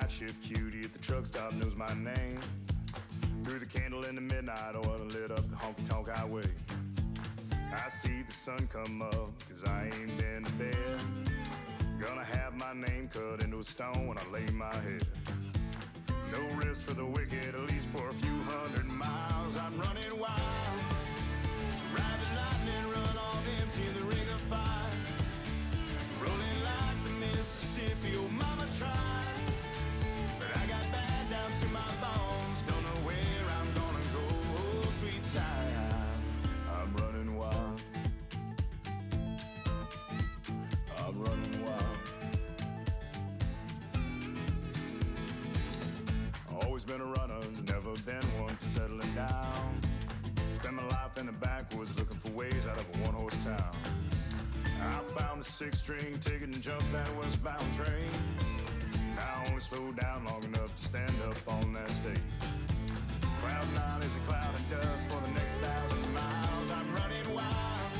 night shift cutie at the truck stop knows my name. Threw the candle in the midnight oil and lit up the honky-tonk highway. I see the sun come up, cause I ain't been to bed. Gonna have my name cut into a stone when I lay my head. No rest for the wicked, at least for a few hundred miles. I'm running wild, ride the lightning, run on empty in the ring of fire. Rolling like the Mississippi, oh mama tried. But I got bad down to my bones, don't know where I'm gonna go, oh sweet child. I'm running wild, I'm running wild. Always been a runner, never been one for settling down. Spent my life in the backwoods looking for ways out of a one-horse town. I found a 6-string ticket and jumped that westbound train. Now I only slow down long enough to stand up on that stage. Cloud 9 is a cloud of dust for the next 1,000 miles. I'm running wild,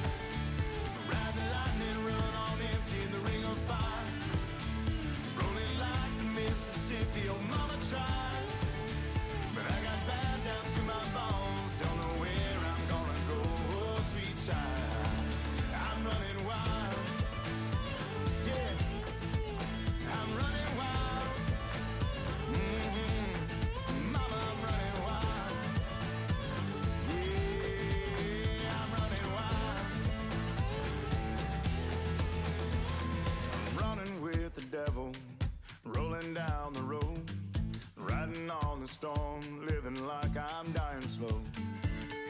ride the lightning, run on empty in the ring of fire. Rolling like the Mississippi, oh mama tried. But I got bad down to my bones, don't know where I'm gonna go, oh sweet child. I'm running wild, yeah, I'm running wild. Mama, I'm running wild, yeah, I'm running wild. I'm running with the devil, rolling down the road. Riding on the storm, living like I'm dying slow.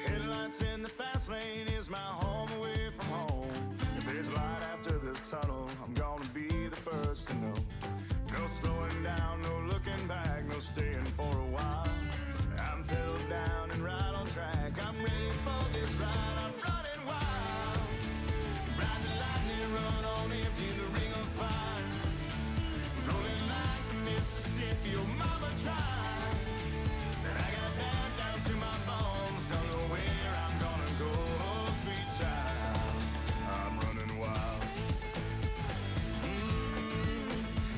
Headlights in the fast lane is my home away from home. If there's light after this tunnel, I'm gonna be the first to know. No slowing down, no looking back, no staying for a while. I'm pedal down and right on track, I'm ready for this ride. I'm running wild, ride the lightning, run on empty in the ring of fire. Rolling like the Mississippi, oh mama tried. And I got bad down to my bones, don't know where I'm gonna go, oh sweet child. I'm running wild,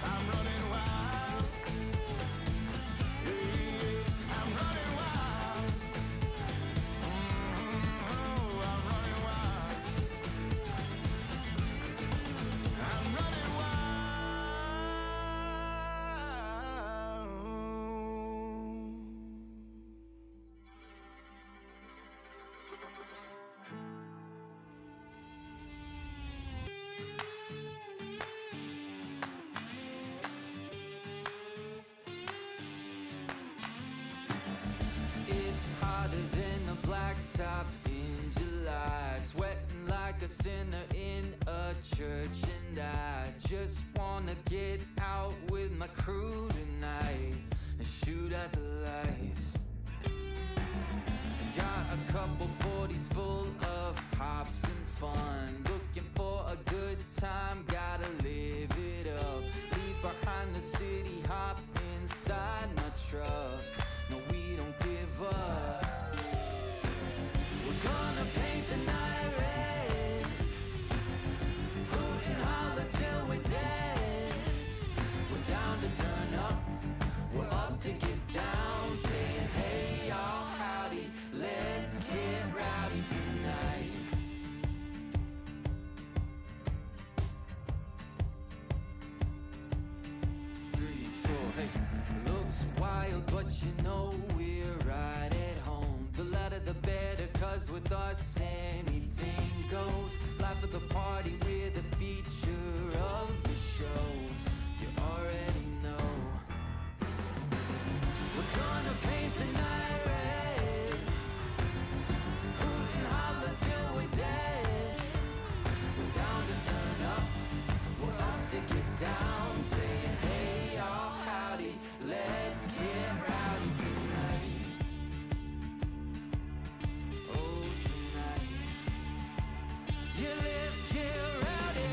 I'm running wild, yeah, I'm running wild, oh, I'm running wild, I'm running wild. It's hotter than a blacktop in July, sweating like a sinner in a church. And I just wanna get out with my crew tonight and shoot at the lights. Got a couple 40s full of hops and fun, looking for a good time, gotta live it up. Leave behind the city, hop inside my truck. No, we don't give up. We're gonna paint the night red, hoot and holler till we're dead. We're down to turn up, we're up to get down, saying hey y'all, howdy, let's get rowdy tonight. 3, 4, hey. Looks wild, but you know we're right at home. The louder the better, cause with us anything goes. Life of the party, we're the feature of the show. You already know. We're gonna paint the night red, hoot and holler till we're dead. We're down to turn up, we're up to get down, saying hey y'all, howdy, let's get rowdy tonight. Oh tonight, yeah, let's get rowdy.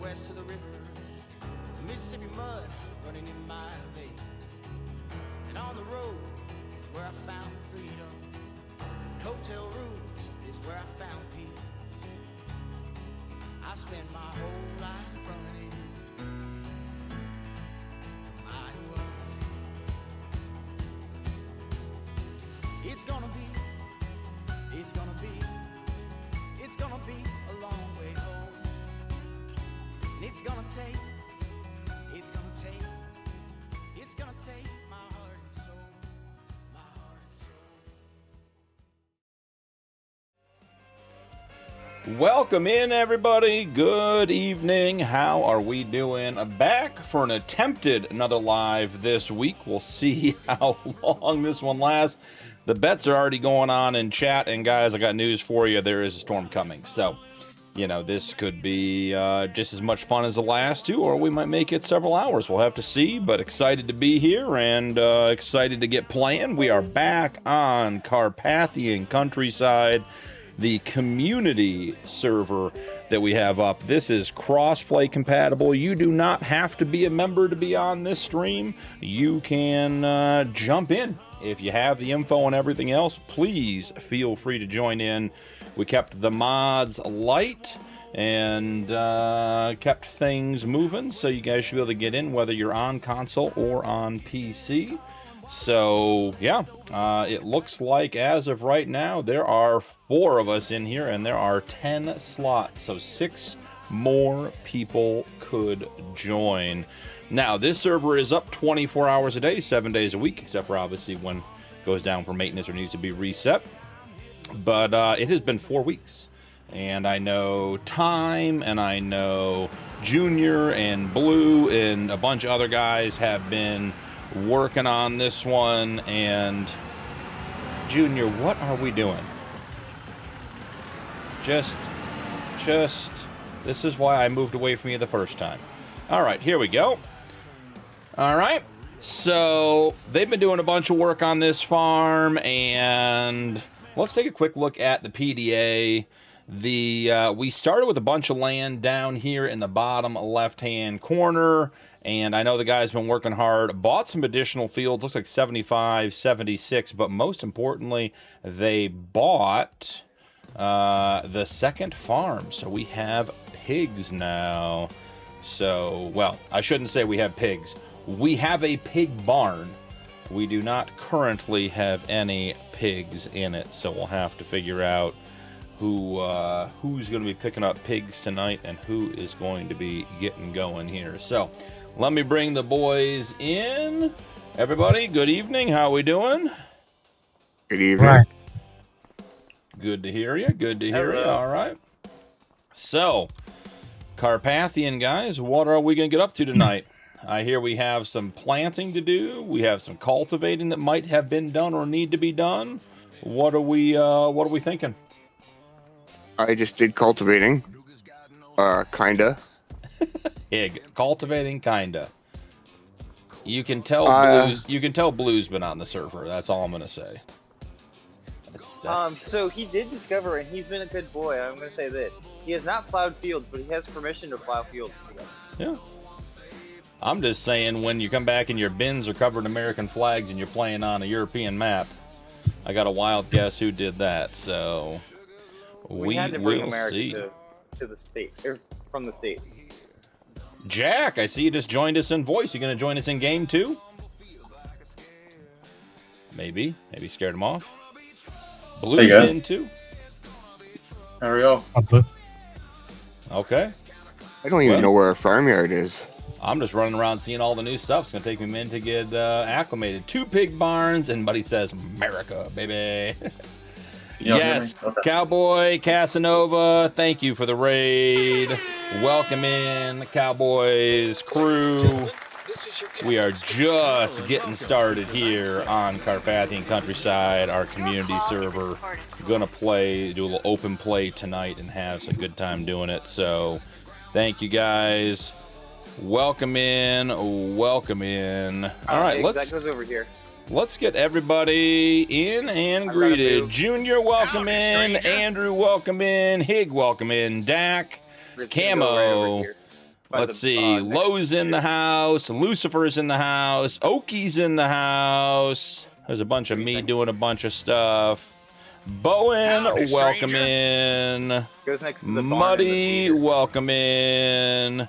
west to the river, the Mississippi mud running in my veins. And on the road is where I found freedom. And hotel rooms is where I found peace. I spent my whole life running my world. It's gonna be a long way home. And it's gonna take my heart and soul, my heart and soul. Welcome in, everybody. Good evening. How are we doing? Back for an attempted another live this week. We'll see how long this one lasts. The bets are already going on in chat, and guys, I got news for you. There is a storm coming, so you know this could be just as much fun as the last two, or we might make it several hours. We'll have to see, but excited to be here and excited to get playing. We are back on Carpathian Countryside, the community server that we have up. This is cross-play compatible. You do not have to be a member to be on this stream. You can jump in. If you have the info and everything else, please feel free to join in. We kept the mods light and kept things moving, so you guys should be able to get in whether you're on console or on PC. So, yeah, it looks like as of right now, there are 4 of us in here, and there are 10 slots, so 6 more people could join. Now, this server is up 24 hours a day, 7 days a week, except for obviously when it goes down for maintenance or needs to be reset. But it has been 4 weeks, and I know Time, and I know Junior, and Blue, and a bunch of other guys have been working on this one. And Junior, what are we doing? Just, this is why I moved away from you the first time. All right, here we go. All right, so they've been doing a bunch of work on this farm, and let's take a quick look at the PDA. We started with a bunch of land down here in the bottom left-hand corner, and I know the guy's been working hard, bought some additional fields, looks like 75, 76, but most importantly, they bought the second farm, so we have pigs now. So, well, I shouldn't say we have pigs. We have a pig barn. We do not currently have any pigs in it, so we'll have to figure out who's going to be picking up pigs tonight and who is going to be getting going here. So, let me bring the boys in. Everybody, good evening. How are we doing? Good evening. Good to hear you. Good to hear you. All right. So, Carpathian guys, what are we going to get up to tonight? I hear we have some planting to do. We have some cultivating that might have been done or need to be done. What are we thinking? I just did cultivating. Kinda. Cultivating kinda. You can tell Blue's been on the server. That's all I'm gonna say. So he did discover, and he's been a good boy. I'm gonna say this: he has not plowed fields, but he has permission to plow fields. Yeah. I'm just saying, when you come back and your bins are covered in American flags and you're playing on a European map, I got a wild guess who did that. So we had to bring will America see. To the state, or from the state. Jack, I see you just joined us in voice. You gonna join us in game too? Maybe scared him off. Blue's in too. There we go. Okay. I don't even know where our farmyard is. I'm just running around seeing all the new stuff. It's going to take me a minute to get acclimated. 2 pig barns, and Buddy says, America, baby. Yes, okay. Cowboy Casanova, thank you for the raid. Welcome in, the Cowboys crew. We are just getting started here on Carpathian Countryside, our community server. Going to do a little open play tonight and have some good time doing it. So, thank you guys. Welcome in. All right, that goes over here. Let's get everybody in and greeted. Junior, welcome in. Andrew, welcome in. Hig, welcome in. Dak, Camo, Let's see. Lowe's in the house. Lucifer's in the house. Oki's in the house. There's a bunch of me doing a bunch of stuff. Bowen, welcome in. Goes next to the barn Muddy, and the welcome in.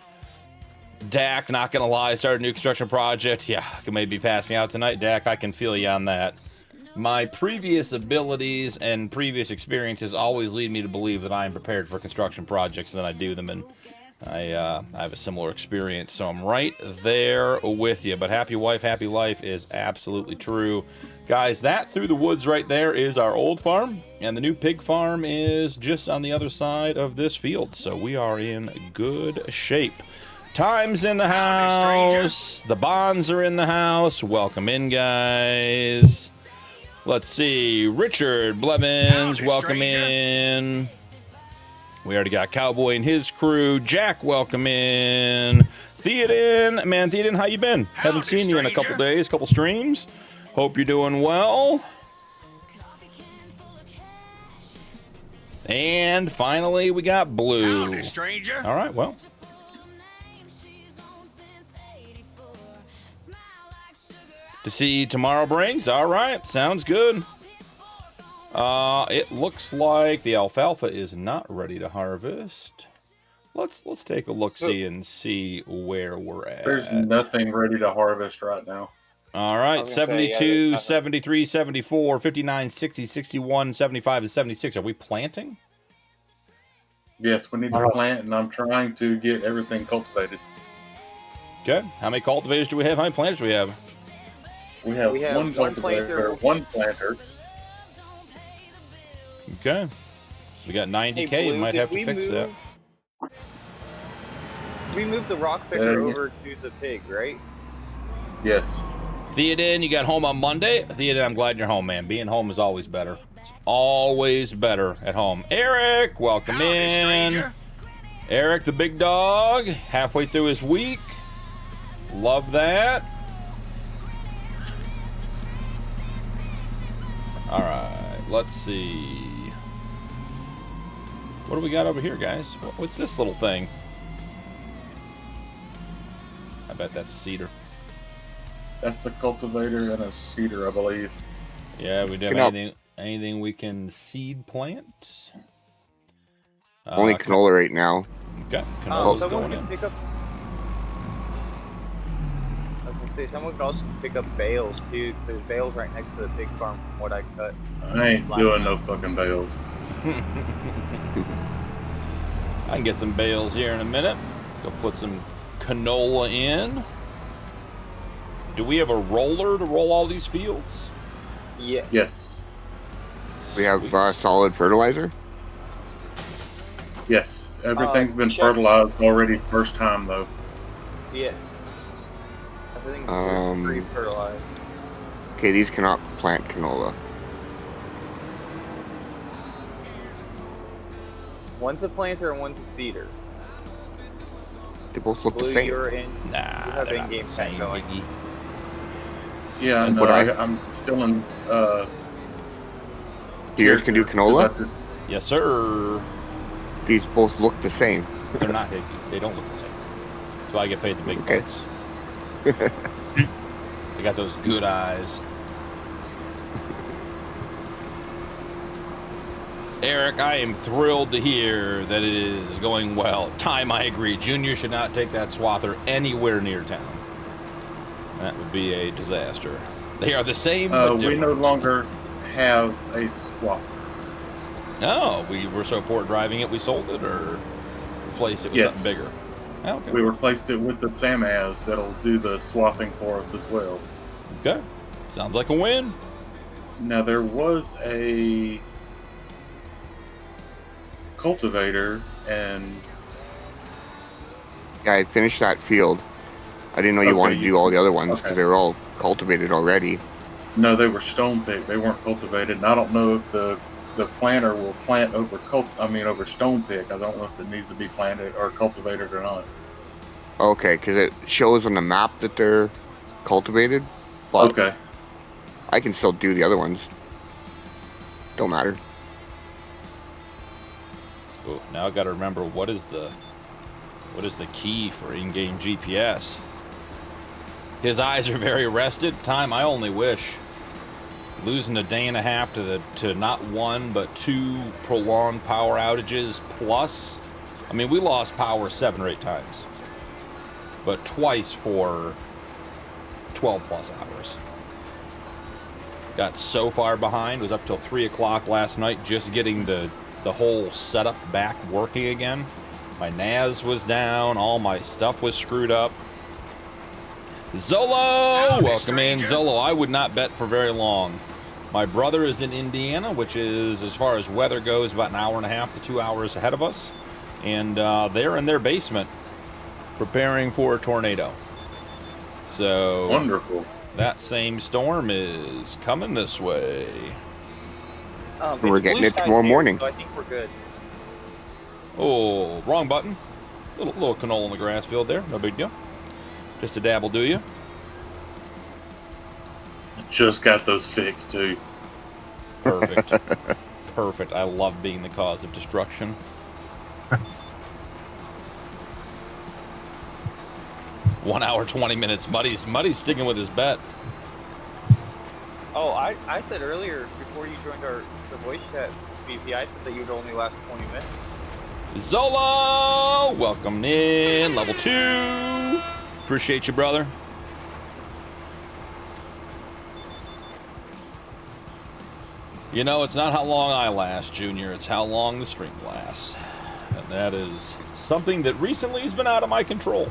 Dak, not gonna lie, started a new construction project. Yeah, I may be passing out tonight. Dak, I can feel you on that. My previous abilities and previous experiences always lead me to believe that I am prepared for construction projects and then I do them, and I have a similar experience, so I'm right there with you. But happy wife, happy life is absolutely true. Guys, that through the woods right there is our old farm, and the new pig farm is just on the other side of this field, so we are in good shape. Time's in the house. The Bonds are in the house. Welcome in, guys. Let's see. Richard Blevins, welcome in. We already got Cowboy and his crew. Jack, welcome in. Theoden, man, Theoden, how you been? Haven't seen you in a couple days, couple streams. Hope you're doing well. And finally, we got Blue. Howdy, stranger. All right, well. To see tomorrow brings. All right, sounds good. It looks like the alfalfa is not ready to harvest. Let's take a look-see and see where we're at. There's nothing ready to harvest right now. All right, 72, 73, 74, 59, 60, 61, 75, and 76. Are we planting? Yes, we need to plant, and I'm trying to get everything cultivated. Okay. How many cultivators do we have? How many planters do we have? We have one cultivator, one planter. Okay. We got 90K. Hey, Blue, we might have to fix that. We moved the rock picker over to the pig, right? Yes. Theoden, you got home on Monday? Theoden, I'm glad you're home, man. Being home is always better. It's always better at home. Eric, welcome in. Stranger. Eric, the big dog, halfway through his week. Love that. All right, let's see. What do we got over here, guys? What's this little thing? I bet that's a cedar. That's a cultivator and a seeder, I believe. Yeah, we don't have anything we can seed plant. Only canola right now. Okay, canola's someone going can in. pick up. I was gonna say someone could also pick up bales too, because there's bales right next to the pig farm from what I cut. I ain't doing no fucking bales. I can get some bales here in a minute. Go put some canola in. Do we have a roller to roll all these fields? Yeah. Yes. We have solid fertilizer. Yes. Everything's been check. fertilized already first time, though. Yes. Everything's pre-fertilized. Okay, these cannot plant canola. One's a planter and one's a seeder. They both look Blue, the same. you're in. Nah, you have they're not in-game the same, going. Iggy. Yeah, And no, what I'm still in. Yours can do canola? Yes, sir. These both look the same. They're not Iggy. They don't look the same. So I get paid the big Okay. bucks. They got those good eyes. Eric, I am thrilled to hear that it is going well. Time, I agree. Junior should not take that swather anywhere near town. That would be a disaster. They are the same, but we different. no longer have a swap. Oh, we were so poor driving it, we sold it, or replaced it with Yes. something bigger? Oh, okay. We replaced it with the Samaz that'll do the swathing for us as well. Okay. Sounds like a win. Now, there was a cultivator, and Yeah, I finished that field. I didn't know you Okay, wanted to do all the other ones because okay. they were all cultivated already. no, they were stone pick. They weren't cultivated, and I don't know if the planter will plant over over stone pick. I don't know if it needs to be planted or cultivated or not. Okay, because it shows on the map that they're cultivated. But Okay. I can still do the other ones. Don't matter. Oh, now I got to remember what is the What is the key for in-game GPS? His eyes are very rested. Time, I only wish. Losing a day and a half to not one, but 2 prolonged power outages plus. I mean, we lost power 7 or 8 times. But twice for 12 plus hours. Got so far behind. Was up till 3 o'clock last night just getting the whole setup back working again. My NAS was down. All my stuff was screwed up. Zolo! Welcome in, Zolo. I would not bet for very long. My brother is in Indiana, which is, as far as weather goes, about an hour and a half to 2 hours ahead of us. And they're in their basement preparing for a tornado. So Wonderful. That same storm is coming this way. We're It's getting blue it skies tomorrow here, morning. So I think we're good. Oh, wrong button. Little canola in the grass field there. No big deal. Just a dabble, do you? Just got those fixed too. Perfect. Perfect. I love being the cause of destruction. 1 hour, 20 minutes. Muddy's sticking with his bet. Oh, I said earlier, before you joined the voice chat, VP, I said that you'd only last 20 minutes. Zolo! Welcome in. Level 2. Appreciate you, brother. You know, it's not how long I last, Junior. It's how long the stream lasts. And that is something that recently has been out of my control.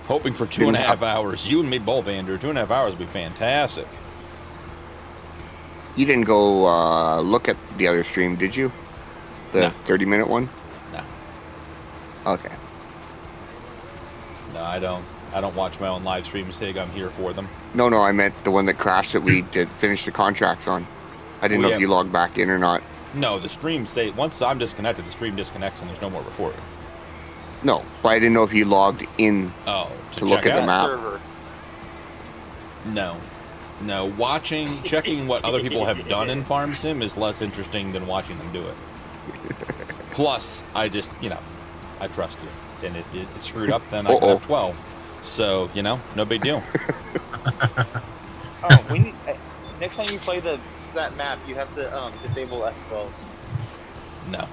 Hoping for 2.5 hours. You and me both, Andrew. 2.5 hours would be fantastic. You didn't go look at the other stream, did you? The No. 30-minute one? No. Okay. No, I don't watch my own live streams, Sig. I'm here for them. No, I meant the one that crashed that we did finish the contracts on. I didn't Oh, know yeah. if you logged back in or not. No, the stream stays. Once I'm disconnected, the stream disconnects and there's no more recording. No, but I didn't know if you logged in Oh, to look check at the out? map. Server. No. Checking what other people have done in Farm Sim is less interesting than watching them do it. Plus, I just, I trust you. And if it's screwed up, then I can have 12. So, no big deal. Oh, we need, next time you play that map, you have to disable F12. No.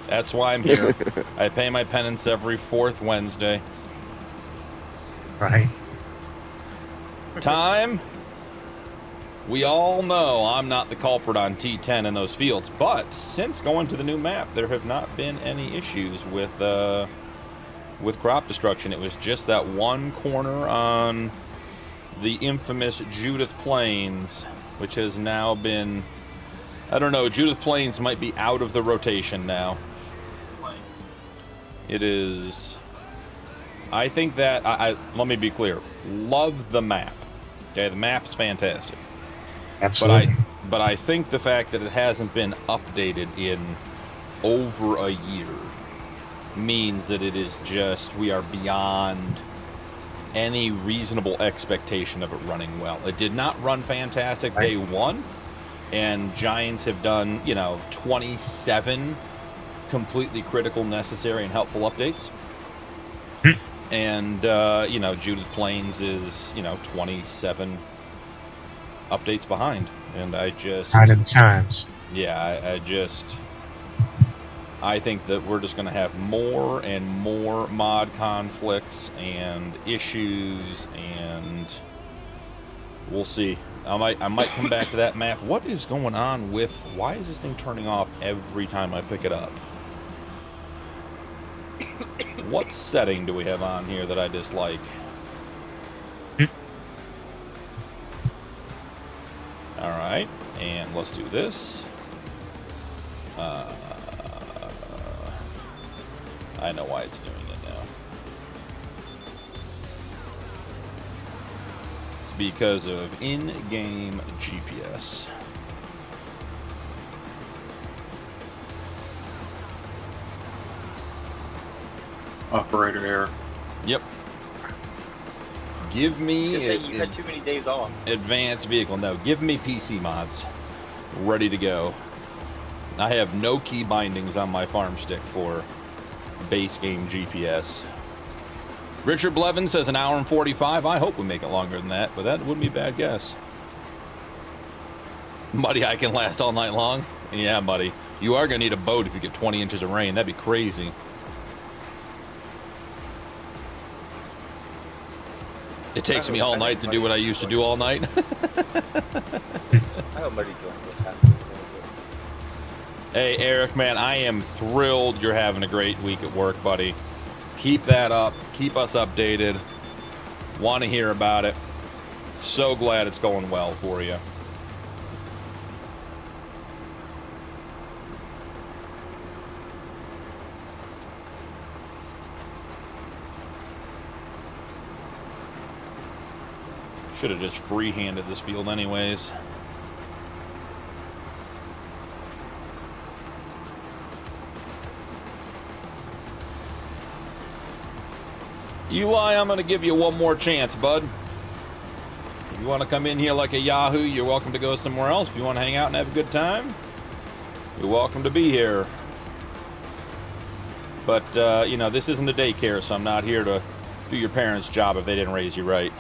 That's why I'm here. I pay my penance every 4th Wednesday. Right. Time. We all know I'm not the culprit on T10 in those fields, but since going to the new map, there have not been any issues with crop destruction. It was just that one corner on the infamous Judith Plains, which has now been, I don't know, Judith Plains might be out of the rotation now. It is, I think that, let me be clear, love the map. Okay, the map's fantastic. Absolutely. But I think the fact that it hasn't been updated in over a year means that it is just, we are beyond any reasonable expectation of it running well. It did not run fantastic day one, and Giants have done, 27 completely critical, necessary, and helpful updates. And, Judith Plains is, 27 updates behind. And I just... Behind in the times. Yeah, I think that we're just going to have more and more mod conflicts and issues, and we'll see. I might come back to that map. What is going on with... Why is this thing turning off every time I pick it up? What setting do we have on here that I dislike? Alright, and let's do this. I know why it's doing it now. It's because of in-game GPS. Operator error. Yep. Give me Just say you had too many days off. advanced vehicle. No, give me PC mods. Ready to go. I have no key bindings on my Farmstick for base game GPS. Richard Blevin says an hour and 45. I hope we make it longer than that, but that wouldn't be a bad guess. Muddy, I can last all night long. Yeah, Muddy. You are going to need a boat if you get 20 inches of rain. That'd be crazy. It takes me all night to do what I used to do all night. I hope Muddy joins us after. Hey, Eric, man, I am thrilled you're having a great week at work, buddy. Keep that up. Keep us updated. Want to hear about it. So glad it's going well for you. Should have just free-handed this field anyways. Eli, I'm going to give you one more chance, bud. If you want to come in here like a Yahoo, you're welcome to go somewhere else. If you want to hang out and have a good time, you're welcome to be here. But, you know, this isn't a daycare, so I'm not here to do your parents' job if they didn't raise you right.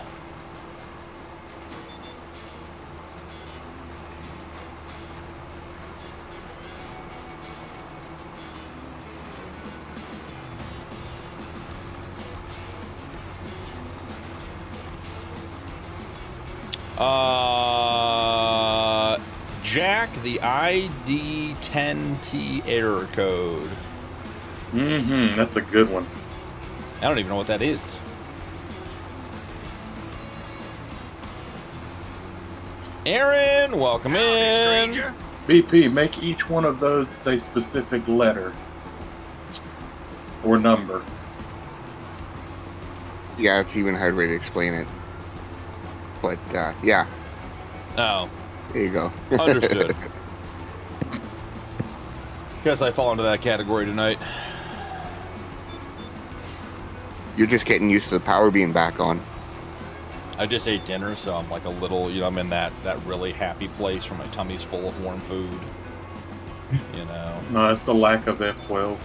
Jack, the ID10T error code. That's a good one. I don't even know what that is. Aaron, welcome in. Stranger. BP, make each one of those a specific letter or number. Yeah, it's even hard way to explain it. But, yeah, Oh, there you go. understood. Guess I fall into that category tonight. You're just getting used to the power being back on. I just ate dinner, so I'm like a little, you know, I'm in that really happy place where my tummy's full of warm food. You know. No, it's the lack of F12.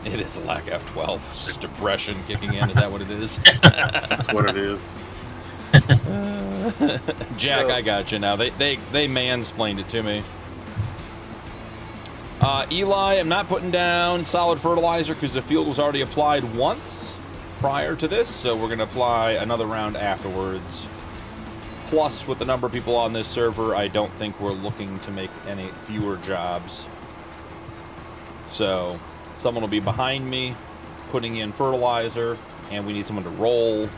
It is the lack of F12. It's just depression kicking in. Is that what it is? That's what it is. Jack, I got you now. They mansplained it to me. Eli, I'm not putting down solid fertilizer because the field was already applied once prior to this, so we're going to apply another round afterwards. Plus, with the number of people on this server, I don't think we're looking to make any fewer jobs. So, someone will be behind me, putting in fertilizer, and we need someone to roll.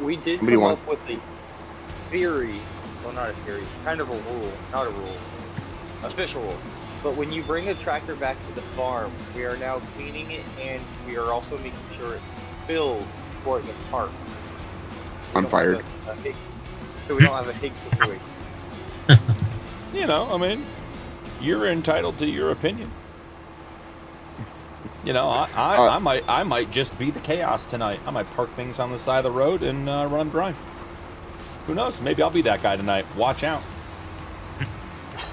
We did Somebody come want- up with a theory, well not a theory, kind of a rule, not a rule, official rule. But when you bring a tractor back to the farm, we are now cleaning it and we are also making sure it's filled before it gets parked. I'm fired. So we don't have a Higgs situation. You know, I mean, you're entitled to your opinion. You know, I might just be the chaos tonight. I might park things on the side of the road and run them dry. Who knows? Maybe I'll be that guy tonight. Watch out.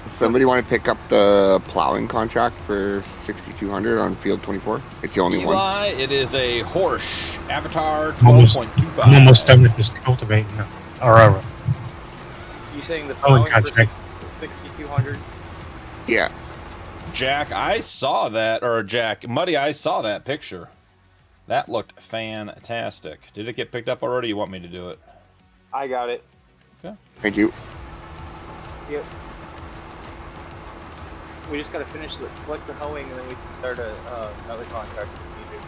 Somebody want to pick up the plowing contract for 6,200 on field 24? It's the only one. Eli, it is a Horsch Avatar Almost- 12.25. I'm almost done with this cultivating now. Or, You saying the Oh, following for contract. 6,200? Yeah. Jack, I saw that, or Jack, Muddy, I saw that picture. That looked fantastic. Did it get picked up already? You want me to do it? I got it. Okay. Thank you. Yep. We just gotta finish collect the hoeing and then we can start another contract if needed.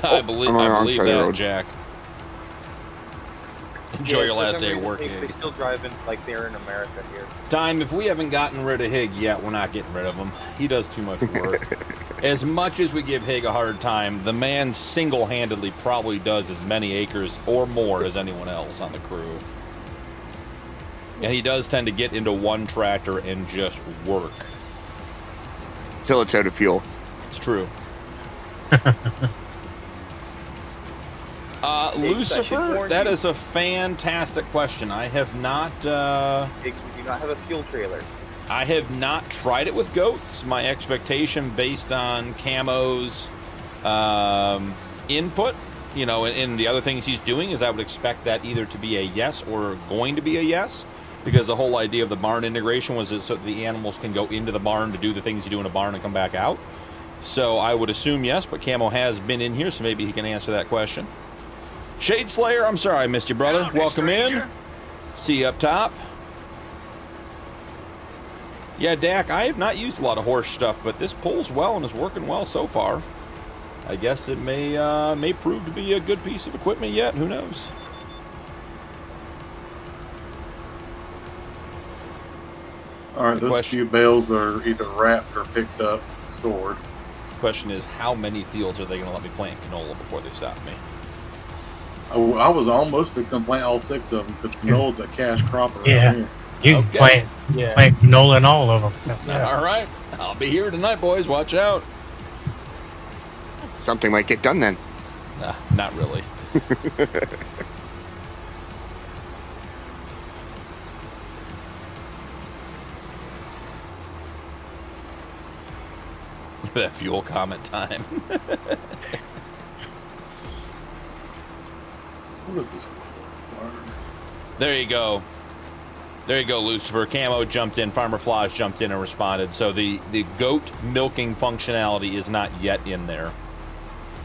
I believe I'm on the wrong that, side of the road. Jack. Enjoy your for last some day of reason, work. They Hig. still driving like they're in America here. Time, if we haven't gotten rid of Hig yet, we're not getting rid of him. He does too much work. As much as we give Hig a hard time, the man single-handedly probably does as many acres or more as anyone else on the crew. And he does tend to get into one tractor and just work. till it's out of fuel. It's true. Lucifer, that is a fantastic question. I have not. They do not have a fuel trailer. I have not tried it with goats. My expectation, based on Camo's input, you know, and the other things he's doing, is I would expect that either to be a yes or going to be a yes, because the whole idea of the barn integration was so the animals can go into the barn to do the things you do in a barn and come back out. So I would assume yes, but Camo has been in here, so maybe he can answer that question. Shade Slayer, I'm sorry I missed you, brother. Howdy, Welcome stranger. in. See you up top. Yeah, Dak, I have not used a lot of horse stuff, but this pulls well and is working well so far. I guess it may prove to be a good piece of equipment yet. Who knows? All right, The those question- few bales are either wrapped or picked up, stored. The question is, how many fields are they going to let me plant canola before they stop me? I was almost fixing to plant all 6 of them because canola's a cash crop around Yeah. here. You Okay. can plant canola in all of them. Yeah. All right. I'll be here tonight, boys. Watch out. Something might get done then. Not really. That fuel comment time. What is this? There you go. There you go, Lucifer. Camo jumped in. Farmer Flaws jumped in and responded. So the goat milking functionality is not yet in there.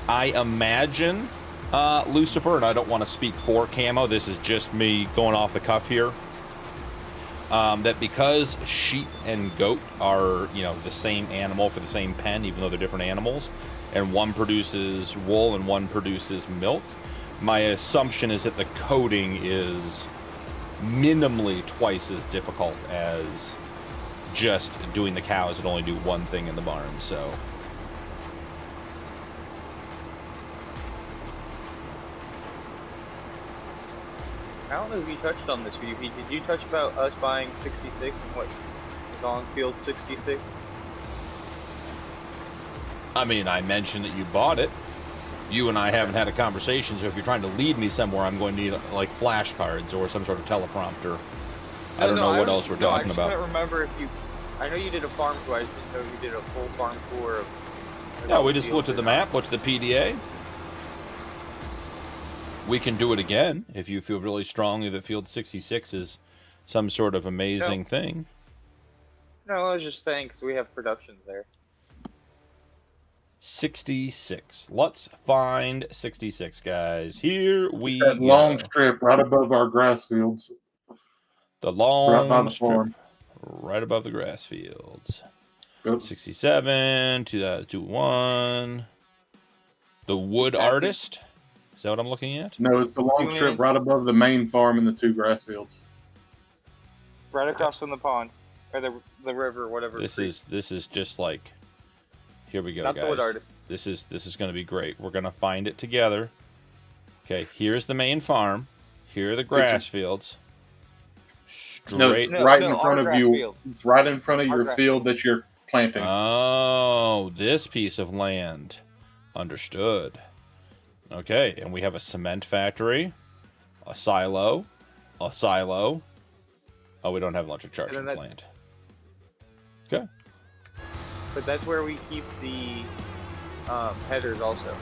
I imagine, Lucifer, and I don't want to speak for Camo, this is just me going off the cuff here, that because sheep and goat are, you know, the same animal for the same pen, even though they're different animals, and one produces wool and one produces milk, my assumption is that the coding is minimally twice as difficult as just doing the cows that only do one thing in the barn. So I don't know if you touched on this, VP. Did you touch about us buying 66 and what is on field 66? I mean, I mentioned that you bought it. You and I haven't had a conversation, so if you're trying to lead me somewhere, I'm going to need like flashcards or some sort of teleprompter. I don't know what else we're talking about. I can't remember if you. I know you did a farm tour. I just didn't know if you did a full farm tour of. Yeah, we just looked at the map, looked at the PDA. We can do it again if you feel really strongly that Field 66 is some sort of amazing thing. No, I was just saying because we have productions there. 66. Let's find 66, guys. Here we That go. long strip right above our grass fields. The long Right by the strip farm. right above the grass fields. Yep. 67, 2021. The Wood Artist. Is that what I'm looking at? No, it's the long strip right above the main farm and the 2 grass fields. Right across from the pond, or the river, whatever. This is just like, here we go, Not guys. the Wood Artist. This is going to be great. We're going to find it together. Okay, here's the main farm. Here are the grass fields. No, it's Straight. right no, in our front of grass you. field. It's right in front of Our your grass field that you're planting. Oh, this piece of land. Understood. Okay, and we have a cement factory, a silo. Oh, we don't have an electric charging plant. Okay. But that's where we keep the headers also.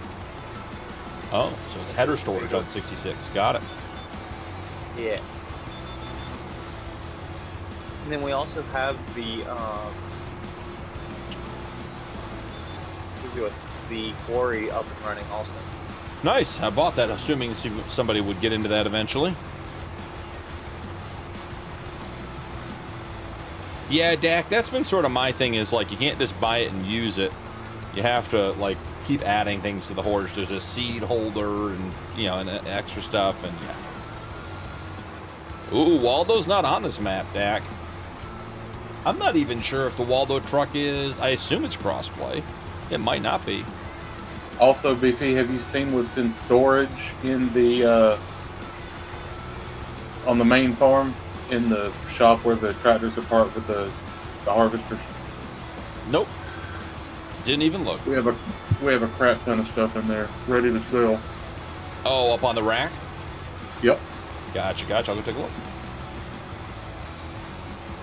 Oh, so it's header storage on 66. Got it. Yeah. And then we also have the quarry up and running also. Nice. I bought that, assuming somebody would get into that eventually. Yeah, Dak, that's been sort of my thing, is like, you can't just buy it and use it. You have to, like, keep adding things to the horse. There's a seed holder and, you know, and extra stuff, and yeah. Ooh, Waldo's not on this map, Dak. I'm not even sure if the Waldo truck is. I assume it's crossplay. It might not be. Also, BP, have you seen what's in storage in the on the main farm, in the shop where the tractors are parked with the harvesters? Nope. Didn't even look. We have a crap ton of stuff in there ready to sell. Oh, up on the rack? Yep. Gotcha. I'll go take a look.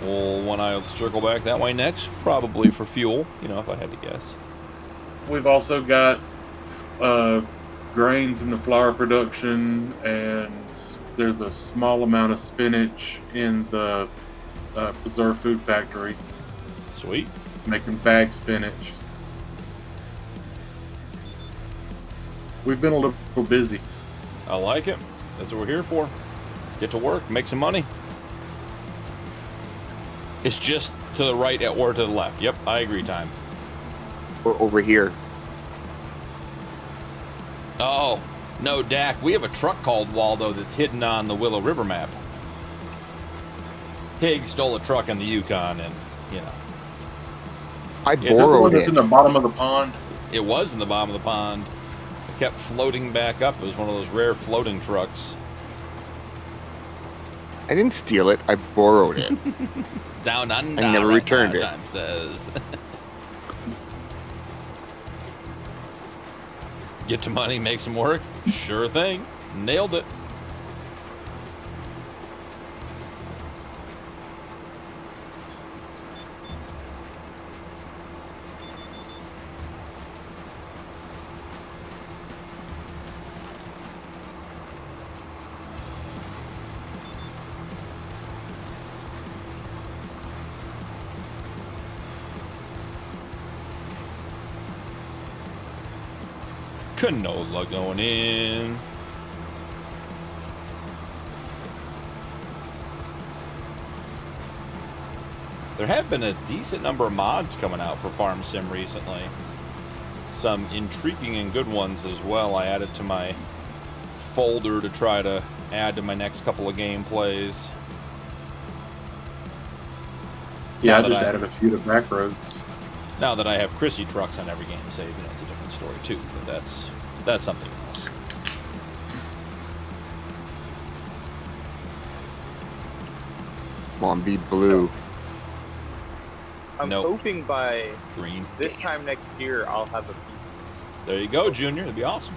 Well, when I circle back that way next, probably for fuel, you know, if I had to guess. We've also got grains in the flour production, and there's a small amount of spinach in the preserved food factory. Sweet. Making bag spinach. We've been a little busy. I like it. That's what we're here for. Get to work, make some money. It's just to the right or to the left. Yep, I agree, Time. Or over here. Oh, no, Dak. We have a truck called Waldo that's hidden on the Willow River map. Hig stole a truck in the Yukon, and, you know. I Is this the borrowed one that's it. in the bottom of the pond? It was in the bottom of the pond. It kept floating back up. It was one of those rare floating trucks. I didn't steal it. I borrowed it. Down under. I never returned it. Time says. Get to money, make some work. Sure thing. Nailed it. Canola going in. There have been a decent number of mods coming out for Farm Sim recently. Some intriguing and good ones as well. I added to my folder to try to add to my next couple of gameplays. Yeah, I just added a few to back roads. Now that I have Chrissy trucks on every game save, you know, it's a different story too, but that's something else. Come on, be blue. I'm Nope. hoping by Green. this time next year I'll have a piece. There you go, Junior. That'd be awesome.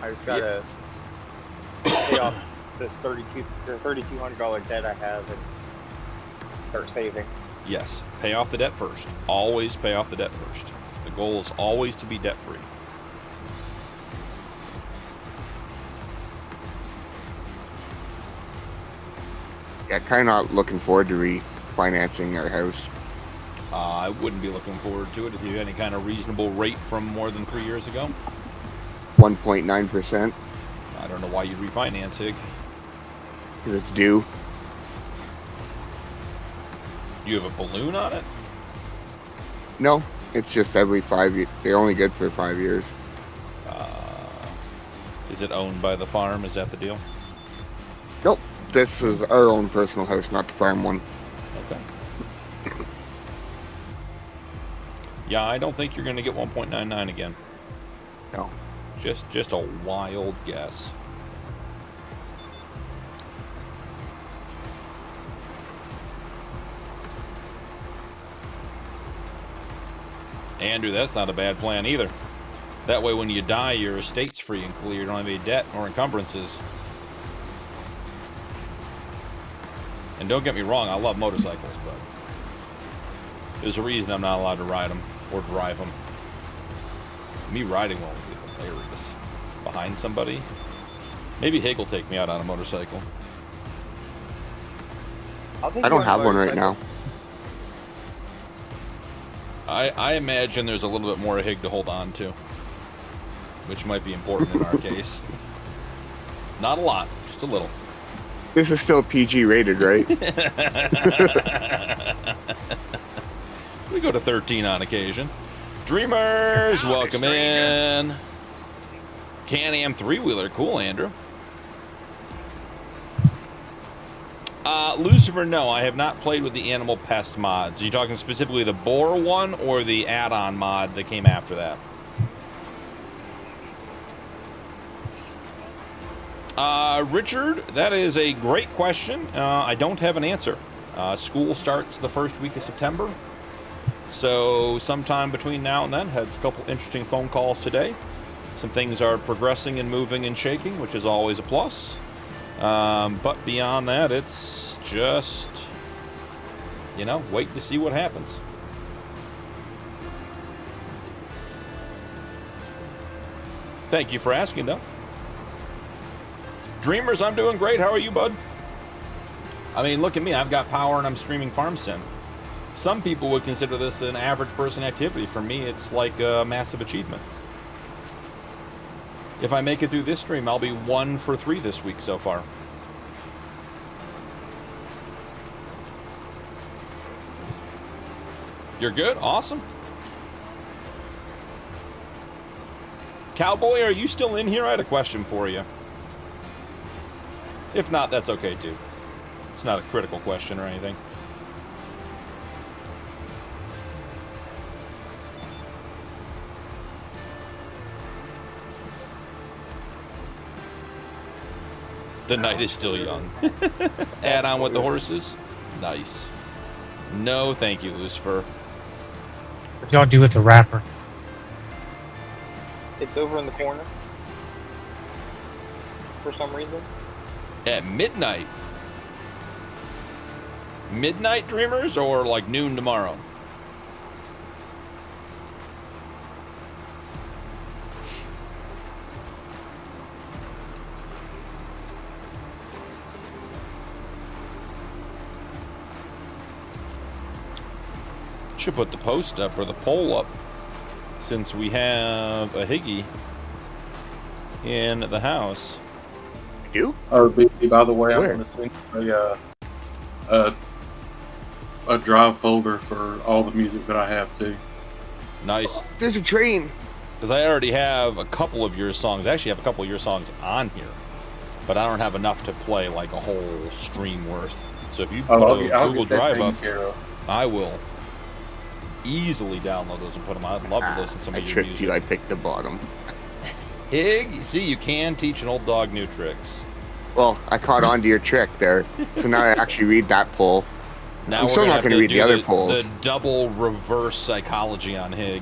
I just gotta pay off this $3,200 debt I have and start saving. Yes, pay off the debt first. Always pay off the debt first. The goal is always to be debt-free. Yeah, kind of not looking forward to refinancing our house. I wouldn't be looking forward to it if you had any kind of reasonable rate from more than 3 years ago. 1.9%. I don't know why you'd refinance, Hig. Because it's due. You have a balloon on it? No, it's just every 5 years. They're only good for 5 years. Is it owned by the farm? Is that the deal? Nope. This is our own personal house, not the farm one. Okay. Yeah, I don't think you're going to get 1.99 again. No. Just a wild guess. Andrew, that's not a bad plan either. That way when you die, your estate's free and clear. You don't have any debt or encumbrances. And don't get me wrong, I love motorcycles, but there's a reason I'm not allowed to ride them or drive them. Me riding one would be hilarious. Behind somebody. Maybe Hig will take me out on a motorcycle. I don't have one right now. I imagine there's a little bit more Hig to hold on to, which might be important in our case. Not a lot, just a little. This is still PG rated, right? We go to 13 on occasion. Dreamers, welcome in. Can-Am three-wheeler, cool, Andrew. Lucifer, no, I have not played with the Animal Pest mods. Are you talking specifically the boar one or the add-on mod that came after that? Richard, that is a great question. I don't have an answer. School starts the first week of September, So sometime between now and then, had a couple interesting phone calls today. Some things are progressing and moving and shaking, which is always a plus. But beyond that, it's just, you know, wait to see what happens. Thank you for asking, though. Dreamers, I'm doing great. How are you, bud? I mean, look at me. I've got power and I'm streaming Farm Sim. Some people would consider this an average person activity. For me, it's like a massive achievement. If I make it through this stream, I'll be 1 for 3 this week so far. You're good? Awesome. Cowboy, are you still in here? I had a question for you. If not, that's okay too. It's not a critical question or anything. The night is still young. Add on with the horses. Nice. No, thank you, Lucifer. What y'all do with the wrapper? It's over in the corner. For some reason. At midnight. Midnight, Dreamers, or like noon tomorrow? Should put the post up or the poll up, since we have a Higgy in the house. You? Or by the way, I'm Where? going to send a drive folder for all the music that I have too. Nice. There's a train. Because I already have a couple of your songs. I actually have a couple of your songs on here, but I don't have enough to play like a whole stream worth. So if you put a Google Drive up, I will easily download those and put them out. I'd love to listen to some of I your tricked music. you. I picked the bottom. Hig, see, you can teach an old dog new tricks. Well, I caught on to your trick there. So now I actually read that poll. Now I'm we're still not going going to read do the other polls. The double reverse psychology on Hig.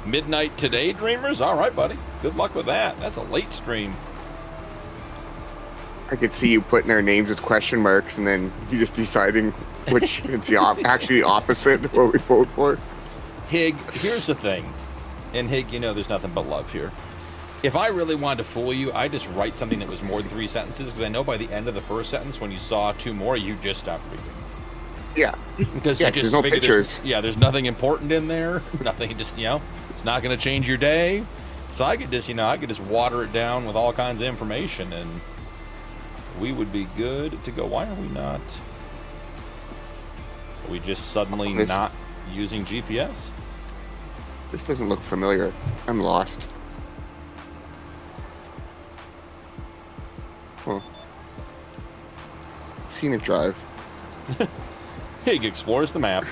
Midnight today, Dreamers? All right, buddy. Good luck with that. That's a late stream. I could see you putting our names with question marks and then you just deciding which is the actually opposite of what we vote for. Hig, here's the thing. And Hig, you know there's nothing but love here. If I really wanted to fool you, I'd just write something that was more than 3 sentences, because I know by the end of the first sentence, when you saw 2 more, you just stopped reading. Yeah. Because Yeah, you just there's no figured pictures. there's nothing important in there. Nothing, just, it's not going to change your day. So I could just, I could just water it down with all kinds of information, and we would be good to go. Why are we not? Are we just suddenly not using GPS? This doesn't look familiar. I'm lost. Well, scenic drive. Hig explores the map.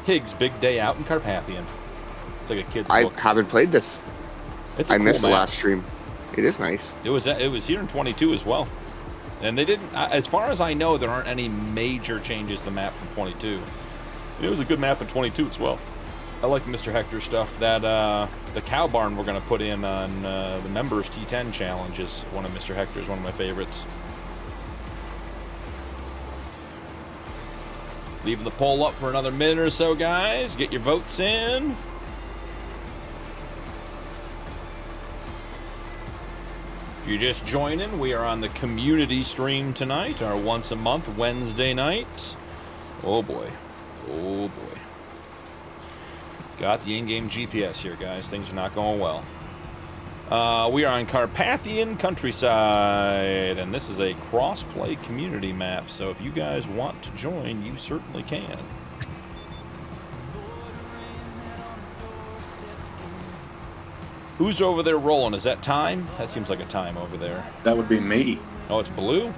Hig's big day out in Carpathian. It's like a kid's I book. haven't played this. It's a I cool missed the map. last stream. It is nice. It was here in 22 as well. And they didn't, as far as I know, there aren't any major changes to the map from 22. It was a good map in 22 as well. I like Mr. Hector stuff. That the cow barn we're going to put in on the members T10 challenge is one of Mr. Hector's, one of my favorites. Leaving the poll up for another minute or so, guys. Get your votes in. If you're just joining, we are on the community stream tonight, our once a month Wednesday night. Oh boy. Oh boy. Got the in-game GPS here, guys. Things are not going well. We are on Carpathian countryside, and this is a cross-play community map, so if you guys want to join, you certainly can. Who's over there rolling? Is that Time? That seems like a Time over there. That would be me. Oh, it's Blue?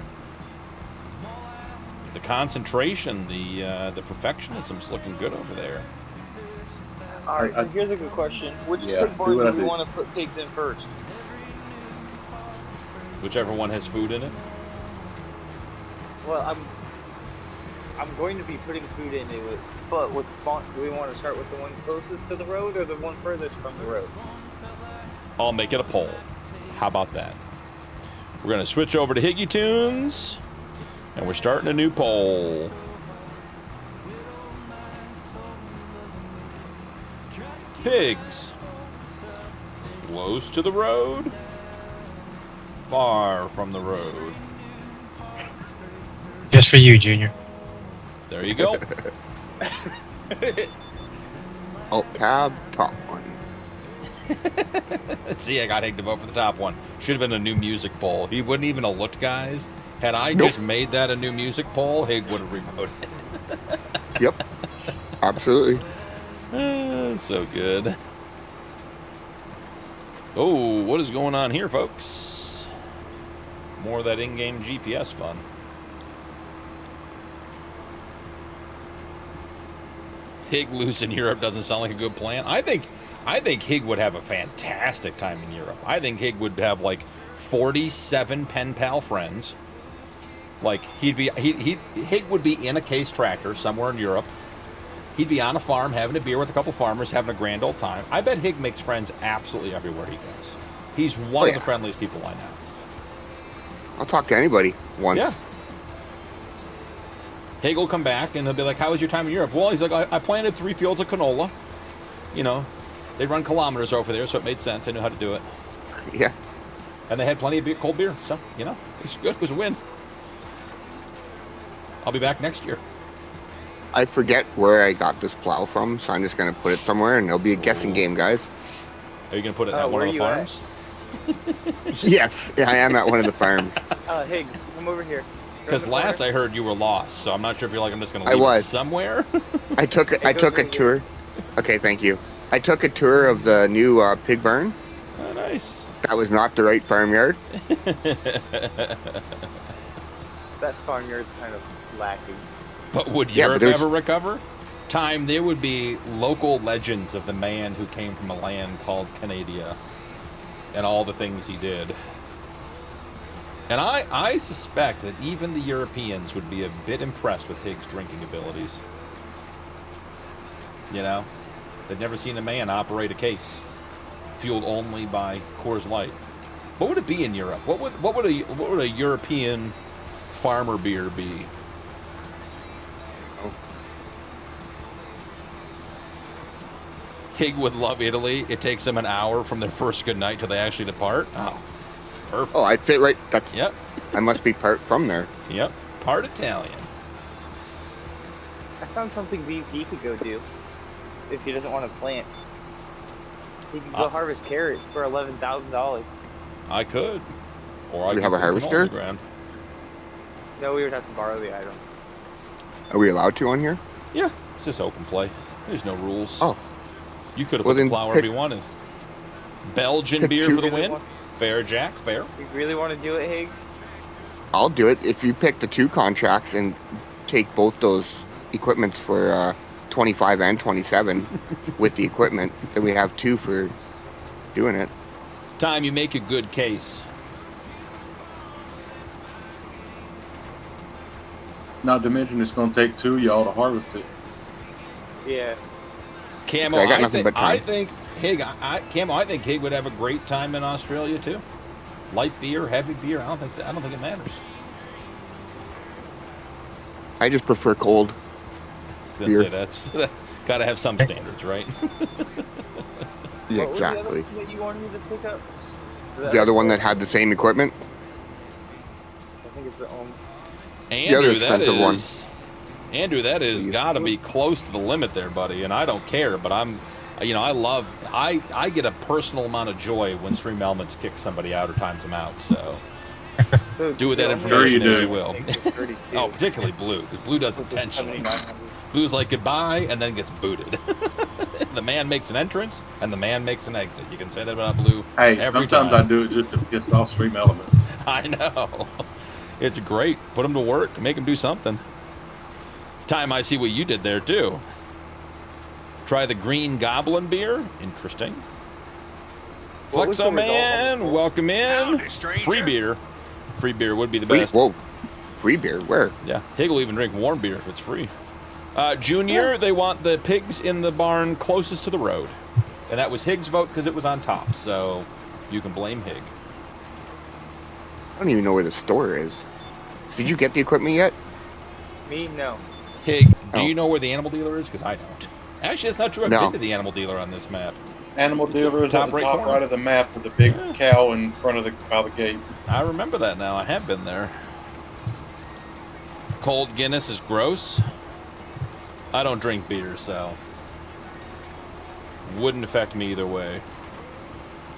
The concentration, the perfectionism's looking good over there. Alright, so here's a good question. Which Yeah, pig barn do what I do we do. want to put pigs in first? Whichever one has food in it. Well, I'm going to be putting food into it, but with spawn, do we want to start with the one closest to the road or the one furthest from the road? I'll make it a poll. How about that? We're going to switch over to Higgy Tunes, and we're starting a new poll. Pigs. Close to the road, far from the road. Just for you, Junior. There you go. Alt tab, top one. See, I got Hig to vote for the top one. Should have been a new music poll. He wouldn't even have looked, guys. Had I Nope. just made that a new music poll, Hig would have revoted. Yep. Absolutely. So good. Oh, what is going on here, folks? More of that in-game GPS fun. Hig loose in Europe doesn't sound like a good plan. I think Hig would have a fantastic time in Europe. I think Hig would have like 47 pen pal friends. Like Hig would be in a case tractor somewhere in Europe. He'd be on a farm having a beer with a couple farmers, having a grand old time. I bet Hig makes friends absolutely everywhere he goes. He's one of the friendliest people I know. I'll talk to anybody once. Yeah. Hig will come back and he'll be like, "How was your time in Europe?" Well, he's like, I planted 3 fields of canola. You know, they run kilometers over there, so it made sense. I knew how to do it. Yeah. And they had plenty of cold beer, so, you know, it's good. It was a win. I'll be back next year. I forget where I got this plow from, so I'm just going to put it somewhere, and it'll be a guessing game, guys. Are you going to put it at one of the farms? Yes, I am at one of the farms. Higgs, come over here. Because last I heard you were lost, so I'm not sure if you're like, I'm just going to leave it somewhere. I took a tour. Okay, thank you. I took a tour of the new pig barn. Oh, nice. That was not the right farmyard. That farmyard's kind of lacking. But would Europe ever recover? Time, there would be local legends of the man who came from a land called Canada and all the things he did. And I suspect that even the Europeans would be a bit impressed with Higgs' drinking abilities. You know? They've never seen a man operate a case fueled only by Coors Light. What would it be in Europe? What would a European farmer beer be? Hig would love Italy. It takes them an hour from their first good night till they actually depart. Oh, it's perfect. Oh, I'd fit right. That's. Yep. I must be part from there. Yep. Part Italian. I found something VP could go do if he doesn't want to plant. He could go harvest carrots for $11,000. I could. Or I We could have a put them on harvester? the ground. No, we would have to borrow the item. Are we allowed to on here? Yeah. It's just open play. There's no rules. Oh. You could have Well, put the then plow wherever pick- you wanted. Belgian pick beer two- for the win. Fair, Jack. Fair. You really want to do it, Higgs? I'll do it if you pick the 2 contracts and take both those equipments for 25 and 27 with the equipment. Then we have 2 for doing it. Time, you make a good case. Not to mention it's going to take 2 of y'all to harvest it. Yeah. Camo, I got I nothing think, but time. I think Hig, Camo, I think Hig would have a great time in Australia too. Light beer, heavy beer, I don't think it matters. I just prefer cold. Say that's got to have some standards, right? Yeah, What was the other exactly. one that you wanted me to pick up? The other one that had the same equipment. I think it's the Andrew, that expensive one. is. Andrew, that is Please. got to be close to the limit there, buddy. And I don't care, but I get a personal amount of joy when Stream Elements kick somebody out or times them out. So do with that information as you will. Oh, particularly Blue, because Blue does intentionally. Blue's like goodbye and then gets booted. The man makes an entrance and the man makes an exit. You can say that about Blue Hey, every sometimes time. I do it just to piss off Stream Elements. I know. It's great. Put them to work. Make them do something. Time, I see what you did there too. Try the Green Goblin beer. Interesting. What was the Flexo result? Man, welcome in. Free beer. Free beer would be the best. Whoa. Free beer? Where? Yeah, Hig will even drink warm beer if it's free. Junior, they want the pigs in the barn closest to the road. And that was Hig's vote because it was on top, so you can blame Hig. I don't even know where the store is. Did you get the equipment yet? Me, no. Hig, do Oh. you know where the animal dealer is? Because I don't. Actually, it's not true. I've No. been to the animal dealer on this map. Animal It's at dealer the is top at the right top corner. right of the map with the big cow in front of by the gate. I remember that now. I have been there. Cold Guinness is gross. I don't drink beer, so wouldn't affect me either way.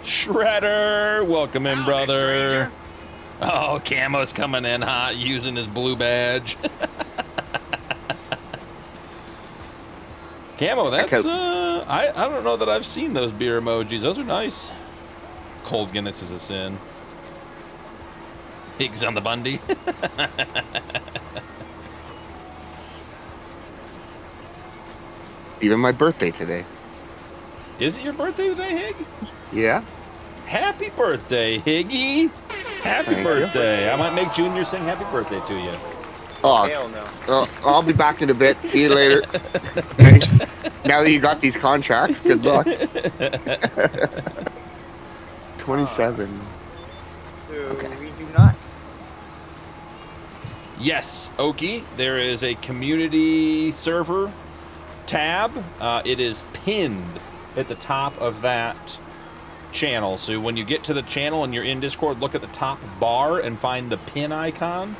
Shredder, welcome in, brother. Oh, Camo's coming in hot using his blue badge. Camo, that's I don't know that I've seen those beer emojis. Those are nice. Cold Guinness is a sin. Higgs on the Bundy. Even my birthday today. Is it your birthday today, Hig? Yeah. Happy birthday, Higgy. Happy Thank you. birthday. I might make Junior sing happy birthday to you. Oh, Hell no. I'll be back in a bit. See you later. Nice. Now that you got these contracts, good luck. 27. So we do not. Yes, Okie, there is a community server tab. It is pinned at the top of that channel. So when you get to the channel and you're in Discord, look at the top bar and find the pin icon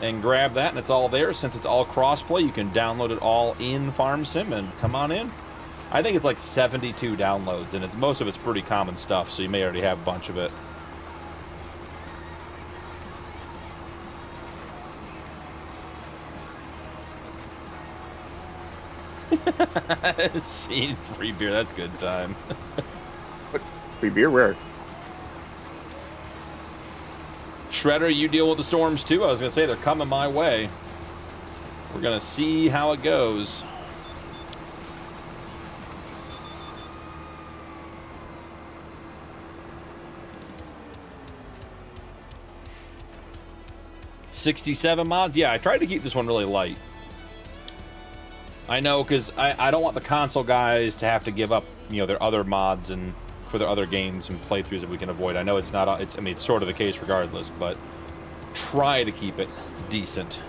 and grab that, and it's all there. Since it's all crossplay, you can download it all in FarmSim and come on in. I think it's like 72 downloads, and most of it's pretty common stuff, so you may already have a bunch of it. Seen free beer, that's a good time. Free beer? Where? Shredder, you deal with the storms too. I was gonna say they're coming my way. We're gonna see how it goes. $67 mods? Yeah, I tried to keep this one really light. I know, because I don't want the console guys to have to give up, their other mods and for their other games and playthroughs that we can avoid. I know it's not, it's sort of the case regardless, but try to keep it decent.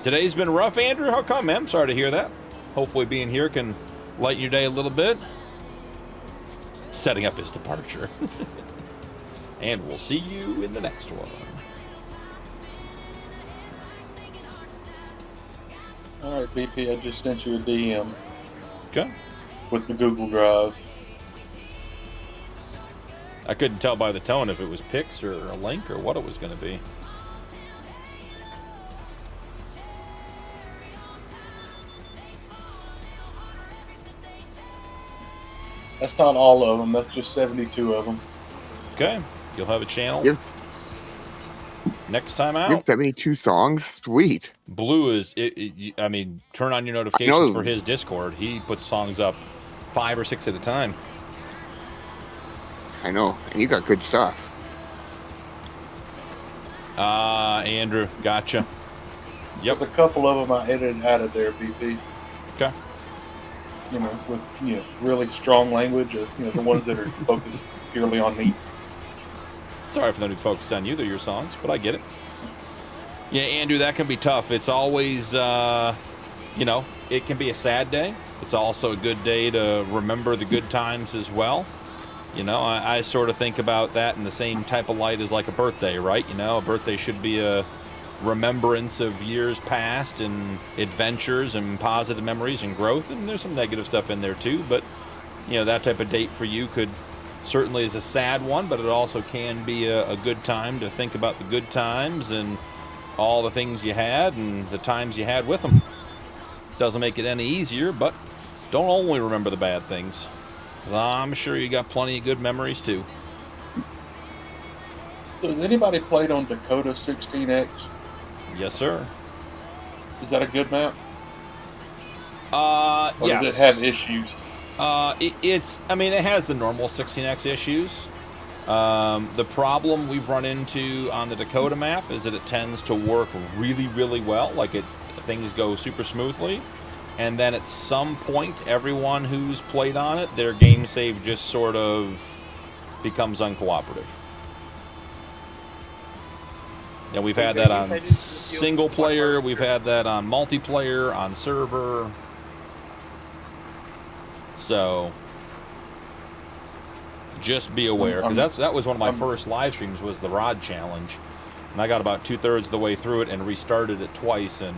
Today's been rough, Andrew. How come, man? Sorry to hear that. Hopefully being here can lighten your day a little bit. Setting up his departure. And we'll see you in the next one. All right, BP, I just sent you a DM Okay. with the Google Drive. I couldn't tell by the tone if it was pics or a link or what it was going to be. That's not all of them. That's just 72 of them. Okay. You'll have a channel You've, next time you've out. 72 songs? Sweet. Blue is, I mean, turn on your notifications for his Discord. He puts songs up 5 or 6 at a time. I know. And you got good stuff. Andrew, gotcha. Yep. There's a couple of them I edited out of there, BP. Okay. With really strong language. The ones that are focused purely on me. Sorry for them to be focused on you. They're your songs, but I get it. Yeah, Andrew, that can be tough. It's always, it can be a sad day. It's also a good day to remember the good times as well. I sort of think about that in the same type of light as like a birthday, right? A birthday should be a remembrance of years past and adventures and positive memories and growth. And there's some negative stuff in there too. But, that type of date for you could certainly is a sad one, but it also can be a good time to think about the good times and all the things you had and the times you had with them. Doesn't make it any easier, but don't only remember the bad things. 'Cause I'm sure you got plenty of good memories too. So has anybody played on Dakota 16X? Yes, sir. Is that a good map? Yes. Or does it have issues? It has the normal 16X issues. The problem we've run into on the Dakota map is that it tends to work really, really well. Like things go super smoothly. And then at some point, everyone who's played on it, their game save just sort of becomes uncooperative. And we've had that on single player, we've had that on multiplayer, on server. So just be aware, because that was one of my first live streams, was the rod challenge, and I got about 2/3 of the way through it and restarted it twice, and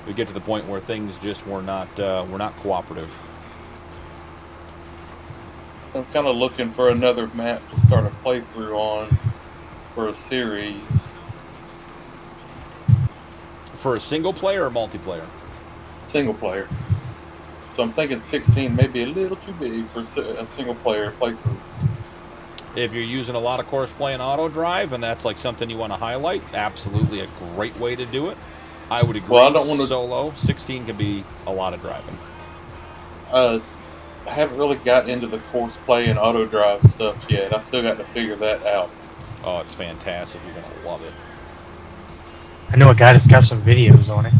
we get to the point where things just were not cooperative. I'm kind of looking for another map to start a playthrough on for a series. For a single player or multiplayer? Single player. So I'm thinking 16 may be a little too big for a single player playthrough. If you're using a lot of course play and auto drive, and that's like something you want to highlight, absolutely a great way to do it. I would agree. Well, I don't want to solo. 16 can be a lot of driving. I haven't really got into the course play and auto drive stuff yet. I still got to figure that out. Oh, it's fantastic. You're going to love it. I know a guy that's got some videos on it.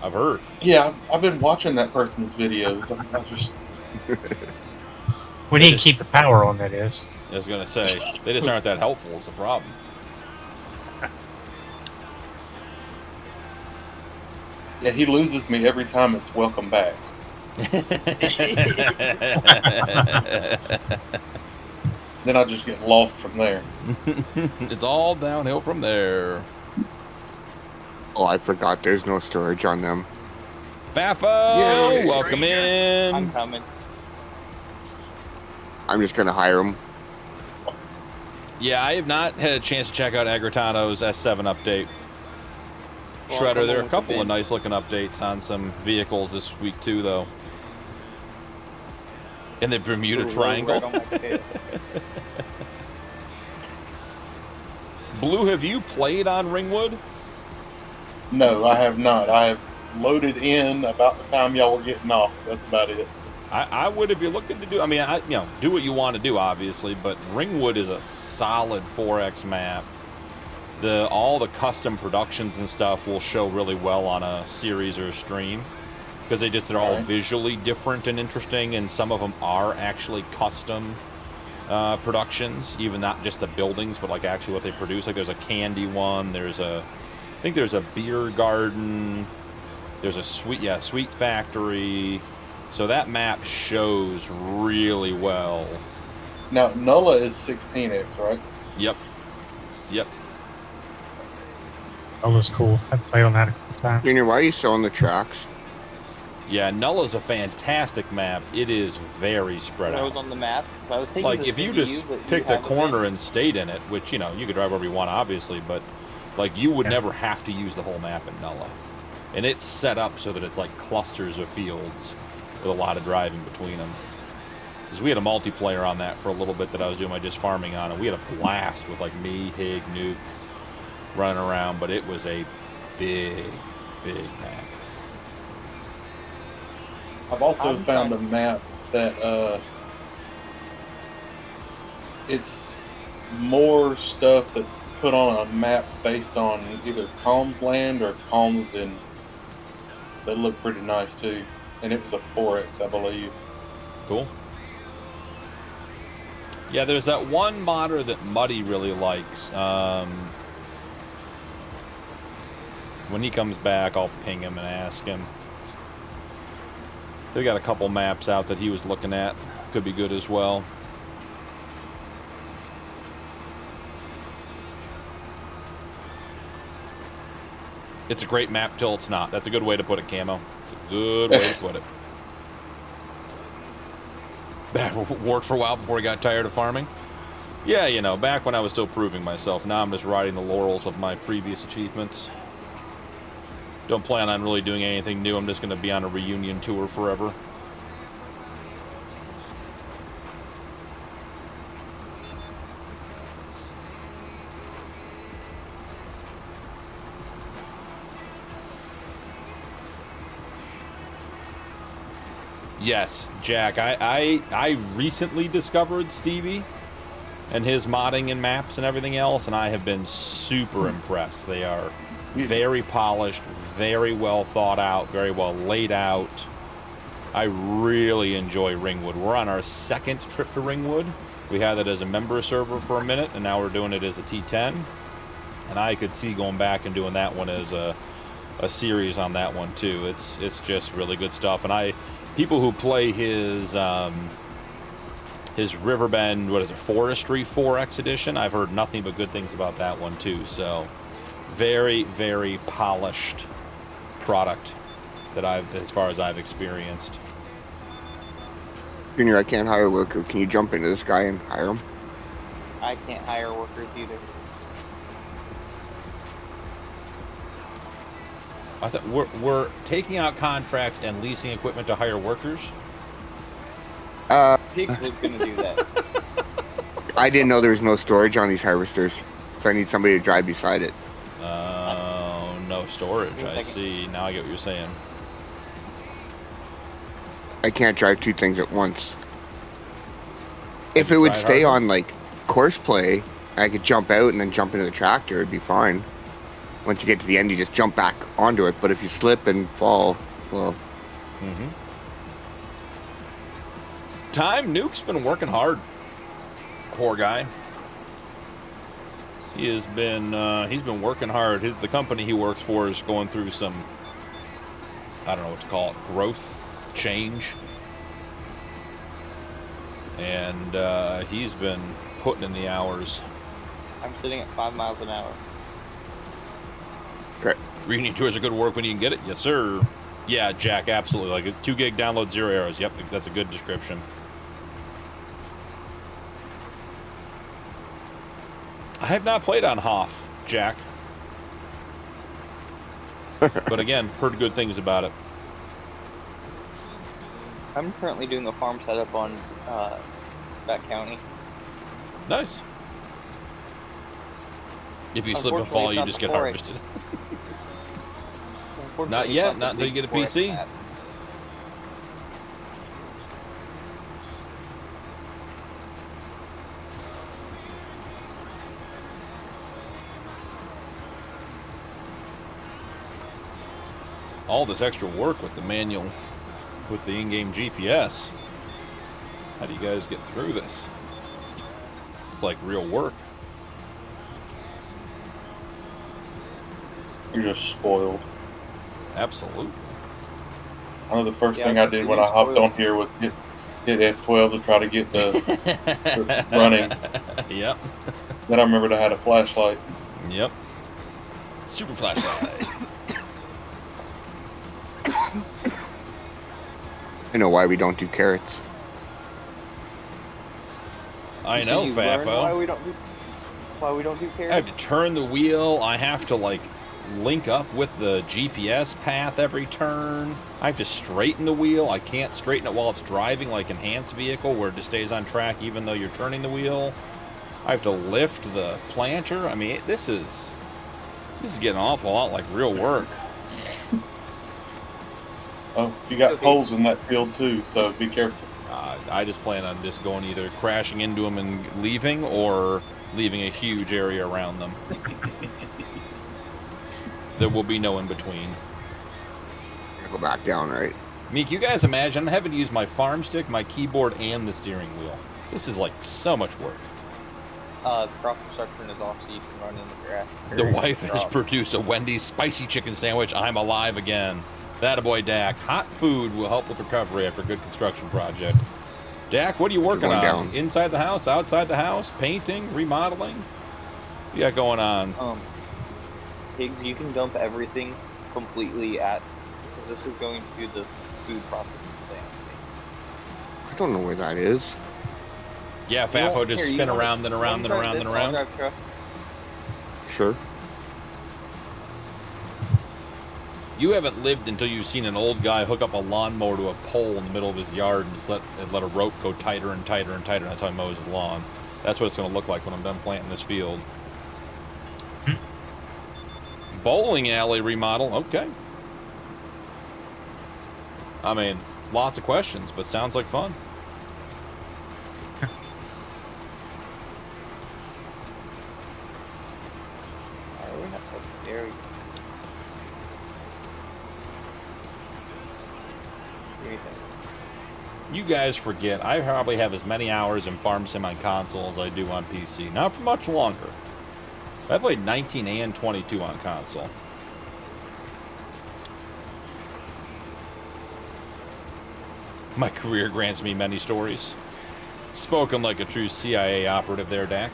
I've heard. Yeah, I've been watching that person's videos. I just... We need to keep the power on, that is. I was going to say, they just aren't that helpful is the problem. Yeah, he loses me every time it's welcome back. Then I just get lost from there. It's all downhill from there. Oh, I forgot there's no storage on them. Baffo, Yay, welcome I'm in. coming. I'm just going to hire them. Yeah, I have not had a chance to check out Agritano's S7 update. Well, Shredder, there are a with couple the of nice looking updates on some vehicles this week too, though. In the Bermuda Triangle. Right on my tail. Blue, have you played on Ringwood? No, I have not. I have loaded in about the time y'all were getting off. That's about it. I would, if you're looking to do. I mean, do what you want to do, obviously, but Ringwood is a solid 4X map. All the custom productions and stuff will show really well on a series or a stream, because they're all visually different and interesting, and some of them are actually custom productions, even not just the buildings, but like actually what they produce. Like there's a candy one. I think there's a beer garden. There's a sweet factory. So that map shows really well. Now, NOLA is 16X, right? Yep. That was cool. I played on that a couple times. Junior, why are you still on the tracks? Yeah, Nulla's a fantastic map. It is very spread When I out. was on the map, I was thinking Like, if you just picked a corner and stayed in it, which, you could drive wherever you want, obviously, but, like, you would never have to use the whole map in Nulla. And it's set up so that it's like clusters of fields with a lot of driving between them. Because we had a multiplayer on that for a little bit that I was doing my just farming on, and we had a blast with, like, me, Hig, Nuke, running around, but it was a big map. I've also found a map that it's more stuff that's put on a map based on either Calms Land or Calmsden that look pretty nice too. And it was a 4X, I believe. Cool. Yeah, there's that one modder that Muddy really likes. When he comes back, I'll ping him and ask him. They got a couple maps out that he was looking at. Could be good as well. It's a great map till it's not. That's a good way to put it, Camo. It's a good way to put it. That worked for a while before he got tired of farming. Yeah, back when I was still proving myself. Now I'm just riding the laurels of my previous achievements. Don't plan on really doing anything new. I'm just going to be on a reunion tour forever. Yes, Jack. I recently discovered Stevie and his modding and maps and everything else, and I have been super impressed. They are very polished, very well thought out, very well laid out. I really enjoy Ringwood. We're on our second trip to Ringwood. We had it as a member server for a minute, and now we're doing it as a T10. And I could see going back and doing that one as a series on that one too. It's just really good stuff. And people who play his Riverbend, what is it, Forestry 4X edition, I've heard nothing but good things about that one too. So very, very polished product that as far as I've experienced. Junior, I can't hire a worker. Can you jump into this guy and hire him? I can't hire workers either. I thought we're taking out contracts and leasing equipment to hire workers. Pigs was gonna do that. I didn't know there was no storage on these harvesters, so I need somebody to drive beside it. Oh, no storage. I see. Now I get what you're saying. I can't drive two things at once. If it would stay on like course play, I could jump out and then jump into the tractor. It'd be fine. Once you get to the end, you just jump back onto it. But if you slip and fall, well. Nuke's been working hard. Poor guy. He's been working hard. The company he works for is going through some, I don't know what to call it, growth, change. And he's been putting in the hours. I'm sitting at 5 miles an hour. Great. Reunion tours are good work when you can get it. Yes, sir. Yeah, Jack, absolutely. Like a 2 gig download, 0 errors. Yep, that's a good description. I have not played on Hoff, Jack. But again, heard good things about it. I'm currently doing a farm setup on that county. Nice. If you slip and fall, you just get harvested. Not yet. Not until you get a PC. All this extra work with the manual, with the in-game GPS. How do you guys get through this? It's like real work. You're just spoiled. Absolutely. I know the first thing I did when I hopped on here was hit F12 to try to get the running. Yep. Then I remembered I had a flashlight. Yep. Super flashlight. I know why we don't do carrots. I know, Fafo. Why we don't do carrots? I have to turn the wheel. I have to like link up with the GPS path every turn. I have to straighten the wheel. I can't straighten it while it's driving like enhanced vehicle where it just stays on track even though you're turning the wheel. I have to lift the planter. I mean, this is getting an awful lot like real work. Oh, you got holes in that field too, so be careful. I just plan on just going either crashing into them and leaving or leaving a huge area around them. There will be no in between. Go back down, right? Meek, you guys imagine I'm having to use my Farmstick, my keyboard, and the steering wheel. This is like so much work. Crop construction is off, so you can run in the grass. The wife has produced a Wendy's spicy chicken sandwich. I'm alive again. That-a-boy, Dak. Hot food will help with recovery after a good construction project. Dak, what are you working on? Down. Inside the house, outside the house, painting, remodeling? What you got going on? Pigs, you can dump everything completely because this is going to do the food processing thing. I don't know where that is. Yeah, Fafo, just spin around, then around, then around, then around. Sure. You haven't lived until you've seen an old guy hook up a lawnmower to a pole in the middle of his yard and just let a rope go tighter and tighter and tighter. That's how he mows his lawn. That's what it's going to look like when I'm done planting this field. Bowling alley remodel. Okay. I mean, lots of questions, but sounds like fun. anything. You guys forget, I probably have as many hours in Farm Sim on console as I do on PC. Not for much longer. I played 19 and 22 on console. My career grants me many stories. Spoken like a true CIA operative there, Dak.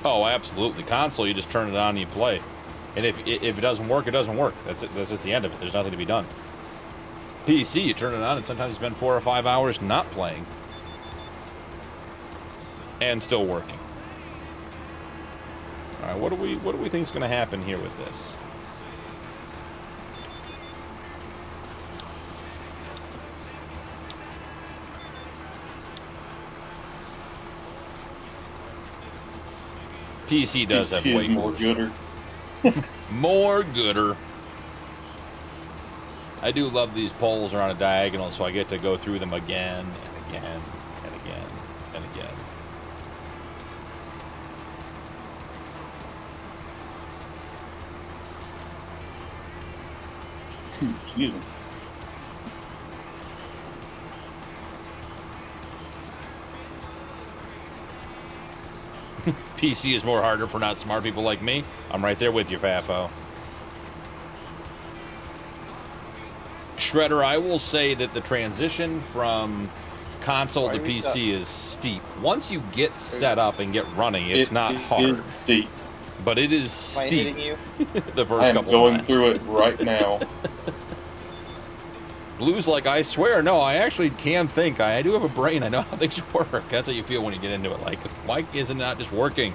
Oh, absolutely. Console, you just turn it on and you play. And if it doesn't work, it doesn't work. That's it. That's just the end of it. There's nothing to be done. PC, you turn it on and sometimes you spend 4 or 5 hours not playing. And still working. Alright, what do we think is going to happen here with this? PC does have way more gooder. More gooder. I do love these polls are on a diagonal, so I get to go through them again and again and again and again. Excuse me. PC is more harder for not smart people like me. I'm right there with you, Fafo. Shredder, I will say that the transition from console to PC is steep. Once you get set up and get running, it's not hard. It is steep. But it is steep. Am I hitting you? The first I am couple going times. through it right now. Blue's like, I swear, no, I actually can think. I do have a brain. I know how things work. That's how you feel when you get into it. Like, why is it not just working?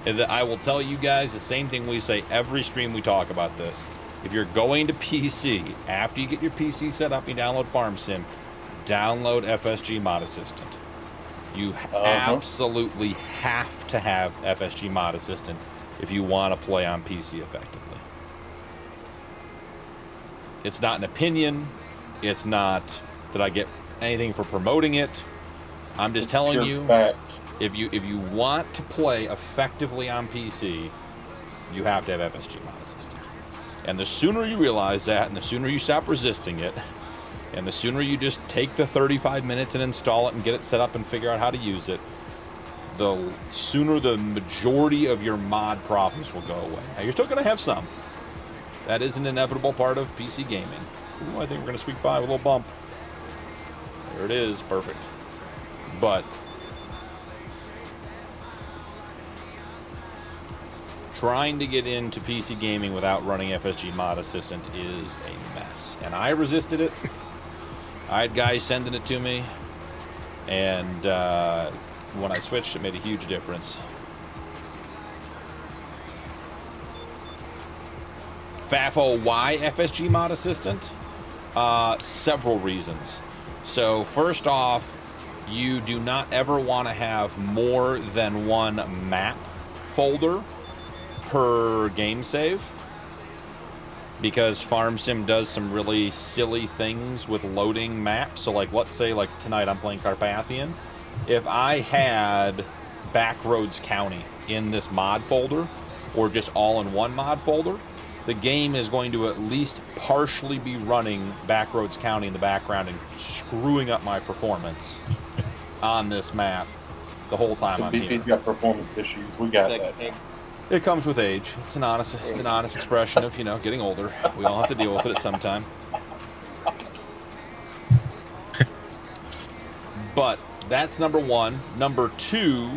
And I will tell you guys the same thing we say every stream we talk about this. If you're going to PC, after you get your PC set up, you download FarmSim, download FSG Mod Assistant. You absolutely have to have FSG Mod Assistant if you want to play on PC effectively. It's not an opinion. It's not that I get anything for promoting it. I'm just telling you, if you want to play effectively on PC, you have to have FSG Mod Assistant. And the sooner you realize that, and the sooner you stop resisting it, and the sooner you just take the 35 minutes and install it and get it set up and figure out how to use it, the sooner the majority of your mod problems will go away. Now, you're still going to have some. That is an inevitable part of PC gaming. Ooh, I think we're going to squeak by with a little bump. There it is. Perfect. But trying to get into PC gaming without running FSG Mod Assistant is a mess. And I resisted it. I had guys sending it to me. And when I switched, it made a huge difference. Fafo, why FSG Mod Assistant? Several reasons. So first off, you do not ever want to have more than one map folder per game save, because FarmSim does some really silly things with loading maps. So like, let's say like tonight I'm playing Carpathian. If I had Backroads County in this mod folder, or just all in one mod folder, the game is going to at least partially be running Backroads County in the background and screwing up my performance on this map the whole time So I'm BP's here. got performance issues. We got that. It comes with age. It's an honest expression of, getting older. We all have to deal with it at some time. But that's number one. Number two,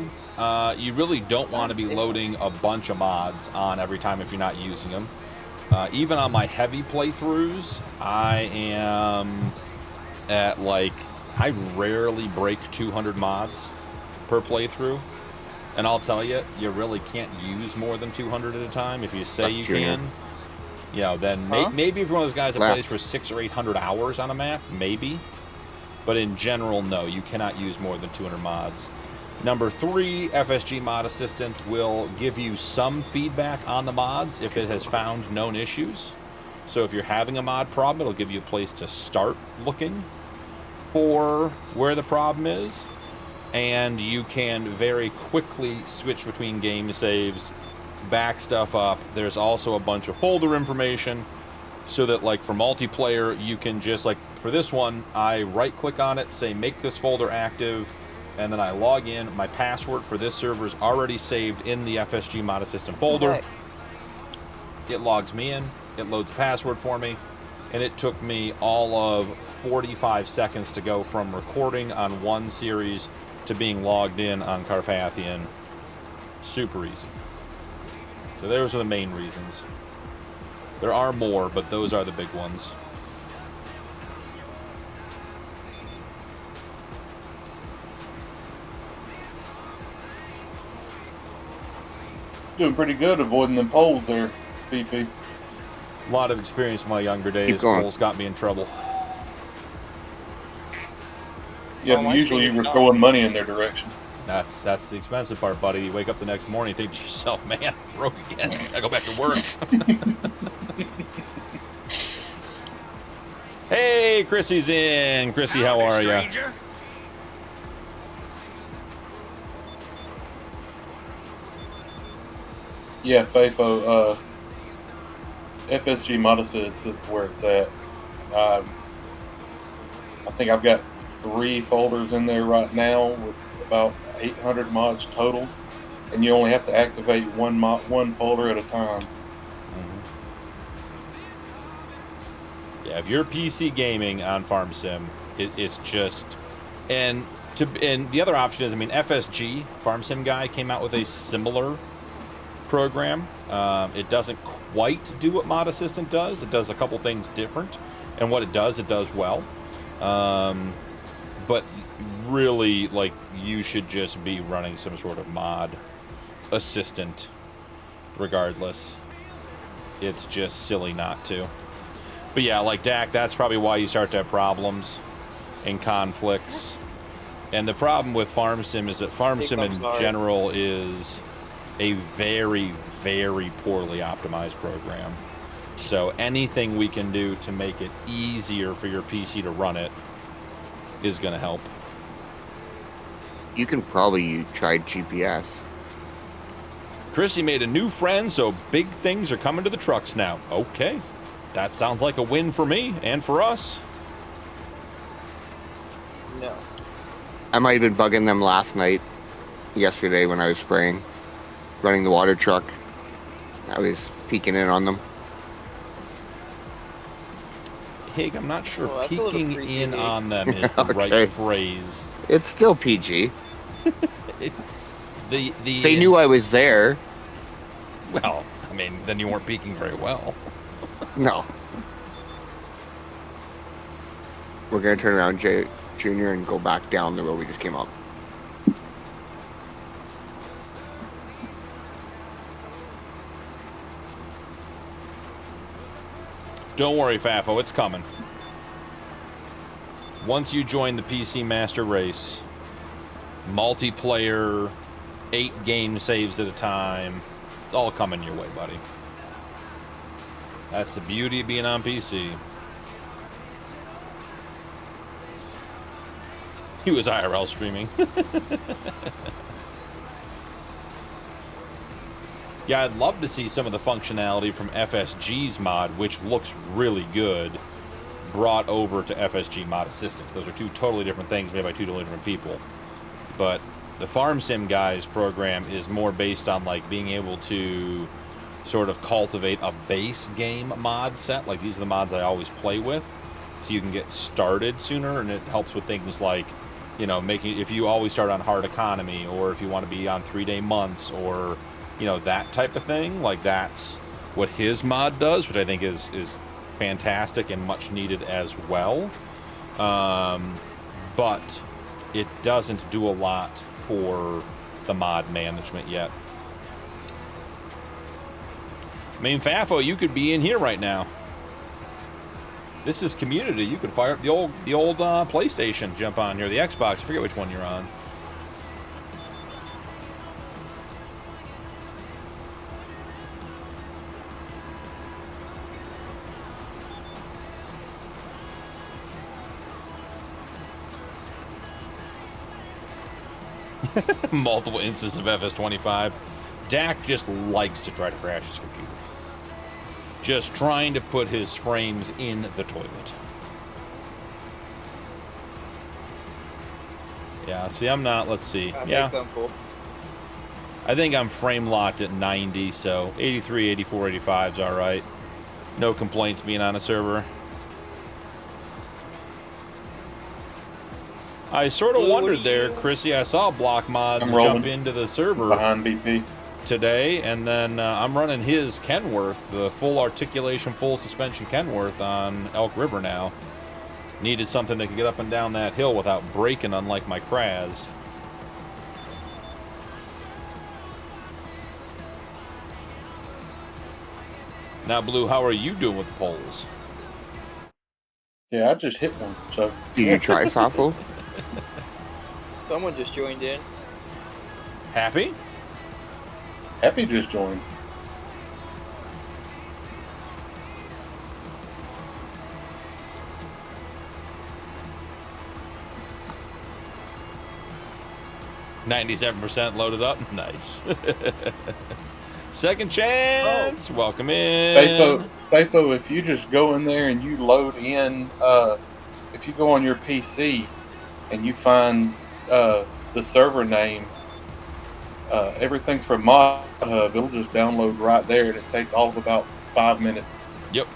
you really don't want to be loading a bunch of mods on every time if you're not using them. Even on my heavy playthroughs, I am at I rarely break 200 mods per playthrough. And I'll tell you, you really can't use more than 200 at a time. If you say you can, then maybe if you're one of those guys that plays for 600 or 800 hours on a map, maybe. But in general, no, you cannot use more than 200 mods. Number three, FSG Mod Assistant will give you some feedback on the mods if it has found known issues. So if you're having a mod problem, it'll give you a place to start looking for where the problem is. And you can very quickly switch between game saves, back stuff up. There's also a bunch of folder information so that, like, for multiplayer, you can just, like, for this one, I right-click on it, say make this folder active, and then I log in. My password for this server is already saved in the FSG Mod Assistant folder. Okay. It logs me in, it loads a password for me, and it took me all of 45 seconds to go from recording on one series to being logged in on Carpathian. Super easy. So those are the main reasons. There are more, but those are the big ones. Doing pretty good avoiding them poles there, PP. A lot of experience in my younger days. Keep going. Holes got me in trouble. Yeah, Oh, but my usually you thing were is throwing money in their direction. That's the expensive part, buddy. You wake up the next morning and think to yourself, man, broke again. I go back to work. Hey, Chrissy's in. Chrissy, how are you? Yeah, FAFO, FSG Mod Assist is where it's at. I think I've got 3 folders in there right now with about 800 mods total, and you only have to activate one folder at a time. Yeah, if you're PC gaming on Farm Sim, it's just, and the other option is, I mean, FSG Farm Sim guy came out with a similar program. It doesn't quite do what Mod Assistant does. It does a couple things different, and what it does well. But really, like, you should just be running some sort of Mod Assistant regardless. It's just silly not to. But yeah, like Dak, that's probably why you start to have problems and conflicts. And the problem with Farm Sim is that Farm Sim in general is a very, very poorly optimized program. So anything we can do to make it easier for your PC to run it is going to help. You can probably try GPS. Chrissy made a new friend, so big things are coming to the trucks now. Okay. That sounds like a win for me and for us. No. I might have been bugging them yesterday when I was spraying, running the water truck. I was peeking in on them. Hig, I'm not sure Oh, that's a little peeking creepy. in on them is the Okay. right phrase. It's still PG. They knew I was there. Well, I mean, then you weren't peeking very well. No. We're going to turn around, Junior, and go back down the road we just came up. Don't worry, Fafo, it's coming. Once you join the PC Master Race, multiplayer, 8 game saves at a time, it's all coming your way, buddy. That's the beauty of being on PC. He was IRL streaming. Yeah, I'd love to see some of the functionality from FSG's mod, which looks really good, brought over to FSG Mod Assistant. Those are 2 totally different things made by 2 totally different people. But the Farm Sim guy's program is more based on, like, being able to sort of cultivate a base game mod set. Like, these are the mods I always play with, so you can get started sooner, and it helps with things like, you know, making, if you always start on hard economy, or if you want to be on 3-day months, or, you know, that type of thing. Like, that's what his mod does, which I think is fantastic and much needed as well. But it doesn't do a lot for the mod management yet. I mean, Fafo, you could be in here right now. This is community. You could fire up the old PlayStation, jump on here, the Xbox. I forget which one you're on. Multiple instances of FS25. Dak just likes to try to crash his computer. Just trying to put his frames in the toilet. Yeah, see, I'm not, let's see. Yeah. Cool. I think I'm frame locked at 90, so 83, 84, 85 is all right. No complaints being on a server. I sort of wondered there, Chrissy. I saw Block Mods jump into the server behind BP today, and then I'm running his Kenworth, the full articulation, full suspension Kenworth on Elk River now. Needed something that could get up and down that hill without braking, unlike my Kraz. Now, Blue, how are you doing with the polls? Yeah, I just hit one, so... Do you try Fafo? Someone just joined in. Happy? Happy just joined. %97 loaded up. Nice. Second chance. Welcome in. Faithful, if you just go in there and you load in, if you go on your PC and you find the server name, everything's from Mod Hub, it'll just download right there, and it takes all of about 5 minutes. Yep.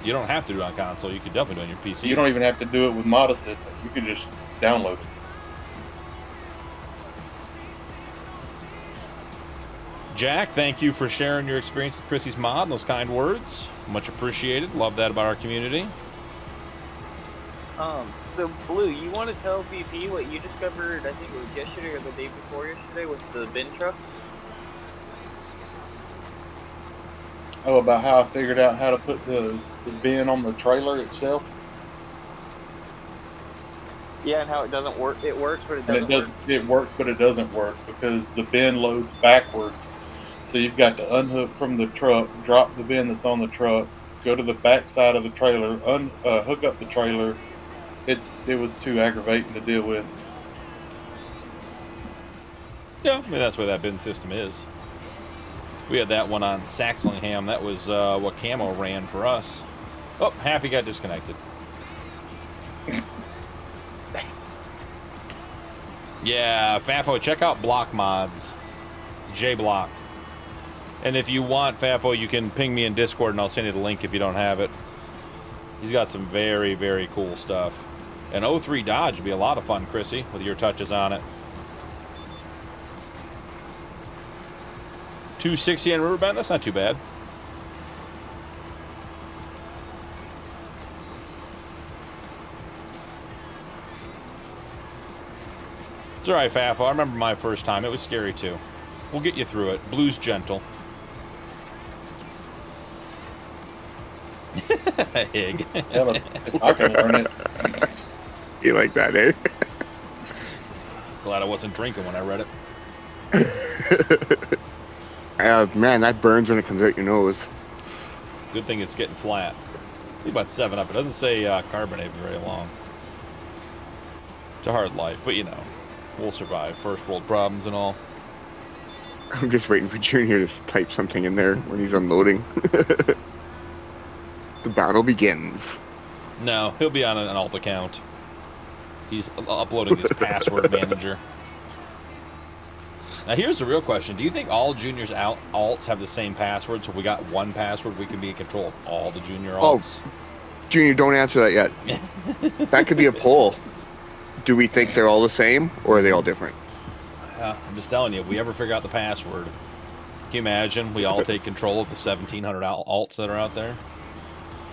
You don't have to do it on console. You could definitely do it on your PC. You don't even have to do it with Mod Assistant. You can just download it. Jack, thank you for sharing your experience with Chrissy's mod and those kind words. Much appreciated. Love that about our community. So Blue, you want to tell BP what you discovered, I think it was yesterday or the day before yesterday, with the bin truck? Oh, about how I figured out how to put the bin on the trailer itself? Yeah, and how it doesn't work. It works, but it doesn't work. It works, but it doesn't work because the bin loads backwards. So you've got to unhook from the truck, drop the bin that's on the truck, go to the back side of the trailer, hook up the trailer. It was too aggravating to deal with. Yeah, I mean, that's where that bin system is. We had that one on Saxlingham. That was what Camo ran for us. Oh, Happy got disconnected. Yeah, Fafo, check out Block Mods. J-Block. And if you want, Fafo, you can ping me in Discord and I'll send you the link if you don't have it. He's got some very, very cool stuff. An 03 Dodge would be a lot of fun, Chrissy, with your touches on it. 260 on Riverbend, that's not too bad. It's all right, Fafo. I remember my first time. It was scary, too. We'll get you through it. Blue's gentle. Hig. I can learn it. You like that, eh? Glad I wasn't drinking when I read it. Man, that burns when it comes out your nose. Good thing it's getting flat. See about 7-Up. It doesn't say carbonate very long. It's a hard life, but you know, we'll survive. First world problems and all. I'm just waiting for Junior to type something in there when he's unloading. The battle begins. No, he'll be on an alt account. He's uploading his password manager. Now here's the real question. Do you think all Junior's alts have the same password? So if we got one password, we can be in control of all the Junior alts? Oh, Junior, don't answer that yet. That could be a poll. Do we think they're all the same, or are they all different? I'm just telling you, if we ever figure out the password, can you imagine we all take control of the 1,700 alts that are out there?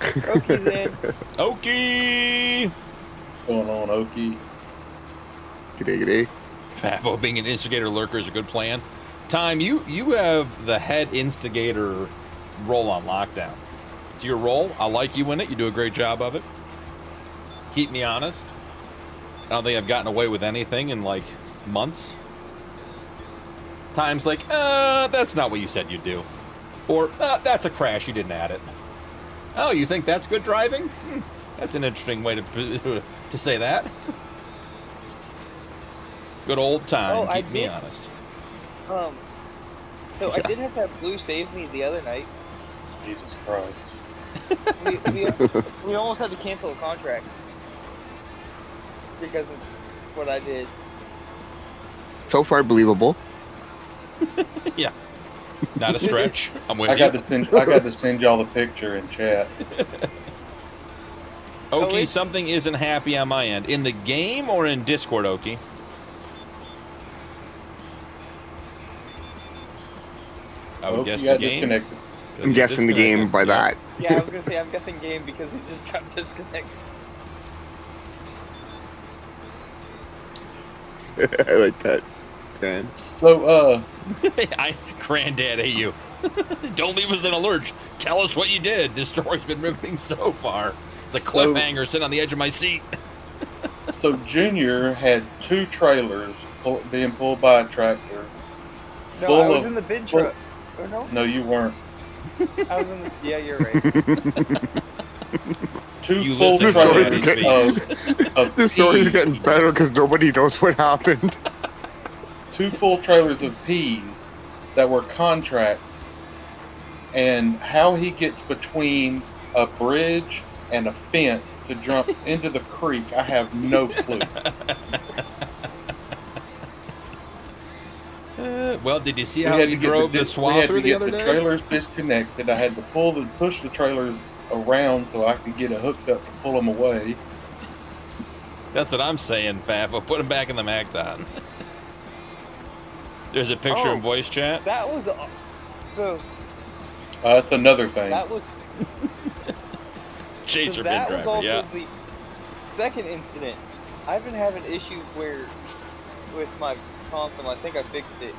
Oki's in. Okie! What's going on, Okie? G'day, g'day. Favo being an instigator lurker is a good plan. Time, you have the head instigator role on lockdown. It's your role. I like you in it. You do a great job of it. Keep me honest. I don't think I've gotten away with anything in like months. Time's like, that's not what you said you'd do. Or, that's a crash, you didn't add it. Oh, you think that's good driving? That's an interesting way to say that. Good old time. Oh, I Keep me did- honest. So I did have that blue save me the other night. Jesus Christ. We almost had to cancel a contract because of what I did. So far, believable. Yeah. Not a stretch. I'm with I you. got to send y'all the picture in chat. Okie, wait. something isn't happy on my end. In the game or in Discord, Okie? I would guess you got the game. disconnected. I'm guessing the game by that. Yeah, I was gonna say I'm guessing game because it just got disconnected. I like that. Okay. So, Granddad, hey you. Don't leave us in a lurch. Tell us what you did. This story's been riveting so far. It's a So- cliffhanger sitting on the edge of my seat. so Junior had 2 trailers being pulled by a tractor. No, full I was of- in the bin full- truck. Or no? No, you weren't. I was in the. Yeah, you're right. 2 You full listen to trailers Daddy of This story's peas. getting better because nobody knows what happened. 2 full trailers of peas that were contract, and how he gets between a bridge and a fence to jump into the creek, I have no clue. Well, did you see We how had he to get drove the we swath had through to the get other the day? trailers disconnected. I had to push the trailers around so I could get it hooked up to pull them away. That's what I'm saying, Faf. I'll put him back in the Macdon. There's a picture in voice chat. That was so. That's another thing. That was. Chaser So bin that was driver, also yeah. the second incident. I've been having issues with my console. I think I fixed it.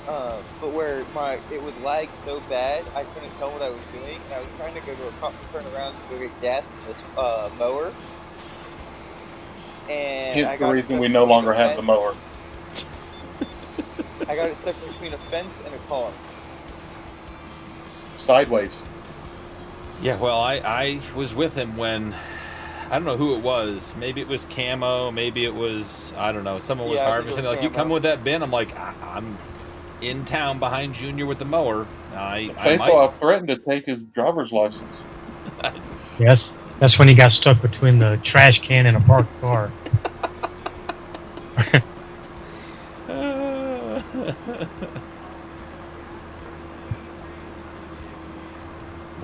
But where it would lag so bad, I couldn't tell what I was doing. And I was trying to go to a pump and turn around to go get gas in this mower. And Hence I the got reason stuck we no between longer a have the fence- mower. I got it stuck between a fence and a car. Sideways. Yeah, well, I was with him when, I don't know who it was. Maybe it was Camo. Maybe it was, I don't know, someone was Yeah, I think it harvesting. was They're like, you Camo. come with that bin? I'm like, I'm in town behind Junior with the mower. I Faithful, might. I've threatened to take his driver's license. Yes, that's when he got stuck between the trash can and a parked car.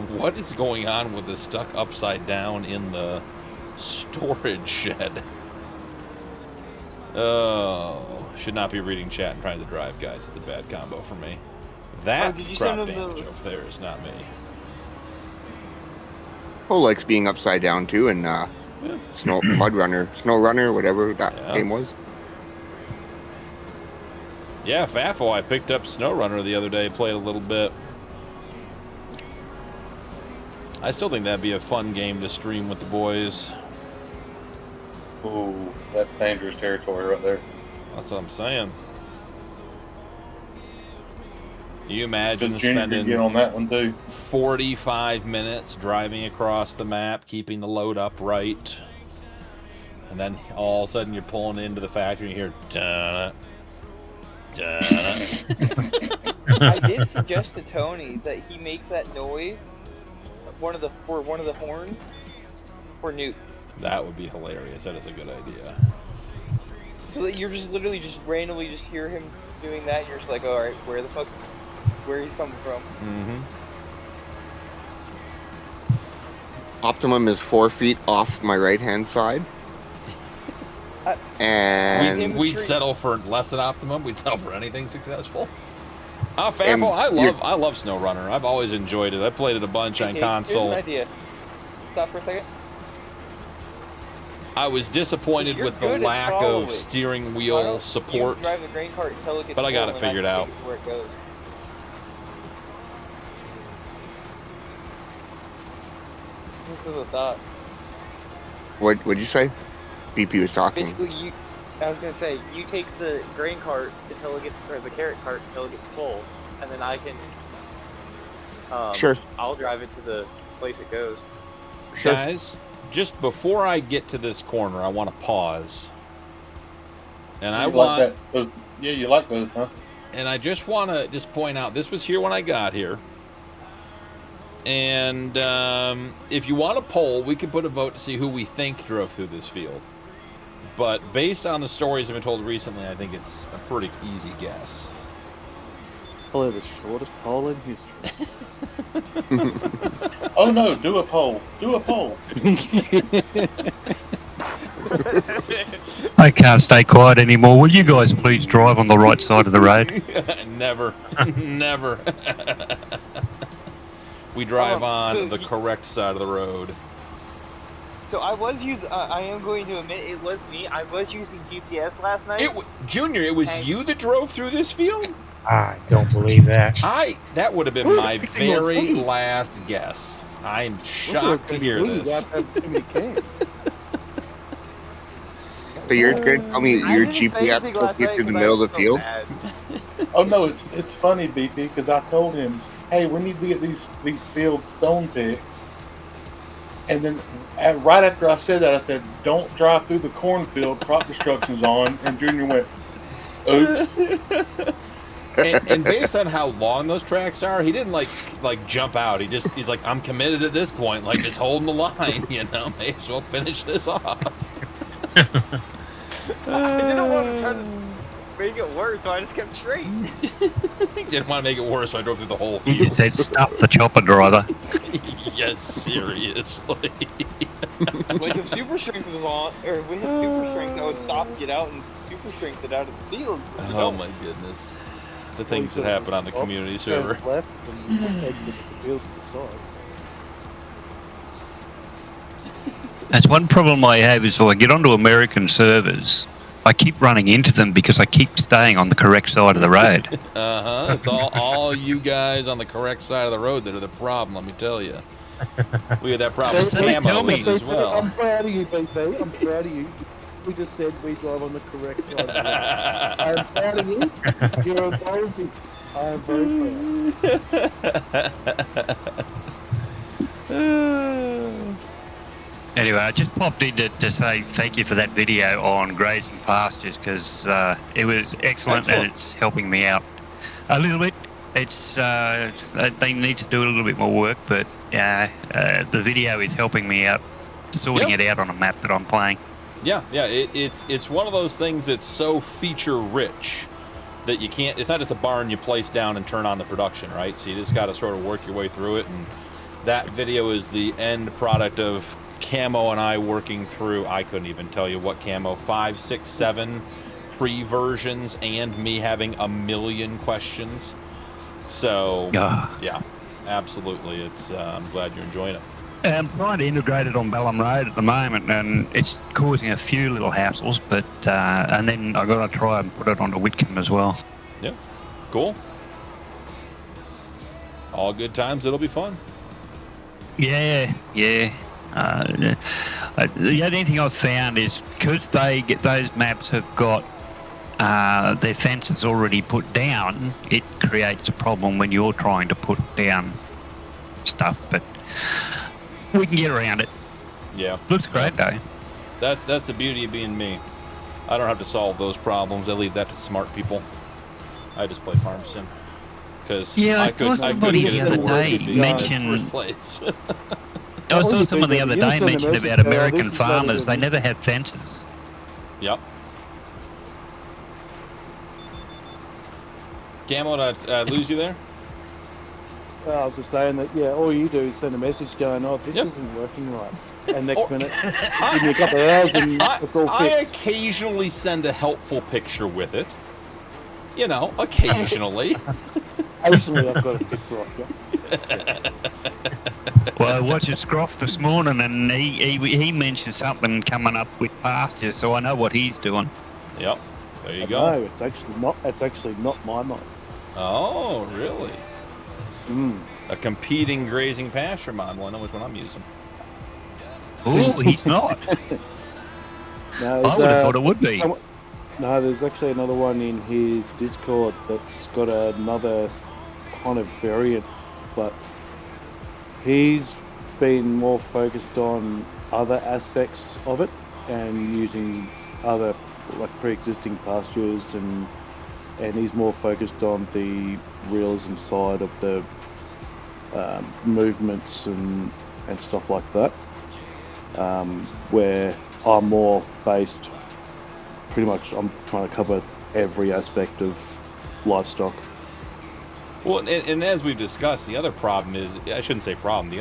What is going on with this stuck upside down in the storage shed? Oh, should not be reading chat and trying to drive, guys. It's a bad combo for me. That did you crop send him damage the- over there is not me. Cole likes being upside down too, and Snow Runner, whatever that Yeah. game was. Yeah, Fafo, I picked up SnowRunner the other day, played a little bit. I still think that'd be a fun game to stream with the boys. Ooh, that's dangerous territory right there. That's what I'm saying. You imagine Because Junior could get spending on that one too. 45 minutes driving across the map, keeping the load upright, and then all of a sudden you're pulling into the factory and you hear dun dun. I did suggest to Tony that he make that noise, one of the horns, for Newt. That would be hilarious. That is a good idea. So that you're just literally just randomly just hear him doing that, and you're just like, all right, where he's coming from? Mm-hmm. Optimum is 4 feet off my right hand side. And We'd settle for less than optimum. We'd settle for anything successful. And Fafo, I you're- love SnowRunner. I've always enjoyed it. I played it a bunch on Here's console. an idea. Stop for a second. I was disappointed You're with the good at lack following. of steering Why wheel don't support. You drive the grain cart until it gets But I got full, it and figured can out. take it to where it goes. Just as a thought. what'd you say? BP was talking. Basically, I was gonna say, you take the grain cart until it gets, or the carrot cart until it gets full, and then I can. Sure. I'll drive it to the place it goes. Sure. Guys, just before I get to this corner, I want to pause. And You I like want, that? Yeah, you like those, huh? and I just want to just point out, this was here when I got here. And if you want a poll, we could put a vote to see who we think drove through this field. But based on the stories I've been told recently, I think it's a pretty easy guess. Probably the shortest poll in history. Oh no, do a poll. Do a poll. I can't stay quiet anymore. Will you guys please drive on the right side of the road? Never. Never. We drive on so the correct side of the road. So I was using. I am going to admit it was me. I was using GPS last night. Junior, it was you that drove through this field? I don't believe that. That would have been my very last guess. I'm shocked to hear this. So you're good? Tell me your GPS took you through the middle of the field? Oh no, it's funny, BP, because I told him, hey, we need to get these fields stone picked. And then right after I said that, I said, don't drive through the cornfield, crop destruction's on. And Junior went, oops. And based on how long those tracks are, he didn't like jump out. He's like, I'm committed at this point, like just holding the line, you know, may as well finish this off. I didn't want to try to make it worse, so I just kept straight. He didn't want to make it worse, so I drove through the whole You field. just said stop the chopper driver. Yes, seriously. Like if super strength was on, or if we had super strength, I would stop, get out, and super strength it out of the field. Oh my goodness. The things that happen on the community server. Left and head to the field to the side. That's one problem I have is when I get onto American servers, I keep running into them because I keep staying on the correct side of the road. It's all you guys on the correct side of the road that are the problem, let me tell you. We had that problem with So they tell me. camo as well. I'm proud of you, BP. I'm proud of you. We just said we drive on the correct side of the road. I'm proud of you. You're a bold. I am very proud. Anyway, I just popped in to say thank you for that video on grazing pastures because it was excellent and it's helping me out a little bit. It's they need to do a little bit more work, but the video is helping me out, sorting it out on a map that I'm playing. Yeah, it's one of those things that's so feature rich that you can't. It's not just a barn you place down and turn on the production, right? So you just got to sort of work your way through it, and that video is the end product of Camo and I working through. I couldn't even tell you what Camo 5, 6, 7 pre-versions, and me having a million questions. So yeah, absolutely. It's I'm glad you're enjoying it. I'm trying to integrate it on Balham Road at the moment, and it's causing a few little hassles, but and then I've got to try and put it onto Whitcomb as well. Yeah, cool. All good times. It'll be fun. Yeah. The only thing I've found is because those maps have got their fences already put down, it creates a problem when you're trying to put down stuff, but we can get around it. Yeah. Looks great though. That's the beauty of being me. I don't have to solve those problems. I leave that to smart people. I just play Farm Sim. Because I couldn't get it to work in the first place. I saw someone the other day mention about American farmers. They never had fences. Yep. Camo, did I lose you there? I was just saying that, all you do is send a message going, this isn't working right. And next minute, give me a couple of hours and it's all I fixed. occasionally send a helpful picture with it. You know, occasionally. Occasionally I've got a picture of you. Well, I watched Scroff this morning, and he mentioned something coming up with pasture, so I know what he's doing. Yep, there you go. No, it's actually not my mine. Oh, really? A competing grazing pasture model. I know which one I'm using. Oh, he's not. No, I would have thought it would be. No, there's actually another one in his Discord that's got another kind of variant, but he's been more focused on other aspects of it and using other like pre-existing pastures, and he's more focused on the realism side of the movements and stuff like that. Where I'm more based, pretty much I'm trying to cover every aspect of livestock. Well, and as we've discussed, the other problem is, I shouldn't say problem,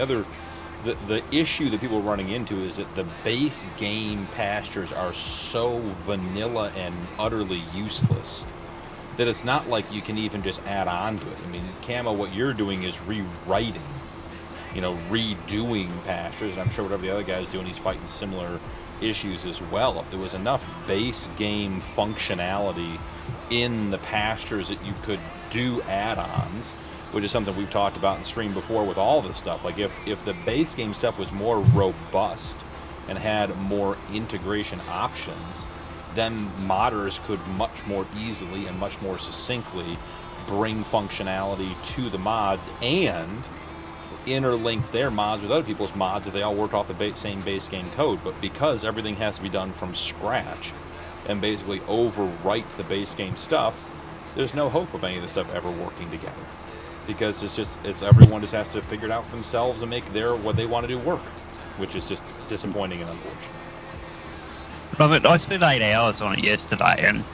the issue that people are running into is that the base game pastures are so vanilla and utterly useless that it's not like you can even just add on to it. I mean, Camo, what you're doing is rewriting, redoing pastures. And I'm sure whatever the other guy's doing, he's fighting similar issues as well. If there was enough base game functionality in the pastures that you could do add-ons, which is something we've talked about in stream before with all this stuff. Like if the base game stuff was more robust and had more integration options, then modders could much more easily and much more succinctly bring functionality to the mods and interlink their mods with other people's mods if they all worked off the same base game code. But because everything has to be done from scratch and basically overwrite the base game stuff, there's no hope of any of this stuff ever working together, because it's everyone just has to figure it out for themselves and make what they want to do work, which is just disappointing and unfortunate. I mean, I spent 8 hours on it yesterday, and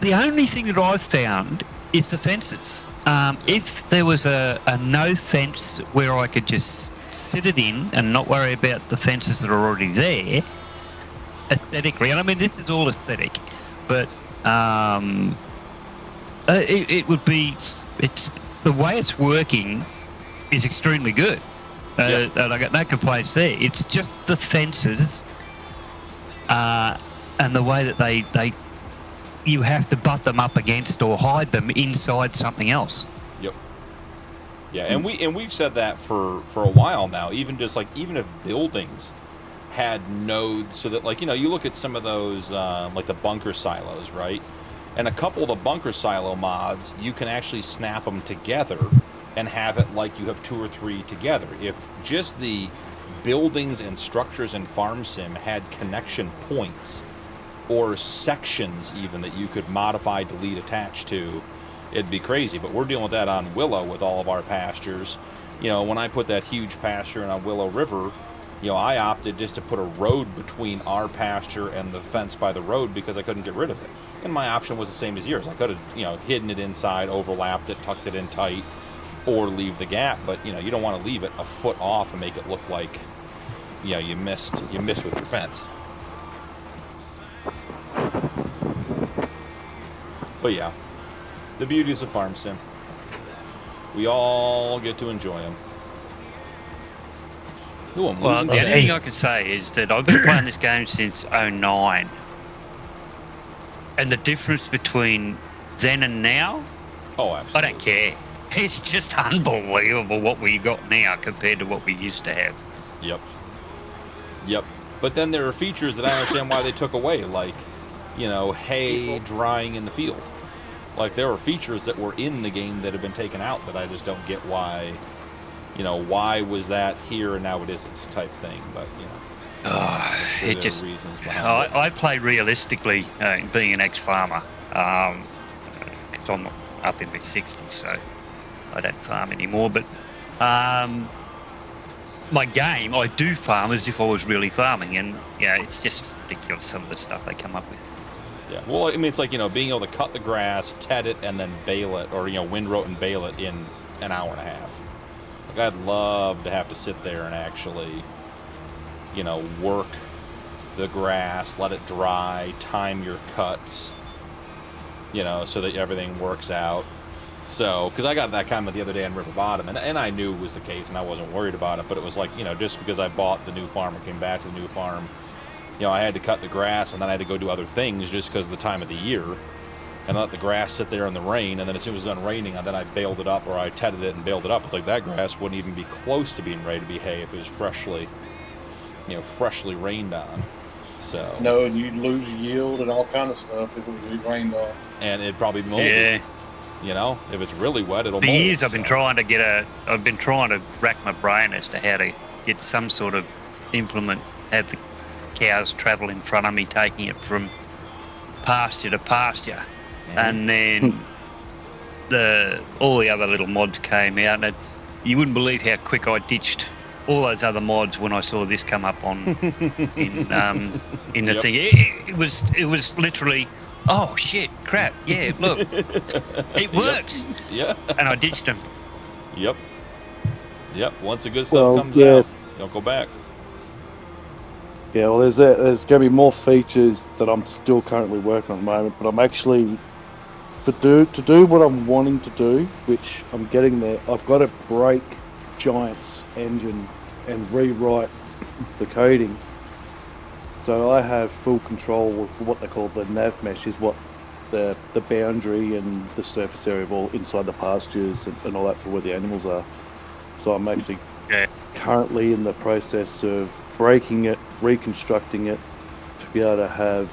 the only thing that I've found is the fences. If there was a no fence where I could just sit it in and not worry about the fences that are already there, aesthetically, and I mean, this is all aesthetic, but it would be, the way it's working is extremely good. And I got no complaints there. It's just the fences and the way that you have to butt them up against or hide them inside something else. Yep. Yeah, and we've said that for a while now. Even if buildings had nodes, so that you look at some of those like the bunker silos, right? And a couple of the bunker silo mods, you can actually snap them together and have it like you have 2 or 3 together. If just the buildings and structures in Farm Sim had connection points or sections even that you could modify, delete, attach to, it'd be crazy. But we're dealing with that on Willow with all of our pastures. When I put that huge pasture in on Willow River, I opted just to put a road between our pasture and the fence by the road because I couldn't get rid of it. And my option was the same as yours. I could have, hidden it inside, overlapped it, tucked it in tight, or leave the gap. But, you don't want to leave it a foot off and make it look like, you missed with your fence. But yeah, the beauties of Farm Sim. We all get to enjoy them. Well, the only thing I can say is that I've been playing this game since 2009. And the difference between then and now, absolutely. I don't care. It's just unbelievable what we got now compared to what we used to have. Yep. But then there are features that I understand why they took away, like, hay drying in the field. Like, there are features that were in the game that have been taken out that I just don't get why, why was that here and now it isn't type thing. But, it just, reasons behind it. I play realistically, being an ex-farmer, because I'm up in my 60s, so I don't farm anymore. But my game, I do farm as if I was really farming, and it's just ridiculous some of the stuff they come up with. Yeah, well, I mean, it's like, being able to cut the grass, ted it, and then bale it, or, windrow and bale it in an hour and a half. Like, I'd love to have to sit there and actually, work the grass, let it dry, time your cuts, so that everything works out. So, because I got that comment the other day on River Bottom, and I knew it was the case, and I wasn't worried about it, but it was like, just because I bought the new farm or came back to the new farm, I had to cut the grass, and then I had to go do other things just because of the time of the year, and let the grass sit there in the rain, and then as soon as it was done raining, then I baled it up, or I tedded it and baled it up. It's like that grass wouldn't even be close to being ready to be hay if it was freshly rained on. So no, and you'd lose yield and all kind of stuff if it was rained on. And it'd probably mold. Yeah. If it's really wet, it'll For mold. years I've been trying to rack my brain as to how to get some sort of implement, have the cows travel in front of me, taking it from pasture to pasture, and then all the other little mods came out, and you wouldn't believe how quick I ditched all those other mods when I saw this come up on in the thing. It was literally, oh shit, crap, yeah, look, it works. Yeah. And I ditched them. Yep. Once the good stuff comes out, don't go back. Yeah, well, there's going to be more features that I'm still currently working on at the moment, but I'm actually to do what I'm wanting to do, which I'm getting there. I've got to break Giant's engine and rewrite the coding, so I have full control of what they call the nav mesh, is what the boundary and the surface area of all inside the pastures and all that for where the animals are. So I'm actually currently in the process of breaking it, reconstructing it to be able to have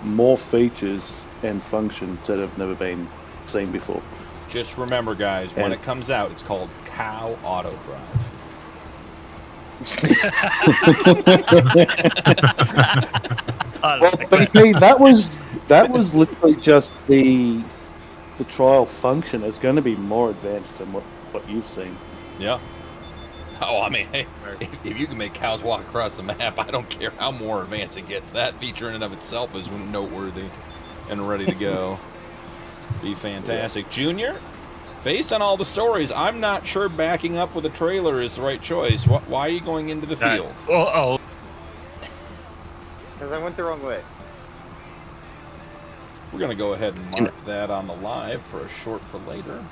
more features and functions that have never been seen before. Just remember, guys, when it comes out, it's called Cow Auto Drive. Well, BP, that was literally just the trial function. It's going to be more advanced than what you've seen. Yeah. Oh, I mean, hey, if you can make cows walk across the map, I don't care how more advanced it gets. That feature in and of itself is noteworthy and ready to go. Be fantastic. Junior, based on all the stories, I'm not sure backing up with a trailer is the right choice. Why are you going into the field? Because I went the wrong way. We're going to go ahead and mark that on the live for a short for later.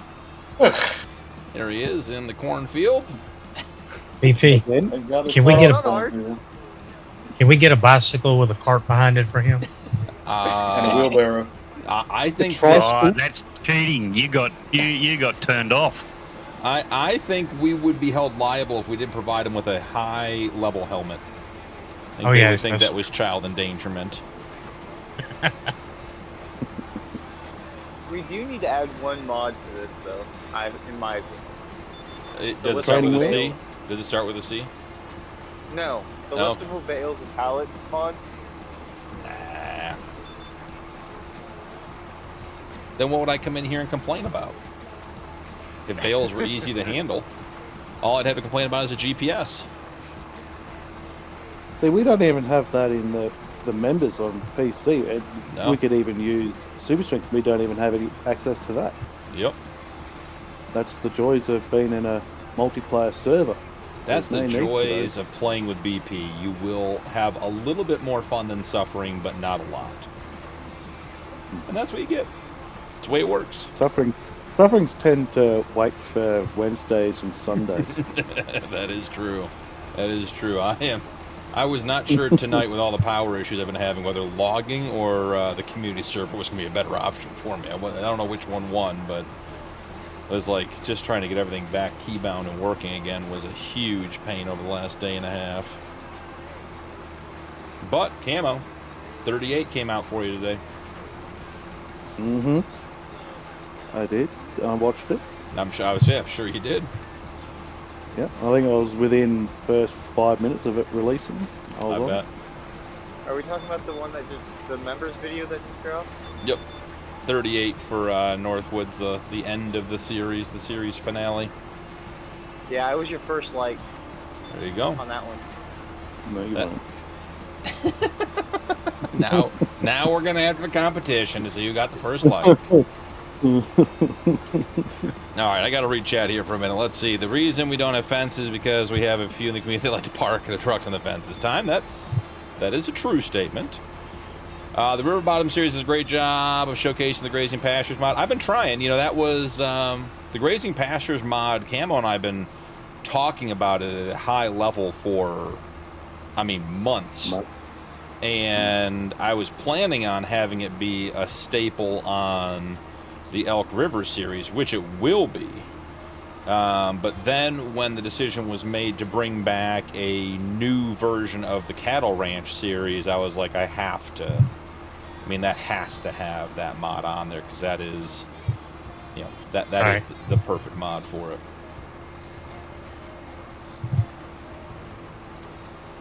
There he is in the cornfield. BP, can we get a bicycle with a cart behind it for him? And a wheelbarrow. I think that's cheating. You got turned off. I think we would be held liable if we didn't provide him with a high level helmet. I think that was child endangerment. We do need to add one mod to this, though. In my opinion. Does it start with a C? Does it start with a C? No, the liftable bales and pallet mod. Nah. Then what would I come in here and complain about? If bales were easy to handle, all I'd have to complain about is a GPS. See, we don't even have that in the members on PC. We could even use Super Strength. We don't even have any access to that. Yep. That's the joys of being in a multiplayer server. That's the joys of playing with BP. You will have a little bit more fun than suffering, but not a lot. And that's what you get. It's the way it works. Sufferings tend to wait for Wednesdays and Sundays. That is true. That is true. I was not sure tonight with all the power issues I've been having whether logging or the community server was going to be a better option for me. I don't know which one won, but it was like just trying to get everything back keybound and working again was a huge pain over the last day and a half. But Camo 38 came out for you today. Mm-hmm. I did. I watched it. I'm sure you did. Yeah, I think I was within first 5 minutes of it releasing. I bet. Are we talking about the one that did the members video that just dropped? Yep. 38 for Northwoods, the end of the series finale. Yeah, I was your first like. There you go. On that one. No, you don't. now we're gonna have a competition to see who got the first like. All right, I got to read chat here for a minute. Let's see. The reason we don't have fences is because we have a few in the community that like to park their trucks on the fences. That is a true statement. The River Bottom series does a great job of showcasing the Grazing Pastures mod. I've been trying. That was the Grazing Pastures mod. Camo and I have been talking about it at a high level for, months. And I was planning on having it be a staple on the Elk River series, which it will be. But then when the decision was made to bring back a new version of the Cattle Ranch series, I was like, that has to have that mod on there, because that is, that is the perfect mod for it.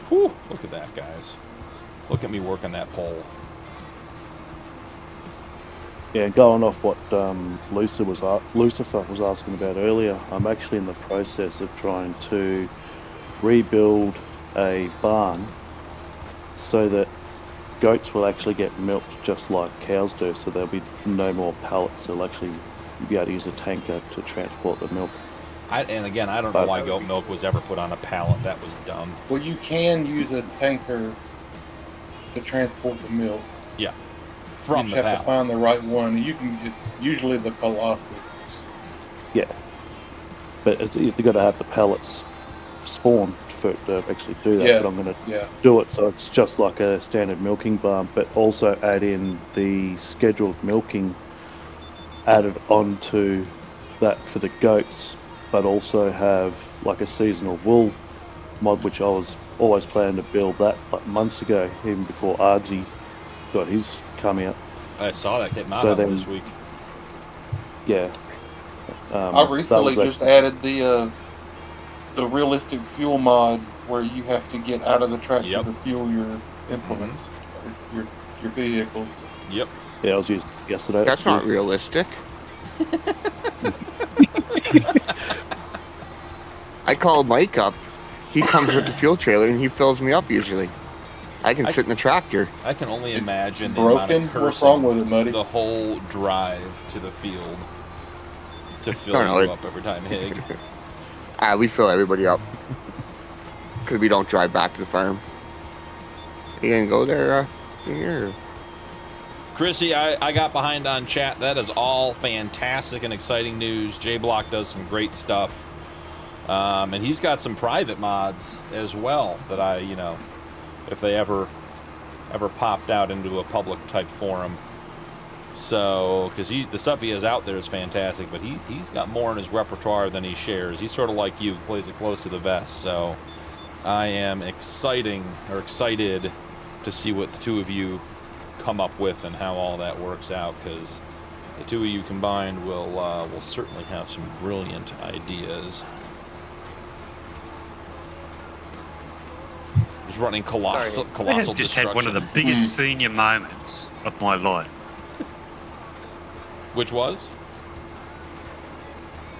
Whew, look at that, guys. Look at me working that pole. Yeah, going off what Lucifer was asking about earlier, I'm actually in the process of trying to rebuild a barn so that goats will actually get milked just like cows do, so there'll be no more pallets. They'll actually be able to use a tanker to transport the milk. And again, I don't know why goat milk was ever put on a pallet. That was dumb. Well, you can use a tanker to transport the milk. Yeah. You just have to find the right one. It's usually the Colossus. Yeah. But you've got to have the pallets spawned for it to actually do that. Yeah. But I'm going to do it so it's just like a standard milking barn, but also add in the scheduled milking added onto that for the goats, but also have like a seasonal wool mod, which I was always planning to build that like months ago, even before RG got his come out. I saw that get out this week. Yeah. I recently just added the realistic fuel mod where you have to get out of the tractor to fuel your implements, your vehicles. Yep. Yeah, I was using it yesterday. That's not realistic. I called Mike up. He comes with the fuel trailer and he fills me up usually. I can sit in the tractor. I can only imagine the broken. amount of What's wrong with it, Muddy? The whole drive to the field to fill you up every time, Hig. We fill everybody up because we don't drive back to the farm. You gonna go there? Here. Chrissy, I got behind on chat. That is all fantastic and exciting news. J-Block does some great stuff. And he's got some private mods as well that if they ever popped out into a public type forum. So, because the stuff he has out there is fantastic, but he's got more in his repertoire than he shares. He's sort of like you, plays it close to the vest. So, I am excited to see what the two of you come up with and how all that works out, because the two of you combined will certainly have some brilliant ideas. He's running colossal I have just had one of the biggest senior moments of my life. Which was?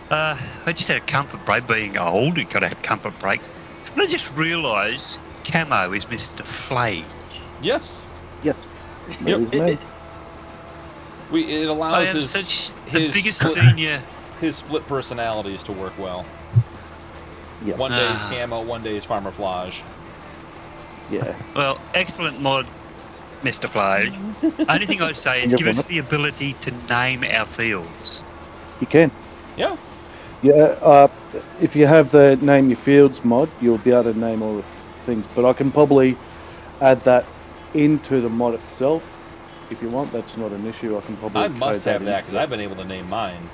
I just had a comfort break. Being old, you got to have comfort break. And I just realised Camo is Mr. Flage. Yes. Yes. Yep. It allows his split personalities to work well. Yeah. One day is Camo, one day is Farmer Flage. Yeah. Well, excellent mod, Mr. Flage. Only thing I'd say is give us the ability to name our fields. You can. Yeah. Yeah. If you have the name your fields mod, you'll be able to name all the things. But I can probably add that into the mod itself if you want. That's not an issue. I can probably. I must have that because I've been able to name mine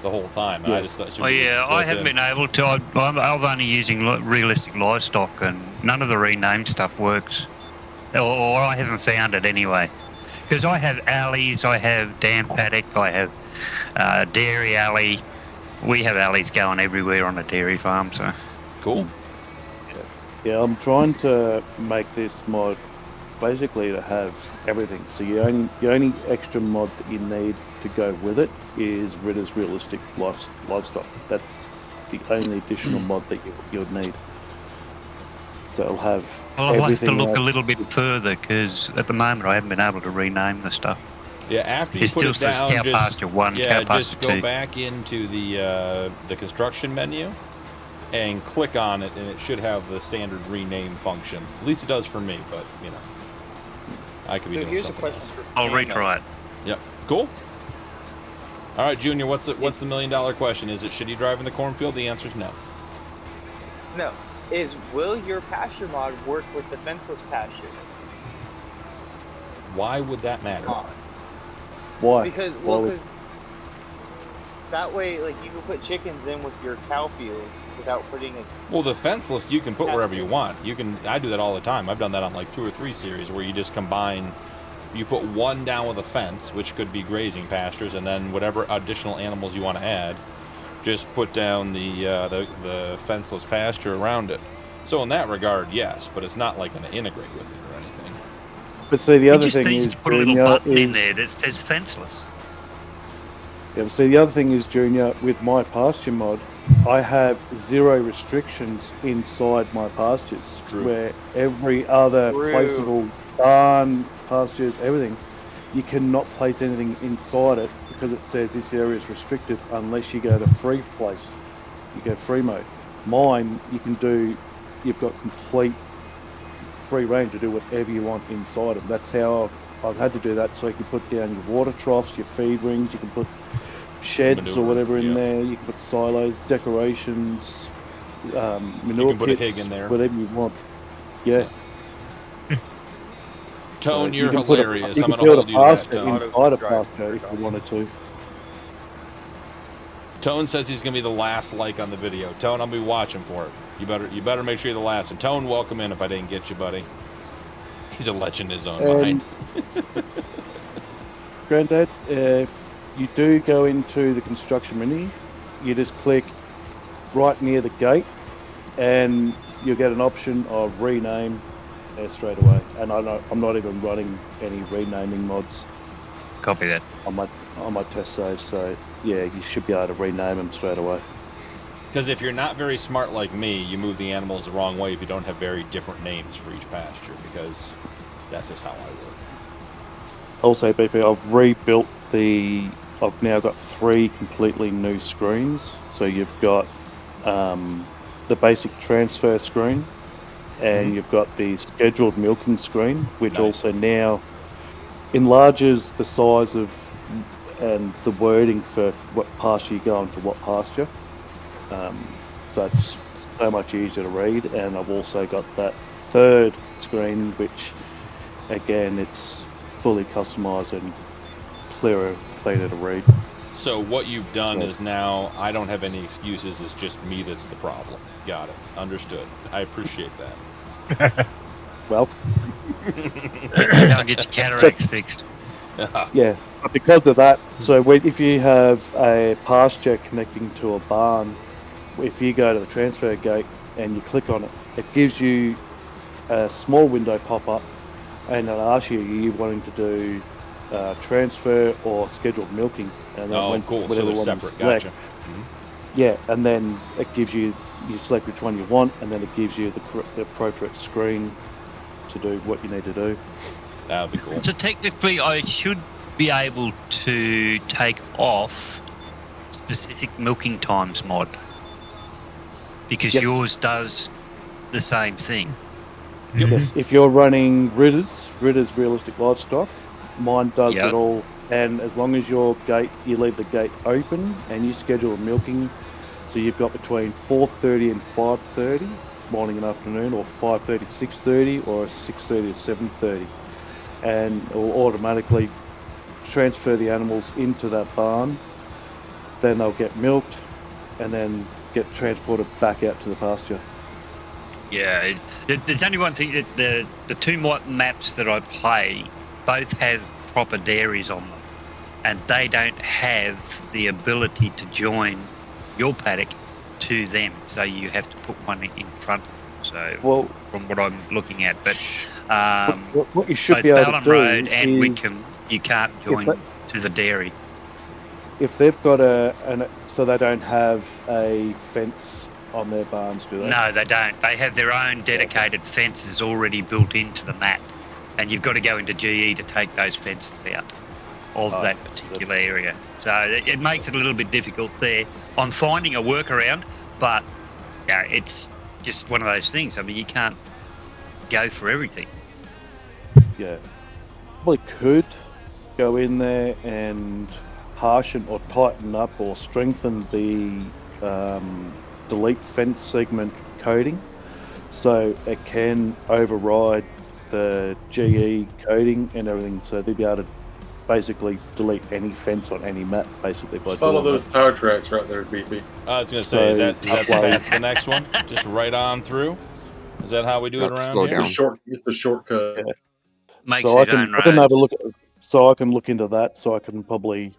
the whole time. Yeah. I just thought. I haven't been able to. I'm only using realistic livestock, and none of the rename stuff works, or I haven't found it anyway. Because I have alleys, I have dam paddock, I have dairy alley. We have alleys going everywhere on a dairy farm, so cool. Yeah, I'm trying to make this mod basically to have everything. So your only extra mod that you need to go with it is Ritter's Realistic Livestock. That's the only additional mod that you'll need. So it'll have I'll have to look a little bit further, because at the moment I haven't been able to rename the stuff. Yeah, after you it put still it says down, cow pasture 1, cow pasture 2. Just go back into the construction menu and click on it, and it should have the standard rename function. At least it does for me, but I could be doing something else. I'll retry it. Yep. Cool. All right, Junior. What's the $1 million question? Is it should he drive in the cornfield? The answer is no. No. Will your pasture mod work with the fenceless pasture? Why would that matter? Why? Because that way, like, you can put chickens in with your cow field without putting it. Well, the fenceless you can put wherever you want. I do that all the time. I've done that on like 2 or 3 series where you just combine. You put one down with a fence, which could be grazing pastures, and then whatever additional animals you want to add, just put down the fenceless pasture around it. So in that regard, yes, but it's not like going to integrate with it or anything. But see, the other thing needs is to put a little button in there that says fenceless. Yeah, see, the other thing is, Junior, with my pasture mod, I have 0 restrictions inside my pastures. True. Where every other True. placeable barn, pastures, everything, you cannot place anything inside it because it says this area is restricted unless you go to free place. You go free mode. Mine, you can do, you've got complete free range to do whatever you want inside them. That's how I've had to do that, so you can put down your water troughs, your feed rings, you can put sheds Manure, or whatever in yeah. there, you can put silos, decorations, manure You can put a pits, hig in there. whatever you want. Yeah. Tone, So you're you can put hilarious. You I'm can going to build hold you a to that, pasture Tone. inside a Drive. pasture if you wanted to. Tone says he's going to be the last like on the video. Tone, I'll be watching for it. You better make sure you're the last. And Tone, welcome in if I didn't get you, buddy. He's a legend in his own mind. Granddad, if you do go into the construction menu, you just click right near the gate and you'll get an option of rename straight away. And I'm not even running any renaming mods Copy that. on my test save, so yeah, you should be able to rename them straight away. Because if you're not very smart like me, you move the animals the wrong way if you don't have very different names for each pasture, because that's just how I work. Also, BP, I've rebuilt I've now got 3 completely new screens. So you've got the basic transfer screen, and you've got the scheduled milking screen, which Nice. also now enlarges the size of and the wording for what pasture you go into what pasture. So it's so much easier to read. And I've also got that 3rd screen, which again, it's fully customized and cleaner to read. So what you've done is now I don't have any excuses. It's just me that's the problem. Got it. Understood. I appreciate that. Well, Go and get your cataracts fixed. yeah, but because of that, so if you have a pasture connecting to a barn, if you go to the transfer gate and you click on it, it gives you a small window pop up, and it'll ask you, are you wanting to do transfer or scheduled milking? And then Cool. So whatever they're one you separate. select, Gotcha. yeah, and then it gives you select which one you want, and then it gives you the appropriate screen to do what you need to do. That would be cool. So technically, I should be able to take off specific milking times mod, because Yes. yours does the same thing. Yes, if you're running Ritter's Realistic Livestock, mine does Yep. it all. And as long as you leave the gate open and you schedule milking, so you've got between 4:30 and 5:30, morning and afternoon, or 5:30, 6:30, or 6:30 to 7:30, and it will automatically transfer the animals into that barn. Then they'll get milked, and then get transported back out to the pasture. Yeah, there's only one thing. The 2 maps that I play both have proper dairies on them, and they don't have the ability to join your paddock to them, so you have to put one in front of them. So, Well, from what I'm looking at, but what you should both be able Ballon to do Road and is, Wickham, you can't join to the dairy. if they've got so they don't have a fence on their barns, do they? No, they don't. They have their own dedicated fences already built into the map, and you've got to go into GE to take those fences out of that particular area. So it makes it a little bit difficult there on finding a workaround, but yeah, it's just one of those things. I mean, you can't go for everything. Yeah. Probably could go in there and harshen or tighten up or strengthen the delete fence segment coding, so it can override the GE coding and everything, so they'll be able to basically delete any fence on any map basically by Follow doing those power tracks right there, BP. I was going to say, is So, that the next one? Just right on through? Is that how we do it Yep, around slow here? down. It's a shortcut. Yeah. Makes So I its can, own I can have a roads. look at, so I can look into that, so I can probably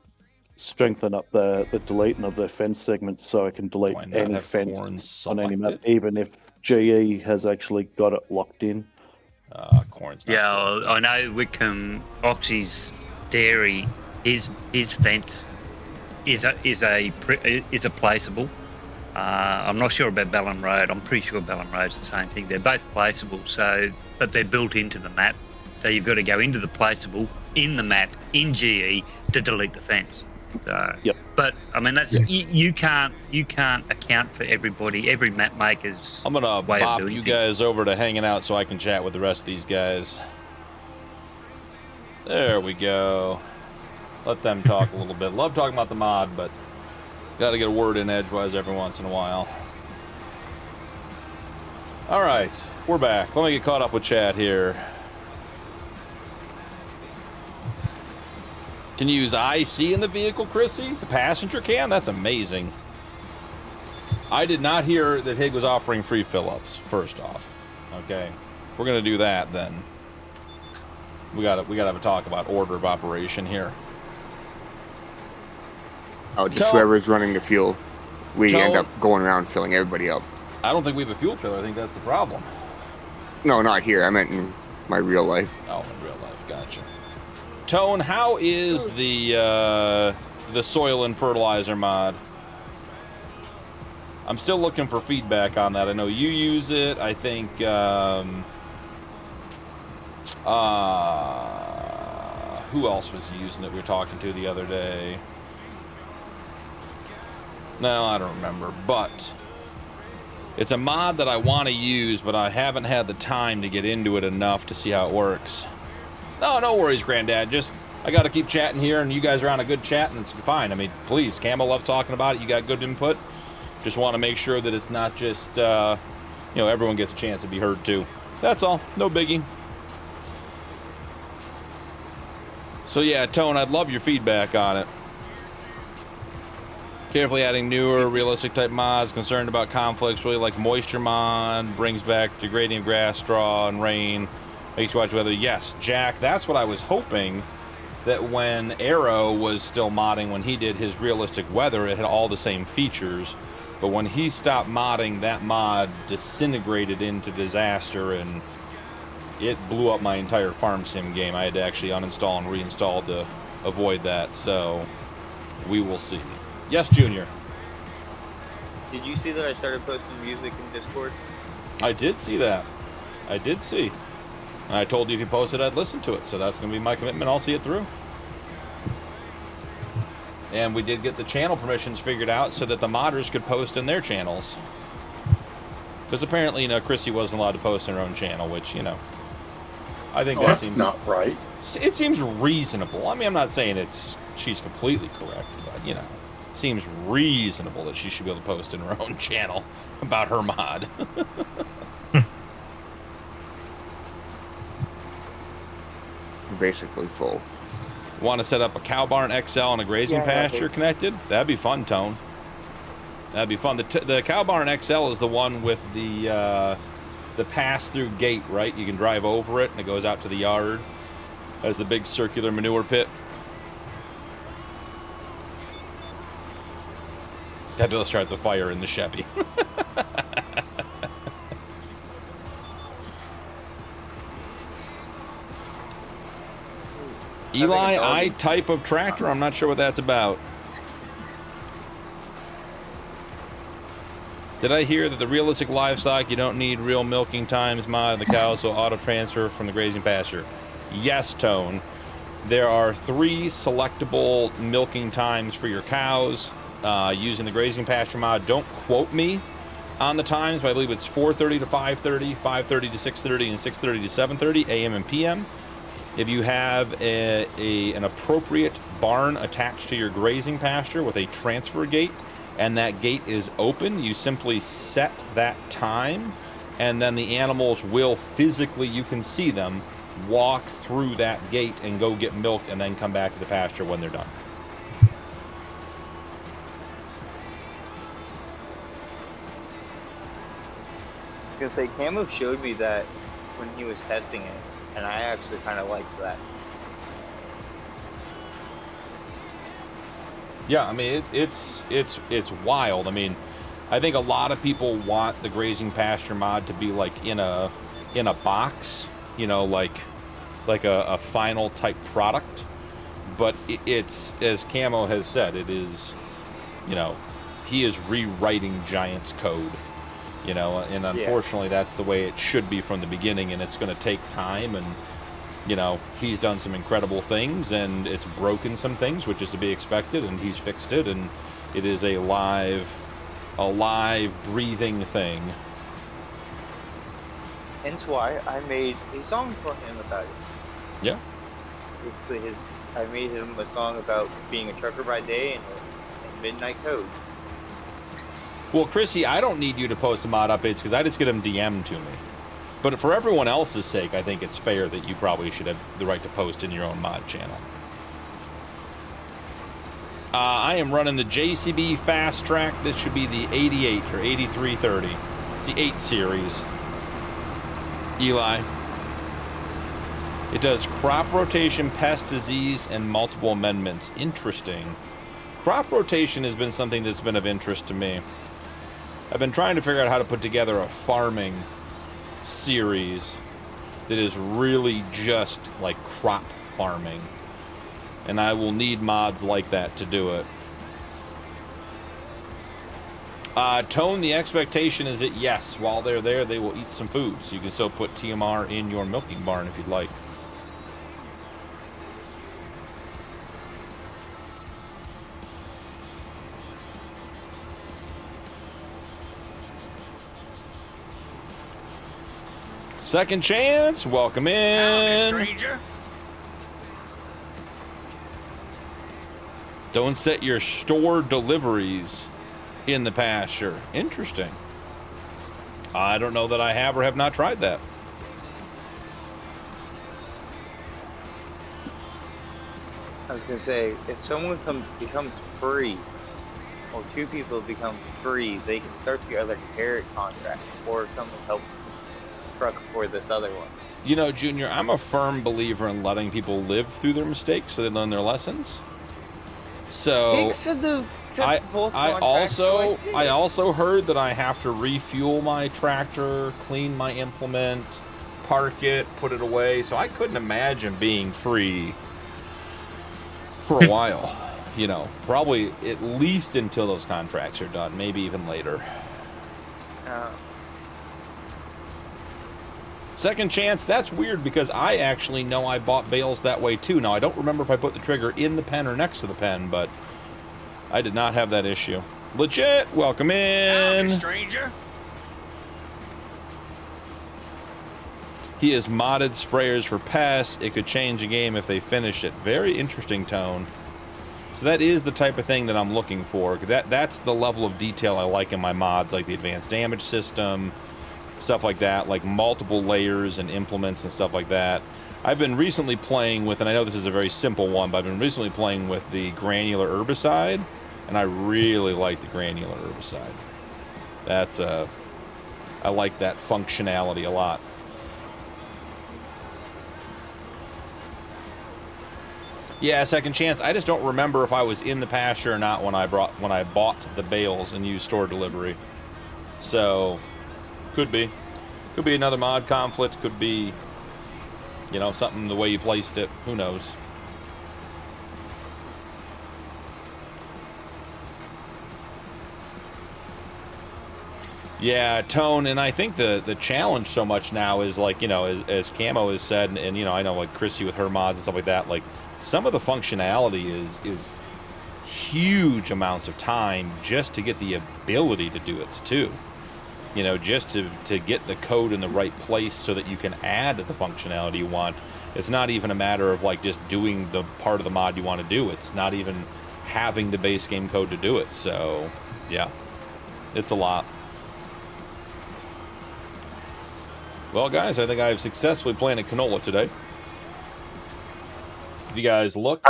strengthen up the deleting of the fence segments, so I can delete Why not any have fence corns on any map, selected? even if GE has actually got it locked in. Corn's not Yeah, selected. I know Wickham Oxy's dairy, his fence is a placeable. I'm not sure about Ballon Road. I'm pretty sure Ballon Road's the same thing. They're both placeable, so but they're built into the map. So you've got to go into the placeable in the map in GE to delete the fence. So, Yep. But I mean, that's you can't account for everybody. Every map maker's I'm gonna way of bop doing you things. guys over to hanging out so I can chat with the rest of these guys. There we go. Let them talk a little bit. Love talking about the mod, but got to get a word in edgewise every once in a while. All right, we're back. Let me get caught up with chat here. Can you use IC in the vehicle, Chrissy? The passenger can? That's amazing. I did not hear that Hig was offering free fill-ups, first off. Okay. If we're going to do that, then we gotta have a talk about order of operation here. Oh, just whoever's running the fuel. We end Tone. up going around filling everybody up. I don't think we have a fuel trailer. I think that's the problem. No, not here. I meant in my real life. Oh, in real life. Gotcha. Tone, how is the soil and fertilizer mod? I'm still looking for feedback on that. I know you use it. I think who else was using it? We were talking to the other day. No, I don't remember. But it's a mod that I want to use, but I haven't had the time to get into it enough to see how it works. No, no worries, Granddad. Just, I got to keep chatting here, and you guys are on a good chat, and it's fine. I mean, please, Campbell loves talking about it. You got good input. Just want to make sure that it's not just, you know, everyone gets a chance to be heard, too. That's all. No biggie. So, yeah, Tone, I'd love your feedback on it. Carefully adding newer, realistic-type mods. Concerned about conflicts. Really like Moisture Mod. Brings back degrading of grass, straw, and rain. Makes you watch weather. Yes, Jack, that's what I was hoping, that when Arrow was still modding, when he did his realistic weather, it had all the same features. But when he stopped modding, that mod disintegrated into disaster, and it blew up my entire farm sim game. I had to actually uninstall and reinstall to avoid that, so we will see. Yes, Junior. Did you see that I started posting music in Discord? I did see that. I did see. And I told you if you posted, I'd listen to it. So that's going to be my commitment. I'll see it through. And we did get the channel permissions figured out so that the modders could post in their channels. Because apparently, you know, Chrissy wasn't allowed to post in her own channel, which, you know, I think that seems not right. It seems reasonable. I mean, I'm not saying she's completely correct, but, you know, seems reasonable that she should be able to post in her own channel about her mod. Basically full. Want to set up a cow barn XL and a grazing pasture connected? That'd be fun, Tone. That'd be fun. The cow barn XL is the one with the pass-through gate, right? You can drive over it, and it goes out to the yard. Has the big circular manure pit. Had to start the fire in the Chevy. Eli, I type of tractor. I'm not sure what that's about. Did I hear that the realistic livestock, you don't need real milking times mod, the cows will auto transfer from the grazing pasture? Yes, Tone. There are 3 selectable milking times for your cows using the grazing pasture mod. Don't quote me on the times, but I believe it's 4:30 to 5:30, 5:30 to 6:30, and 6:30 to 7:30 a.m. and p.m. If you have an appropriate barn attached to your grazing pasture with a transfer gate, and that gate is open, you simply set that time, and then the animals will physically, you can see them, walk through that gate and go get milk and then come back to the pasture when they're done. I was gonna say, Camo showed me that when he was testing it, and I actually kind of liked that. Yeah, I mean it's wild. I mean, I think a lot of people want the grazing pasture mod to be like in a box, you know, like a final type product. but it's, as Camo has said, it is, you know, he is rewriting Giant's code, you know, and unfortunately that's the way it should be from the beginning, and it's going to take time, and, you know, he's done some incredible things, and it's broken some things, which is to be expected, and he's fixed it, and it is a live, breathing thing. Hence why I made a song for him about it. Yeah. Basically, I made him a song about being a trucker by day and midnight code. Well, Chrissy, I don't need you to post the mod updates because I just get them DM'd to me. But for everyone else's sake, I think it's fair that you probably should have the right to post in your own mod channel. I am running the JCB Fast Track. This should be the 88 or 8330. It's the 8 series. Eli. It does crop rotation, pest disease, and multiple amendments. Interesting. Crop rotation has been something that's been of interest to me. I've been trying to figure out how to put together a farming series that is really just like crop farming. And I will need mods like that to do it. Tone, the expectation is that yes, while they're there, they will eat some food. So you can still put TMR in your milking barn if you'd like. Second chance, welcome in. Stranger. Don't set your store deliveries in the pasture. Interesting. I don't know that I have or have not tried that. I was gonna say, if someone becomes free, or two people become free, they can start together a carrot contract, or come and help truck for this other one. You know, Junior, I'm a firm believer in letting people live through their mistakes so they learn their lessons. So I also heard that I have to refuel my tractor, clean my implement, park it, put it away. So I couldn't imagine being free for a while. You know, probably at least until those contracts are done, maybe even later. Second chance, that's weird because I actually know I bought bales that way too. Now, I don't remember if I put the trigger in the pen or next to the pen, but I did not have that issue. Legit, welcome in. Stranger. He has modded sprayers for pests. It could change a game if they finish it. Very interesting, Tone. So that is the type of thing that I'm looking for. That's the level of detail I like in my mods, like the advanced damage system, stuff like that, like multiple layers and implements and stuff like that. I've been recently playing with, and I know this is a very simple one, but I've been recently playing with the granular herbicide, and I really like the granular herbicide. I like that functionality a lot. Yeah, second chance. I just don't remember if I was in the pasture or not when I bought the bales and used store delivery. So could be another mod conflict. Could be, you know, something the way you placed it. Who knows? Yeah, Tone, and I think the challenge so much now is, like, you know, as Camo has said, and you know, I know, like Chrissy with her mods and stuff like that, like some of the functionality is huge amounts of time just to get the ability to do it too. You know, just to get the code in the right place so that you can add the functionality you want. It's not even a matter of like just doing the part of the mod you want to do. It's not even having the base game code to do it. So yeah, it's a lot. Well, guys, I think I've successfully planted canola today. If you guys look,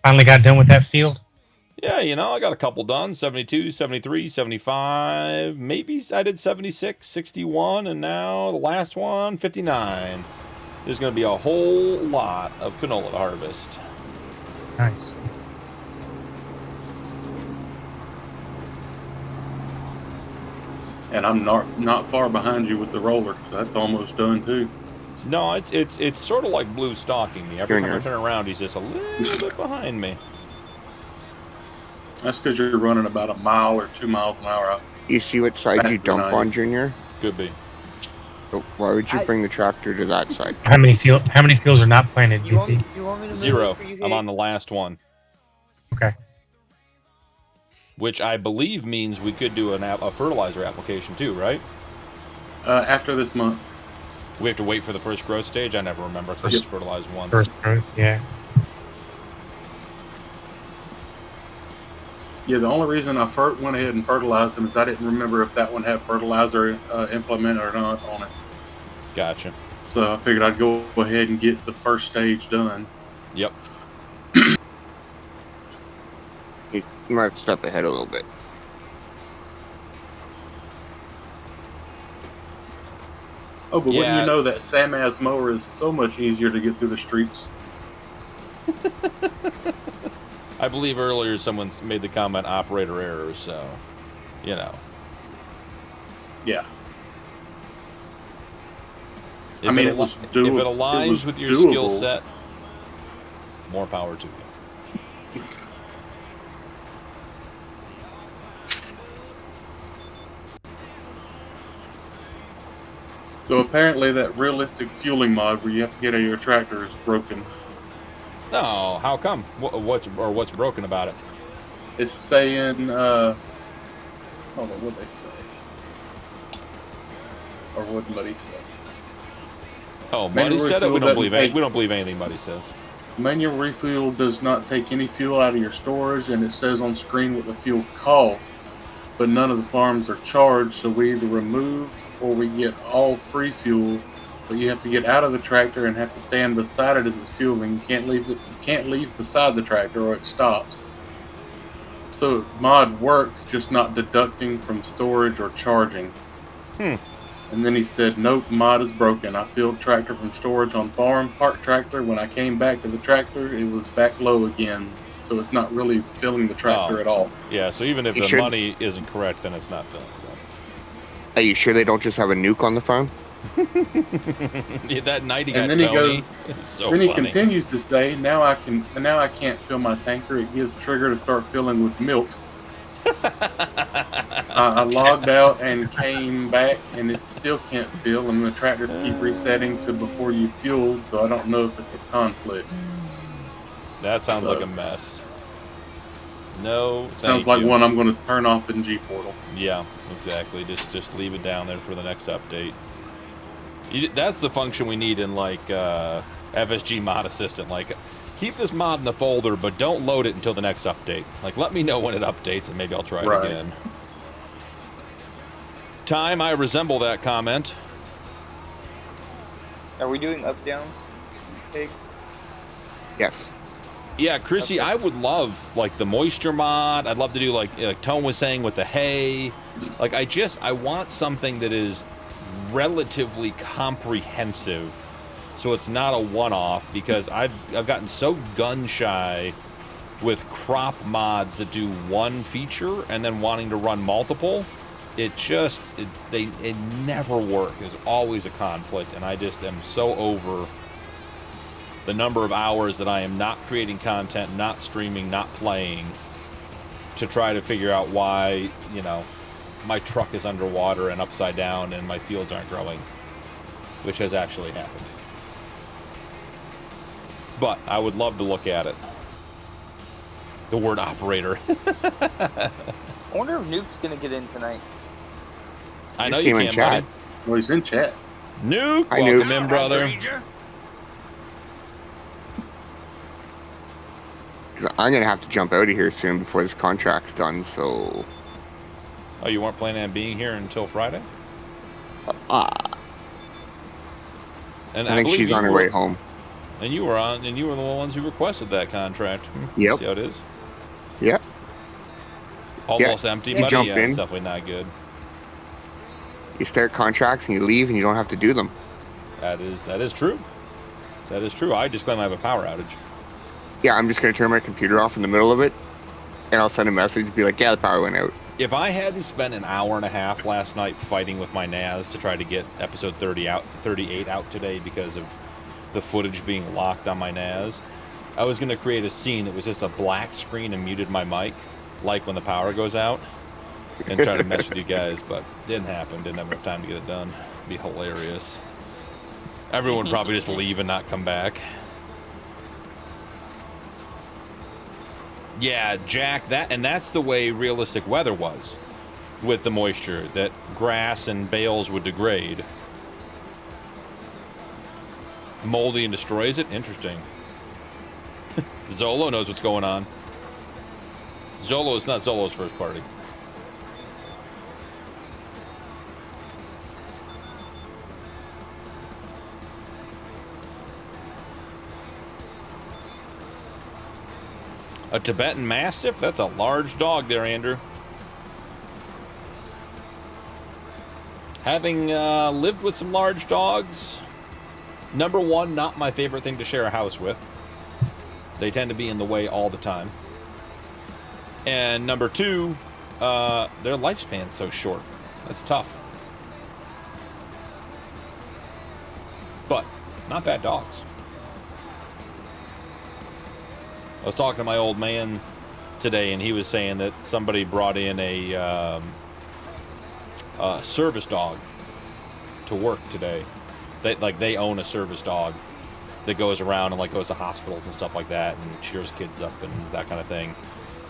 finally got done with that field. Yeah, you know, I got a couple done. 72, 73, 75. Maybe I did 76, 61, and now the last one, 59. There's going to be a whole lot of canola to harvest. Nice. And I'm not far behind you with the roller. That's almost done too. No, it's sort of like Blue stalking me. Every time I Junior. turn around, he's just a little bit behind me. That's because you're running about a mile or 2 miles an hour out. You see what side you Back dump behind. on, Junior? Could be. So why would you bring the tractor to that side? How many fields are not planted, You want, BP? you want me to move 0. it for you, I'm on Hank? the last one. Okay. Which I believe means we could do a fertilizer application too, right? After this month. We have to wait for the first growth stage? I never remember. I just fertilized once. First growth, yeah. Yeah, the only reason I went ahead and fertilized them is I didn't remember if that one had fertilizer implemented or not on it. Gotcha. So I figured I'd go ahead and get the first stage done. Yep. You might step ahead a little bit. Oh, but wouldn't Yeah. you know that Samaz mower is so much easier to get through the streets? I believe earlier someone made the comment operator error, so, you know. Yeah. If I mean, it, it was if it doable. aligns It was with your skill doable. set, more power to you. So apparently that realistic fueling mod where you have to get out of your tractor is broken. No, how come? What's broken about it? It's saying, hold on, what'd they say? Or what did Muddy say? Oh, Manual Muddy said it. refuel We don't doesn't believe take- we don't believe anything Muddy says. Manual refuel does not take any fuel out of your storage, and it says on screen what the fuel costs, but none of the farms are charged, so we either remove or we get all free fuel, but you have to get out of the tractor and have to stand beside it as it's fueling. You can't leave beside the tractor or it stops. So mod works, just not deducting from storage or charging. And then he said, nope, mod is broken. I filled tractor from storage on farm, parked tractor. When I came back to the tractor, it was back low again. So it's not really filling the tractor at all. Yeah, so even if You the should- money isn't correct, then it's not filling. Are you sure they don't just have a nuke on the phone? Yeah, that night he got And then he Tony. goes, It's so then he funny. continues to say, now I can't fill my tanker. It gives trigger to start filling with milk. I logged out and came back, and it still can't fill, and the tractors keep resetting to before you fueled, so I don't know if it's a conflict. That sounds like So- a mess. No, Sounds thank like you. one I'm going to turn off in G-Portal. Yeah, exactly. Just leave it down there for the next update. That's the function we need in like FSG Mod Assistant. Like, keep this mod in the folder, but don't load it until the next update. Like, let me know when it updates, and maybe I'll try it Right. again. Time, I resemble that comment. Are we doing up downs? Pig? Yes. Yeah, Chrissy, I would love like the moisture mod. I'd love to do like Tone was saying with the hay. Like I want something that is relatively comprehensive, so it's not a one-off. Because I've gotten so gun shy with crop mods that do one feature and then wanting to run multiple. It never work. There's always a conflict, and I just am so over the number of hours that I am not creating content, not streaming, not playing, to try to figure out why, you know, my truck is underwater and upside down and my fields aren't growing, which has actually happened. But I would love to look at it. The word operator. I wonder if Nuke's gonna get in tonight. I know Just you came in can, chat. buddy. Well, he's in chat. Nuke, Hi, welcome Nuke. in, brother. 'Cause I'm going to have to jump out of here soon before this contract's done, so... Oh, you weren't planning on being here until Friday? I think believe she's you on her were- way home. And you were the ones who requested that contract. Yep. See how it is? Yep. Almost empty, You buddy. jump Yeah, in. it's definitely not good. You start contracts and you leave and you don't have to do them. That is true. That is true. I just claim I have a power outage. Yeah, I'm just going to turn my computer off in the middle of it, and I'll send a message, be like, yeah, the power went out. If I hadn't spent an hour and a half last night fighting with my NAS to try to get episode 38 out today because of the footage being locked on my NAS, I was going to create a scene that was just a black screen and muted my mic, like when the power goes out, and try to mess with you guys, but didn't happen. Didn't have enough time to get it done. It'd be hilarious. Everyone would probably just leave and not come back. Yeah, Jack, that's the way realistic weather was with the moisture, that grass and bales would degrade. Moldy and destroys it? Interesting. Zolo knows what's going on. Zolo is not Zolo's first party. A Tibetan Mastiff? That's a large dog there, Andrew. Having lived with some large dogs, number one, not my favorite thing to share a house with. They tend to be in the way all the time. And number two, their lifespan's so short. That's tough. But not bad dogs. I was talking to my old man today, and he was saying that somebody brought in a service dog to work today. They own a service dog that goes around and goes to hospitals and stuff like that and cheers kids up and that kind of thing.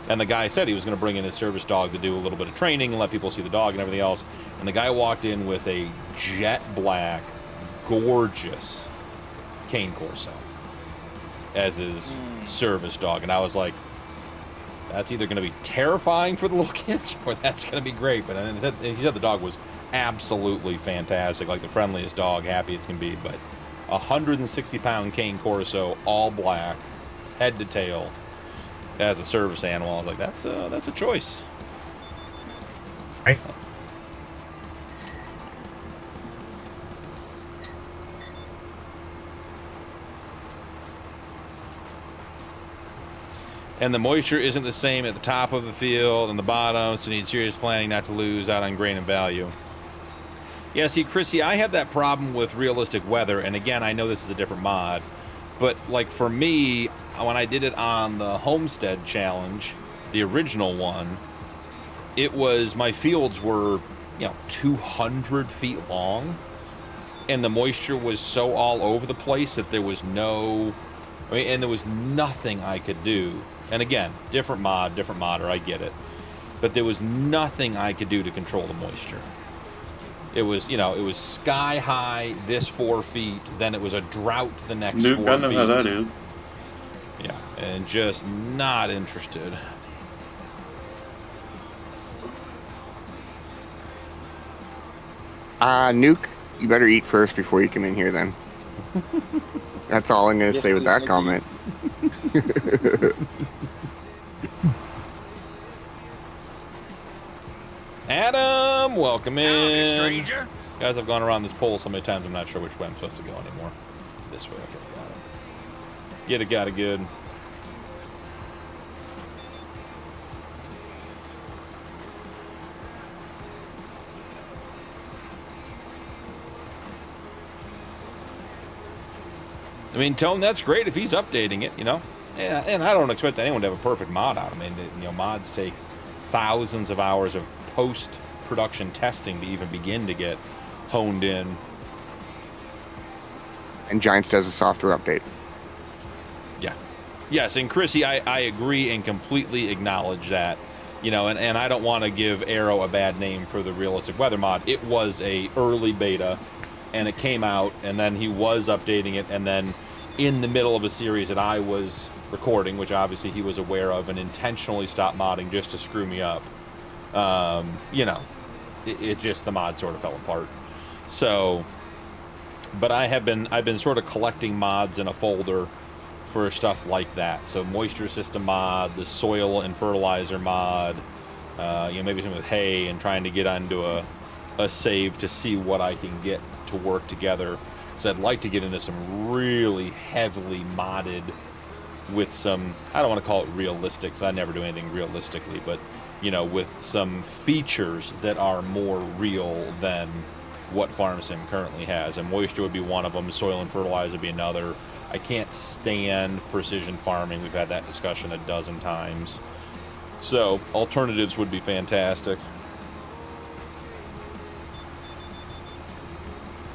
And the guy said he was going to bring in his service dog to do a little bit of training and let people see the dog and everything else. And the guy walked in with a jet black, gorgeous cane corso as his service dog, and I was like, that's either going to be terrifying for the little kids or that's going to be great. But he said the dog was absolutely fantastic, like the friendliest dog, happy as can be. But 160-pound cane corso, all black, head to tail, as a service animal. I was like, that's a choice. Right. And the moisture isn't the same at the top of the field and the bottom, so you need serious planning not to lose out on grain and value. Yeah, see, Chrissy, I had that problem with realistic weather, and again, I know this is a different mod, but for me, when I did it on the Homestead Challenge, the original one, it was, my fields were, 200 feet long, and the moisture was so all over the place that there was and there was nothing I could do. And again, different modder, I get it. But there was nothing I could do to control the moisture. It was, it was sky high, this 4 feet, then it was a drought the next 4 feet. I know how that is. Yeah, and just not interested. Nuke, you better eat first before you come in here then. That's all I'm going to say with that comment. Adam, welcome in. Howdy, stranger. Guys, I've gone around this pole so many times I'm not sure which way I'm supposed to go anymore. This way, okay, got it. Got it good. I mean, Tone, that's great if he's updating it, Yeah, and I don't expect anyone to have a perfect mod out. I mean, mods take thousands of hours of post-production testing to even begin to get honed in. And Giants does a software update. Yeah. Yes, and Chrissy, I agree and completely acknowledge that. And I don't want to give Arrow a bad name for the realistic weather mod. It was a early beta, and it came out, and then he was updating it, and then in the middle of a series that I was recording, which obviously he was aware of, and intentionally stopped modding just to screw me up. It just, the mod sort of fell apart. So, but I've been sort of collecting mods in a folder for stuff like that. So moisture system mod, the soil and fertilizer mod, maybe something with hay, and trying to get onto a save to see what I can get to work together. So I'd like to get into some really heavily modded with some, I don't want to call it realistic, because I never do anything realistically, but you know, with some features that are more real than what FarmSim currently has. And moisture would be one of them. Soil and fertilizer would be another. I can't stand precision farming. We've had that discussion a dozen times. So alternatives would be fantastic.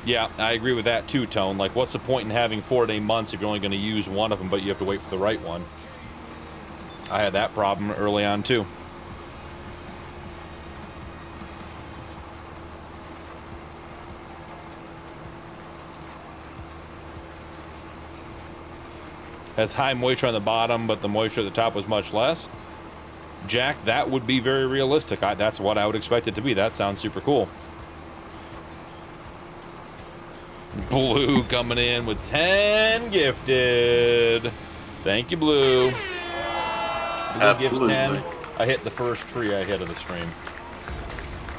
Yeah, I agree with that too, Tone. Like, what's the point in having 4-day months if you're only going to use one of them, but you have to wait for the right one? I had that problem early on too. Has high moisture on the bottom, but the moisture at the top was much less. Jack, that would be very realistic. That's what I would expect it to be. That sounds super cool. Blue coming in with 10 gifted. Thank you, Blue. Blue gives 10. I hit the first tree I hit of the stream.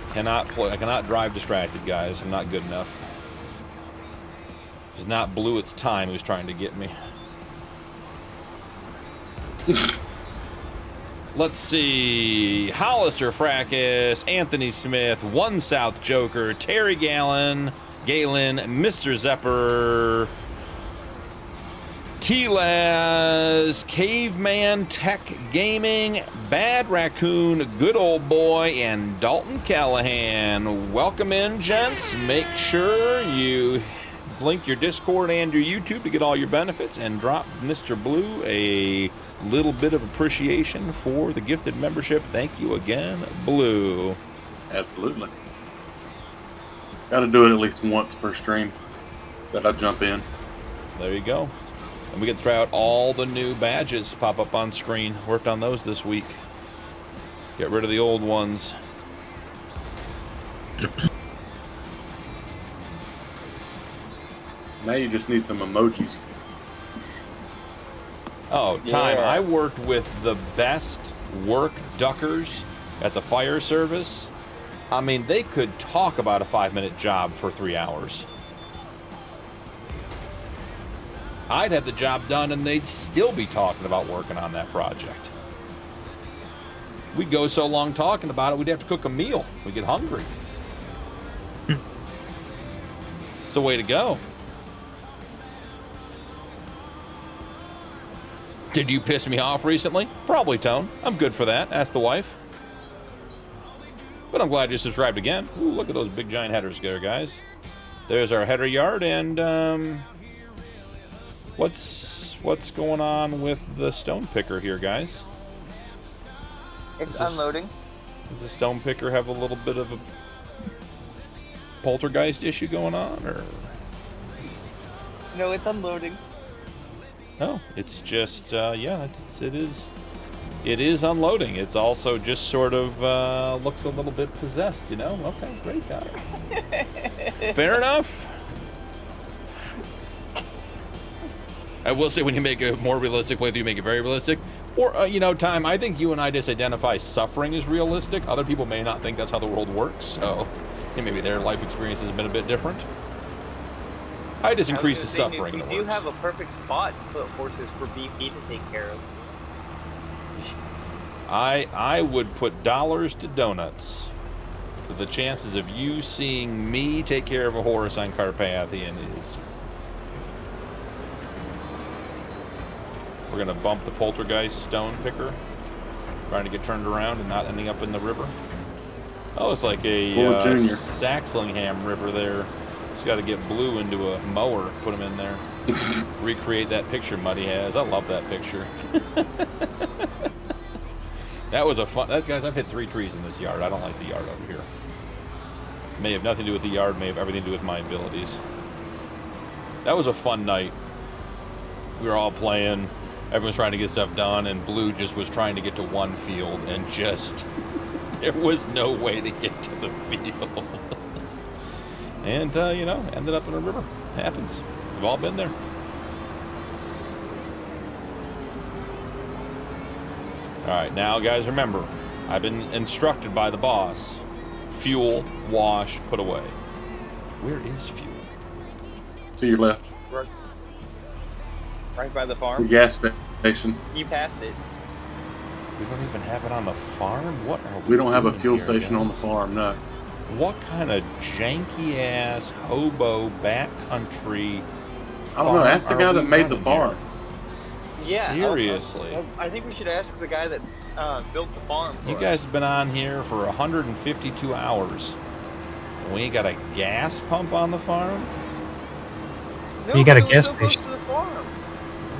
I cannot drive distracted, guys. I'm not good enough. It's not Blue, it's time who's trying to get me. Let's see. Hollister Fracas, Anthony Smith, One South Joker, Terry Galen, Mr. Zepper, T-Laz, Caveman Tech Gaming, Bad Raccoon, Good Old Boy, and Dalton Callahan. Welcome in, gents. Make sure you link your Discord and your YouTube to get all your benefits, and drop Mr. Blue a little bit of appreciation for the gifted membership. Thank you again, Blue. Absolutely. Got to do it at least once per stream that I jump in. There you go. And we get to try out all the new badges pop up on screen. Worked on those this week. Get rid of the old ones. Now you just need some emojis. Oh, time. I worked with the best work duckers at the fire service. I mean, they could talk about a 5-minute job for 3 hours. I'd have the job done and they'd still be talking about working on that project. We'd go so long talking about it, we'd have to cook a meal. We'd get hungry. It's the way to go. Did you piss me off recently? Probably, Tone. I'm good for that. Ask the wife. But I'm glad you subscribed again. Ooh, look at those big giant headers there, guys. There's our header yard, and what's going on with the stone picker here, guys? It's unloading. Does the stone picker have a little bit of a poltergeist issue going on, or? No, it's unloading. No, it's just yeah, it is unloading. It's also just sort of looks a little bit possessed, you know? Okay, great guy. Fair enough. I will say, when you make a more realistic playthrough, you make it very realistic. Or, you know, Time, I think you and I just identify suffering as realistic. Other people may not think that's how the world works, so maybe their life experience has been a bit different. I just increase the suffering. We do have a perfect spot to put horses for BP to take care of. I would put dollars to donuts. The chances of you seeing me take care of a horse on Carpathian is... We're going to bump the poltergeist stone picker. Trying to get turned around and not ending up in the river. Oh, it's like a Saxlingham River there. Just got to get Blue into a mower, put him in there. Recreate that picture Muddy has. I love that picture. That was a fun... Guys, I've hit 3 trees in this yard. I don't like the yard over here. May have nothing to do with the yard, may have everything to do with my abilities. That was a fun night. We were all playing. Everyone's trying to get stuff done, and Blue just was trying to get to one field, and just... there was no way to get to the field. And, you know, ended up in a river. Happens. We've all been there. Alright, now guys, remember, I've been instructed by the boss. Fuel, wash, put away. Where is fuel? To your left. Right by the farm. The gas station. You passed it. We don't even have it on the farm? What are We don't have a doing fuel here, station on the guys? farm, no. What kind of janky ass hobo backcountry? I don't know. Ask the guy that made the farm. Yeah. Seriously. I think we should ask the guy that built the farm. You guys have been on here for 152 hours. And we ain't got a gas pump on the farm? No, You got a we gas so close station. to the farm.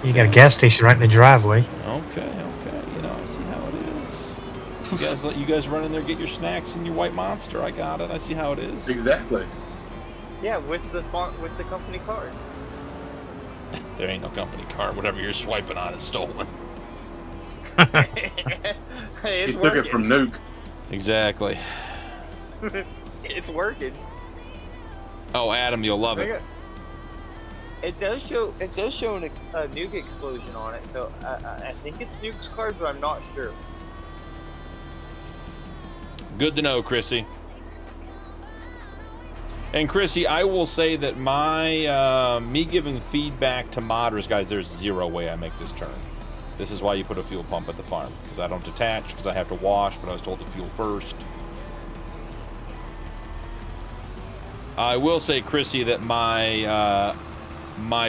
You got a gas station right in the driveway. Okay. You know, I see how it is. You guys let you guys run in there, get your snacks and your white monster. I got it. I see how it is. Exactly. Yeah, with the company card. There ain't no company card. Whatever you're swiping on is stolen. Hey, He it's took working. it from Nuke. Exactly. It's working. Oh, Adam, you'll love it. It does show a nuke explosion on it, so I think it's Nuke's card, but I'm not sure. Good to know, Chrissy. And Chrissy, I will say that my me giving feedback to modders, guys, there's zero way I make this turn. This is why you put a fuel pump at the farm, because I don't detach, because I have to wash, but I was told to fuel first. I will say, Chrissy, that my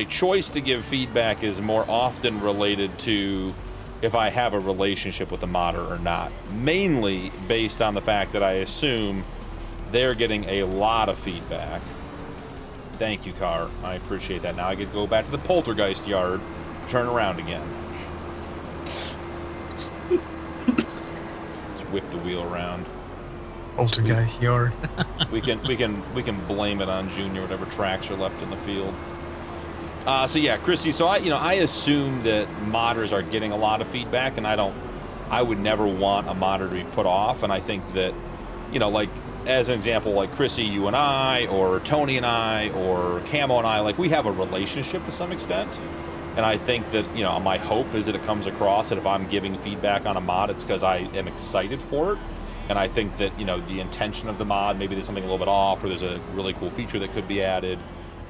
choice to give feedback is more often related to if I have a relationship with the modder or not. Mainly based on the fact that I assume they're getting a lot of feedback. Thank you, Car. I appreciate that. Now I get to go back to the poltergeist yard, turn around again. Let's whip the wheel around. Poltergeist yard. We can blame it on Junior, whatever tracks are left in the field. So yeah, Chrissy. So I assume that modders are getting a lot of feedback, and I would never want a modder to be put off. And I think that, like as an example, like Chrissy, you and I, or Tony and I, or Camo and I, like we have a relationship to some extent. And I think that my hope is that it comes across that if I'm giving feedback on a mod, it's because I am excited for it. And I think that the intention of the mod, maybe there's something a little bit off, or there's a really cool feature that could be added.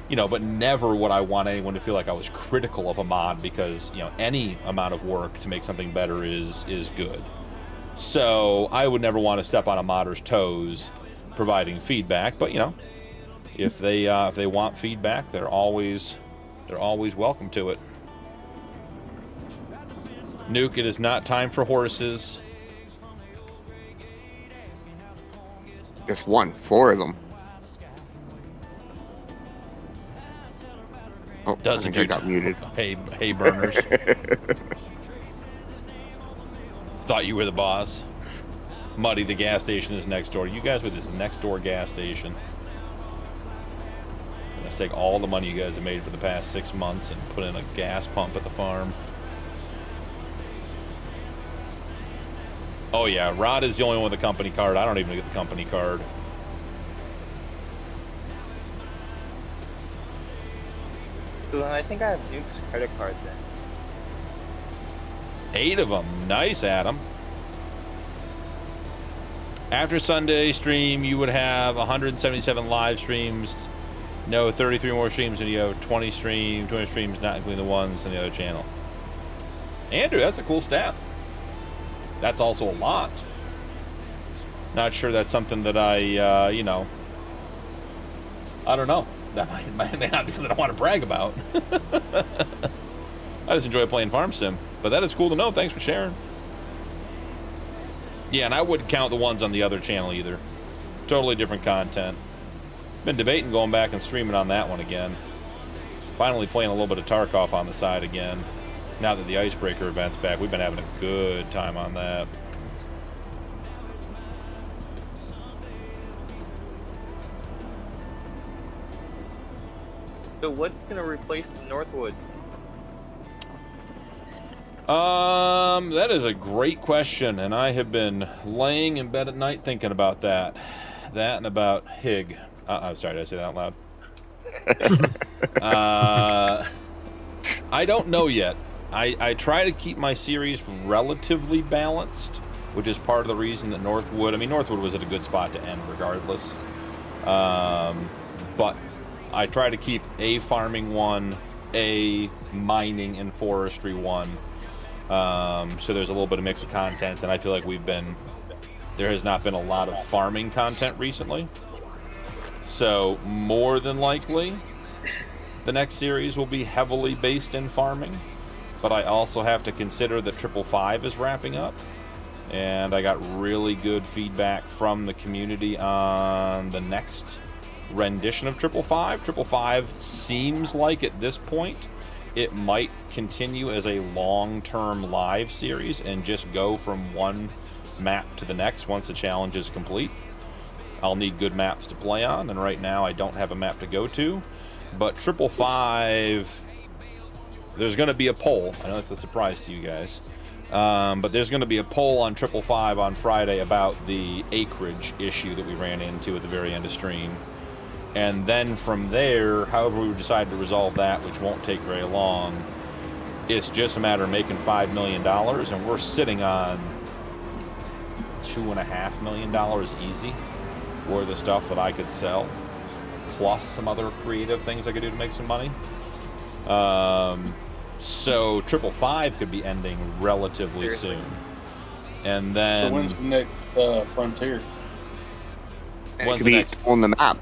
But never would I want anyone to feel like I was critical of a mod, because, any amount of work to make something better is good. So I would never want to step on a modder's toes providing feedback, but, if they want feedback, they're always welcome to it. Nuke, it is not time for horses. Just one, 4 of them. Oh, Doesn't I think I got muted. Hey burners. Thought you were the boss. Muddy, the gas station is next door. You guys with this next door gas station. Let's take all the money you guys have made for the past 6 months and put in a gas pump at the farm. Oh yeah, Rod is the only one with a company card. I don't even get the company card. So then I think I have Nuke's credit card then. 8 of them. Nice, Adam. After Sunday stream, you would have 177 live streams. No, 33 more streams, and you have 20 streams, not including the ones on the other channel. Andrew, that's a cool stat. That's also a lot. Not sure that's something that I don't know. That may not be something I want to brag about. I just enjoy playing Farm Sim. But that is cool to know. Thanks for sharing. Yeah, and I wouldn't count the ones on the other channel either. Totally different content. Been debating going back and streaming on that one again. Finally playing a little bit of Tarkov on the side again. Now that the Icebreaker event's back, we've been having a good time on that. So what's gonna replace the Northwoods? That is a great question, and I have been laying in bed at night thinking about that. That and about Hig. I'm sorry, did I say that out loud? I don't know yet. I try to keep my series relatively balanced, which is part of the reason that Northwood was at a good spot to end regardless. But I try to keep a farming one, a mining and forestry one, So there's a little bit of mix of content, and I feel like there has not been a lot of farming content recently. So more than likely, the next series will be heavily based in farming. But I also have to consider that 555 is wrapping up. And I got really good feedback from the community on the next rendition of 555. 555 seems like at this point it might continue as a long-term live series and just go from one map to the next once the challenge is complete. I'll need good maps to play on, and right now I don't have a map to go to. But 555, there's going to be a poll. I know that's a surprise to you guys. But there's going to be a poll on 555 on Friday about the acreage issue that we ran into at the very end of stream. And then from there, however we decide to resolve that, which won't take very long, it's just a matter of making $5 million, and we're sitting on $2.5 million easy worth of stuff that I could sell, plus some other creative things I could do to make some money. So 555 could be ending relatively soon. And then... So when's the next Frontier? When's the next on the map?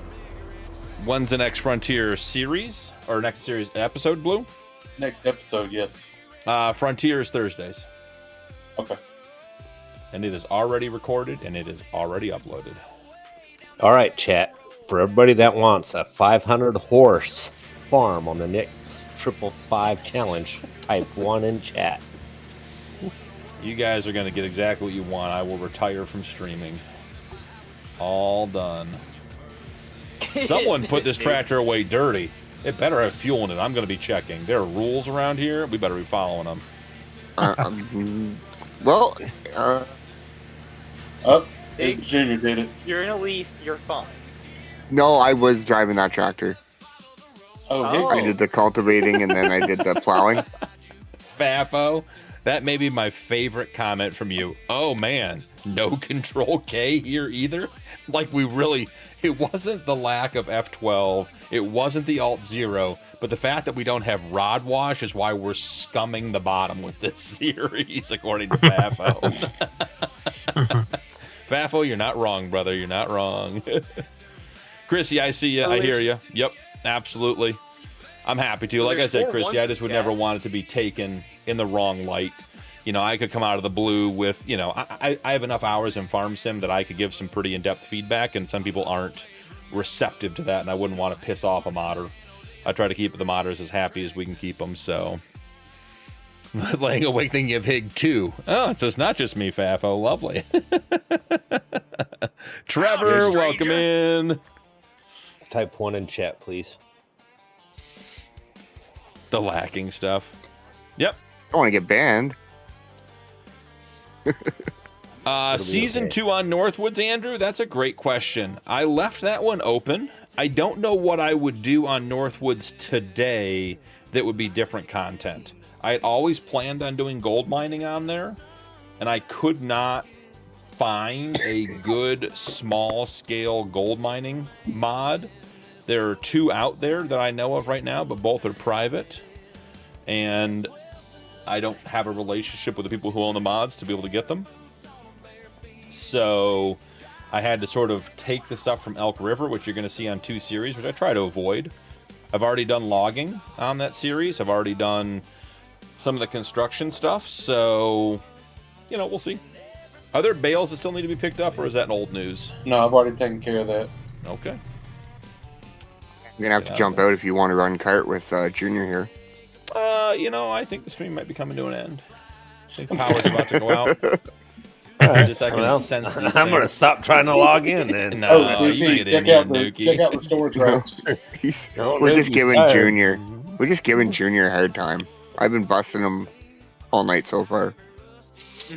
When's the next Frontier series? Or next series episode, Blue? Next episode, yes. Frontier is Thursdays. Okay. And it is already recorded, and it is already uploaded. All right, chat. For everybody that wants a 500 horse farm on the next 555 challenge, type 1 in chat. You guys are going to get exactly what you want. I will retire from streaming. All done. Someone put this tractor away dirty. It better have fuel in it. I'm going to be checking. There are rules around here. We better be following them. Junior did it. You're in a lease, you're fine. No, I was driving that tractor. Oh. I did the cultivating and then I did the plowing. Fafo, that may be my favorite comment from you. Oh man, no Control K here either? Like it wasn't the lack of F12, it wasn't the Alt-0, but the fact that we don't have rod wash is why we're scumming the bottom with this series, according to Fafo. Fafo, you're not wrong, brother, you're not wrong. Chrissy, I see you, I hear you. Yep. Absolutely. I'm happy to. Like I said, Chrissy, I just would never want it to be taken in the wrong light. You know, I could come out of the blue with, you know, I have enough hours in Farm Sim that I could give some pretty in-depth feedback, and some people aren't receptive to that, and I wouldn't want to piss off a modder. I try to keep the modders as happy as we can keep them, so. Laying awake thinking of Hig 2. Oh, so it's not just me, Fafo. Lovely. Trevor, welcome in. Type 1 in chat, please. The lacking stuff. Yep. I don't want to get banned. Season 2 on Northwoods, Andrew? That's a great question. I left that one open. I don't know what I would do on Northwoods today that would be different content. I had always planned on doing gold mining on there, and I could not find a good small-scale gold mining mod. There are 2 out there that I know of right now, but both are private. And I don't have a relationship with the people who own the mods to be able to get them. So I had to sort of take the stuff from Elk River, which you're going to see on 2 series, which I try to avoid. I've already done logging on that series. I've already done some of the construction stuff. So, you know, we'll see. Are there bales that still need to be picked up, or is that old news? No, I've already taken care of that. Okay. You're going to have to jump out if you want to run cart with Junior here. You know, I think the stream might be coming to an end. I think the power's about to go out. Just I can sense these I'm going to stop trying to log in then. No, you get in here, Nuki. Check out the storage racks. We're just giving Junior. We're just giving Junior a hard time. I've been busting him all night so far.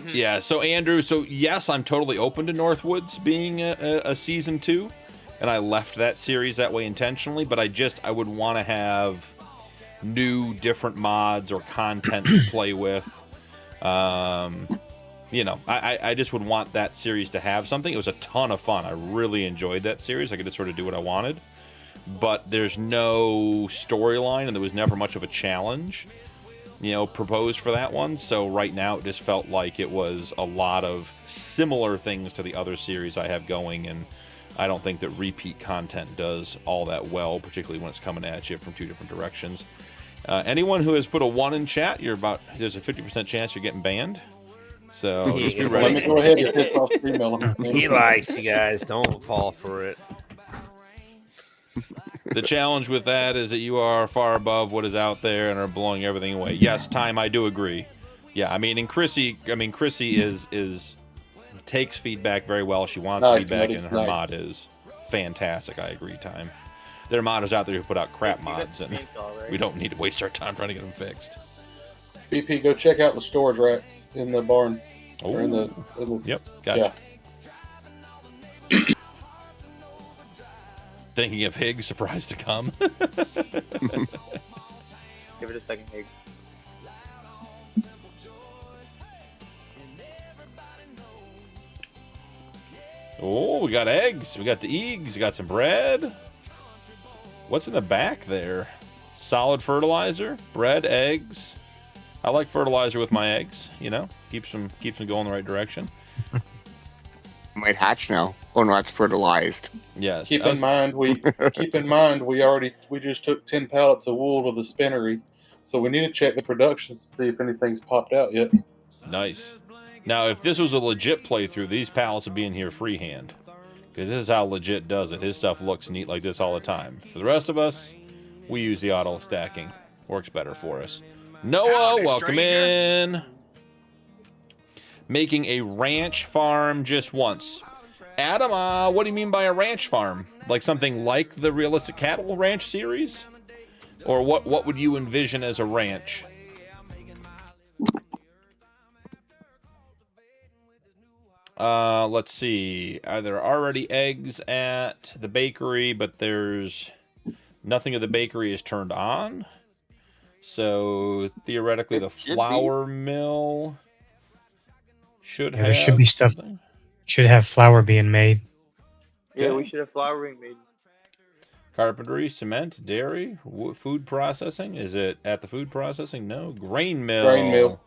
Yeah, so Andrew, yes, I'm totally open to Northwoods being a season 2, and I left that series that way intentionally, but I would want to have new, different mods or content to play with. You know, I just would want that series to have something. It was a ton of fun. I really enjoyed that series. I could just sort of do what I wanted. But there's no storyline, and there was never much of a challenge. proposed for that one. So right now it just felt like it was a lot of similar things to the other series I have going, and I don't think that repeat content does all that well, particularly when it's coming at you from two different directions. Anyone who has put a 1 in chat, there's a 50% chance you're getting banned. So just be ready. Let me go ahead and piss off 3 millimeters. He likes you guys. Don't fall for it. The challenge with that is that you are far above what is out there and are blowing everything away. Yes, Time, I do agree. Yeah, and Chrissy is takes feedback very well. She wants feedback, and her mod is fantastic. I agree, Time. There are modders out there who put out crap mods, and we don't need to waste our time trying to get them fixed. BP, go check out the storage racks in the barn. Or in the Yep, gotcha. Yeah. Thinking of Higgs, surprised to come. Give it a second, Hig. Oh, we got eggs. We got the eggs. We got some bread. What's in the back there? Solid fertilizer, bread, eggs. I like fertilizer with my eggs. Keeps them going the right direction. Might hatch now. Oh no, that's fertilized. Yes. Keep in mind we just took 10 pallets of wool to the spinnery, so we need to check the productions to see if anything's popped out yet. Nice. Now, if this was a legit playthrough, these pallets would be in here freehand, because this is how legit does it. His stuff looks neat like this all the time. For the rest of us, we use the auto stacking. Works better for us. Noah, welcome in. Making a ranch farm just once. Adam, what do you mean by a ranch farm? Like something like the Realistic Cattle Ranch series? Or what would you envision as a ranch? Let's see. Are there already eggs at the bakery, but there's nothing of the bakery is turned on? So theoretically, the flour mill should have. There should be stuff. Should have flour being made. Yeah, we should have flour being made. Carpentry, cement, dairy, food processing. Is it at the food processing? No. Grain mill. Grain mill.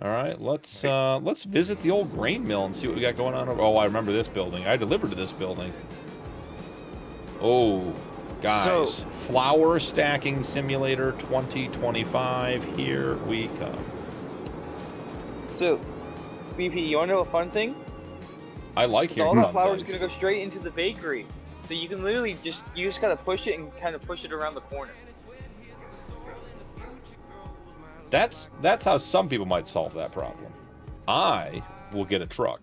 All right, let's visit the old grain mill and see what we got going on. Oh, I remember this building. I delivered to this building. Oh, guys, flour stacking simulator 2025. Here we come. So, BP, you want to know a fun thing? I like hearing all fun that flour is things. going to go straight into the bakery. So you can literally just gotta push it and kind of push it around the corner. That's how some people might solve that problem. I will get a truck,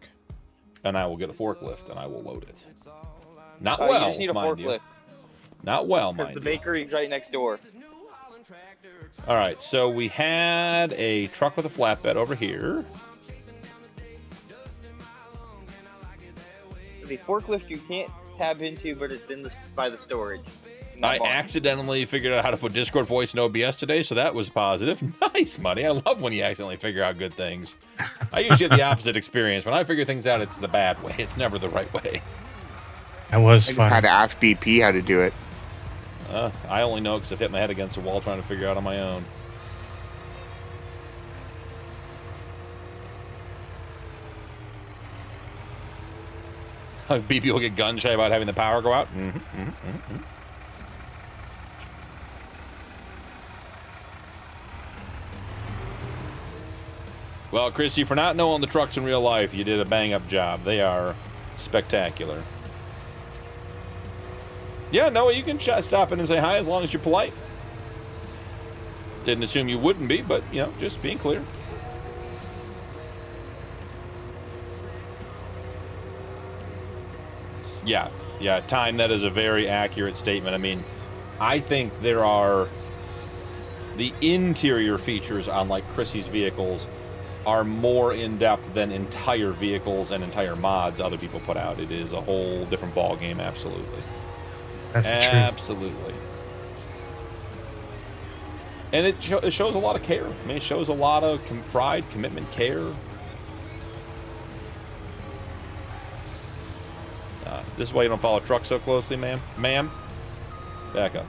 and I will get a forklift, and I will load it. Not well, you just need a mind forklift. you. Not well, Because mind the you. bakery's right next door. All right, so we had a truck with a flatbed over here. The forklift you can't tab into, but it's in by the storage. I accidentally figured out how to put Discord voice in OBS today, so that was positive. Nice, Money. I love when you accidentally figure out good things. I usually have the opposite experience. When I figure things out, it's the bad way. It's never the right way. That was I fun. just had to ask BP how to do it. I only know because I've hit my head against the wall trying to figure out on my own. BP will get gun shy about having the power go out. Well, Chrissy, for not knowing the trucks in real life, you did a bang-up job. They are spectacular. Yeah, Noah, you can stop in and say hi as long as you're polite. Didn't assume you wouldn't be, but, just being clear. Yeah, Time, that is a very accurate statement. I mean, I think there are the interior features on, like, Chrissy's vehicles are more in-depth than entire vehicles and entire mods other people put out. It is a whole different ball game, absolutely. That's the truth. Absolutely. And it shows a lot of care. I mean, it shows a lot of pride, commitment, care. This is why you don't follow trucks so closely, ma'am. Ma'am, back up.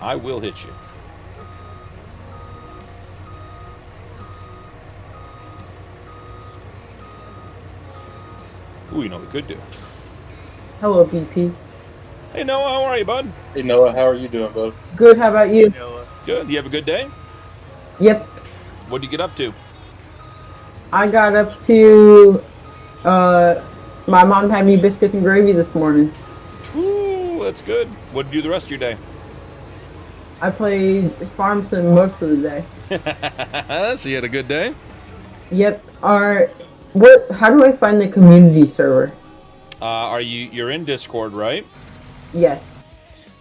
I will hit you. Ooh, you know what we could do? Hello, BP. Hey, Noah, how are you, bud? Hey Noah, how are you doing, bud? Good, how about you? Good. You have a good day? Yep. What'd you get up to? I got up to, my mom had me biscuits and gravy this morning. Ooh, that's good. What'd you do the rest of your day? I played Farmstick most of the day. So you had a good day? Yep. How do I find the community server? You're in Discord, right? Yes.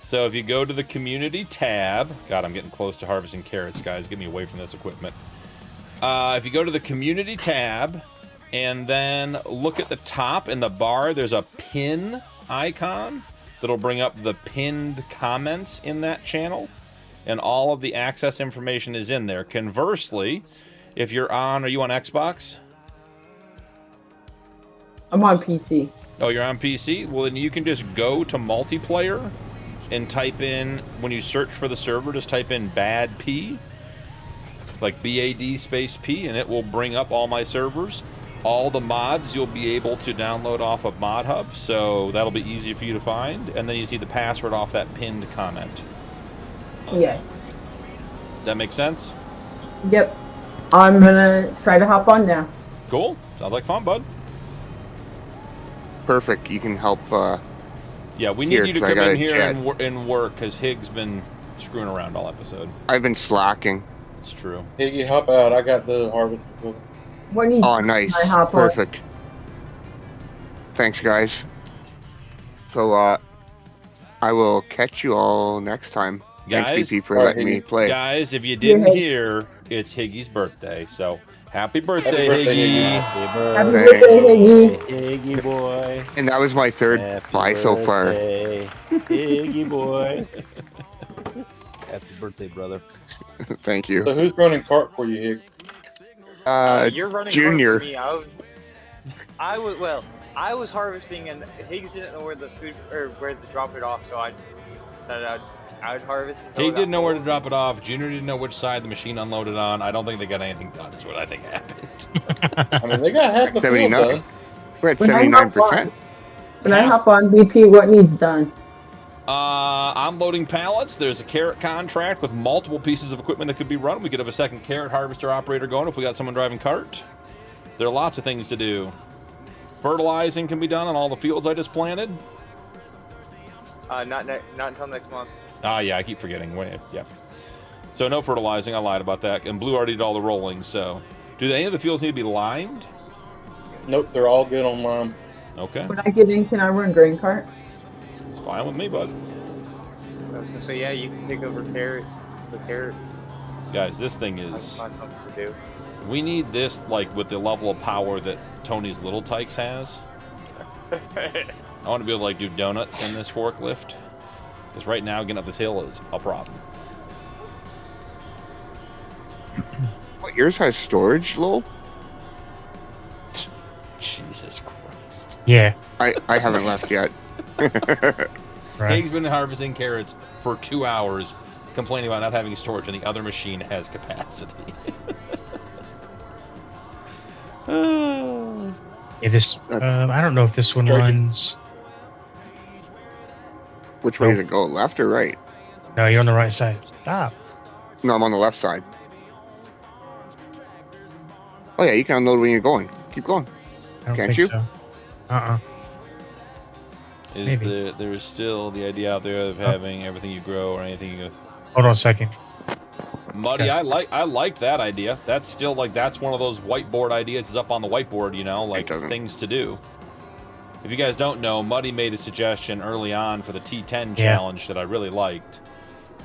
So if you go to the community tab, God, I'm getting close to harvesting carrots, guys. Get me away from this equipment. If you go to the community tab and then look at the top in the bar, there's a pin icon that'll bring up the pinned comments in that channel, and all of the access information is in there. Conversely, if you're on, are you on Xbox? I'm on PC. Oh, you're on PC? Well, then you can just go to multiplayer and type in, when you search for the server, just type in bad P, like BAD space P, and it will bring up all my servers. All the mods you'll be able to download off of Mod Hub, so that'll be easy for you to find. And then you see the password off that pinned comment. Yes. Does that make sense? Yep. I'm gonna try to hop on now. Cool. Sounds like fun, bud. Perfect. You can help. Yeah, we need here, you to 'cause I come got in a here chat. and work, because Hig's been screwing around all episode. I've been slacking. It's true. Higgy, hop out. I got the harvest equipment. What needs Oh, nice. I hop on? Perfect. Thanks, guys. So, I will catch you all next time. Guys? Thanks, BP, for letting me play. Guys, if you didn't Yeah. hear, it's Higgy's birthday, so happy birthday, Happy birthday, Higgy. Happy birthday, Higgy. Iggy boy. And that was my third Happy buy so far. birthday, Iggy boy. Happy birthday, brother. Thank you. So who's running cart for you, Hig? You're running Junior. For me. I was harvesting, and Higgs didn't know where the food or where to drop it off, so I just decided I would harvest. He didn't know where to drop it off. Junior didn't know which side the machine unloaded on. I don't think they got anything done, is what I think happened. I mean, they got half the field 79. done. We're at When I hop 79%. When I hop on BP, what needs done? Unloading pallets. There's a carrot contract with multiple pieces of equipment that could be run. We could have a second carrot harvester operator going if we got someone driving cart. There are lots of things to do. Fertilizing can be done on all the fields I just planted. Not until next month. Ah, yeah, I keep forgetting. Wait, yeah. So no fertilizing. I lied about that. And Blue already did all the rolling. So, do any of the fields need to be limed? Nope, they're all good on lime. Okay, When I get in, can I run grain cart? it's fine with me, bud. So yeah, you can take over carrot. The carrot. Guys, this thing That's is. not something to do. We need this like with the level of power that Tony's Little Tykes has. I want to be able to like do donuts in this forklift. Because right now getting up this hill is a problem. What, yours has storage, Lowell? Jesus Christ. Yeah. I haven't left yet. Right. Hig's been harvesting carrots for 2 hours, complaining about not having storage, and the other machine has capacity. Yeah, this. I don't know if this one runs. Which way does it go? Left or right? No, you're on the right side. Stop. No, I'm on the left side. Oh yeah, you can unload when you're going. Keep going. I don't Can't think you? so. Uh-uh. Maybe. There's still the idea out there of having everything you grow or anything you go. Hold on a second. Muddy, Okay. I like that idea. That's still like that's one of those whiteboard ideas. It's up on the whiteboard, you know, like doesn't. things to do. If you guys don't know, Muddy made a suggestion early on for the T10 Yeah. challenge that I really liked.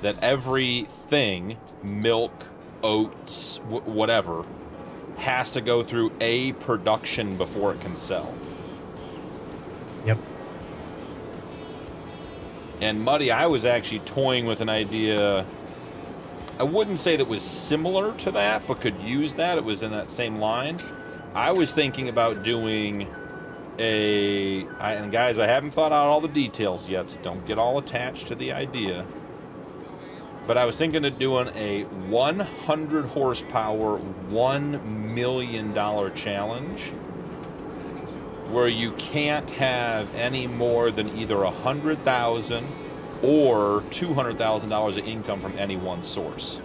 That everything, milk, oats, whatever, has to go through a production before it can sell. Yep. And Muddy, I was actually toying with an idea. I wouldn't say that was similar to that, but could use that. It was in that same line. I was thinking about doing and guys, I haven't thought out all the details yet, so don't get all attached to the idea. But I was thinking of doing a 100 horsepower, $1 million challenge where you can't have any more than either $100,000 or $200,000 of income from any one source.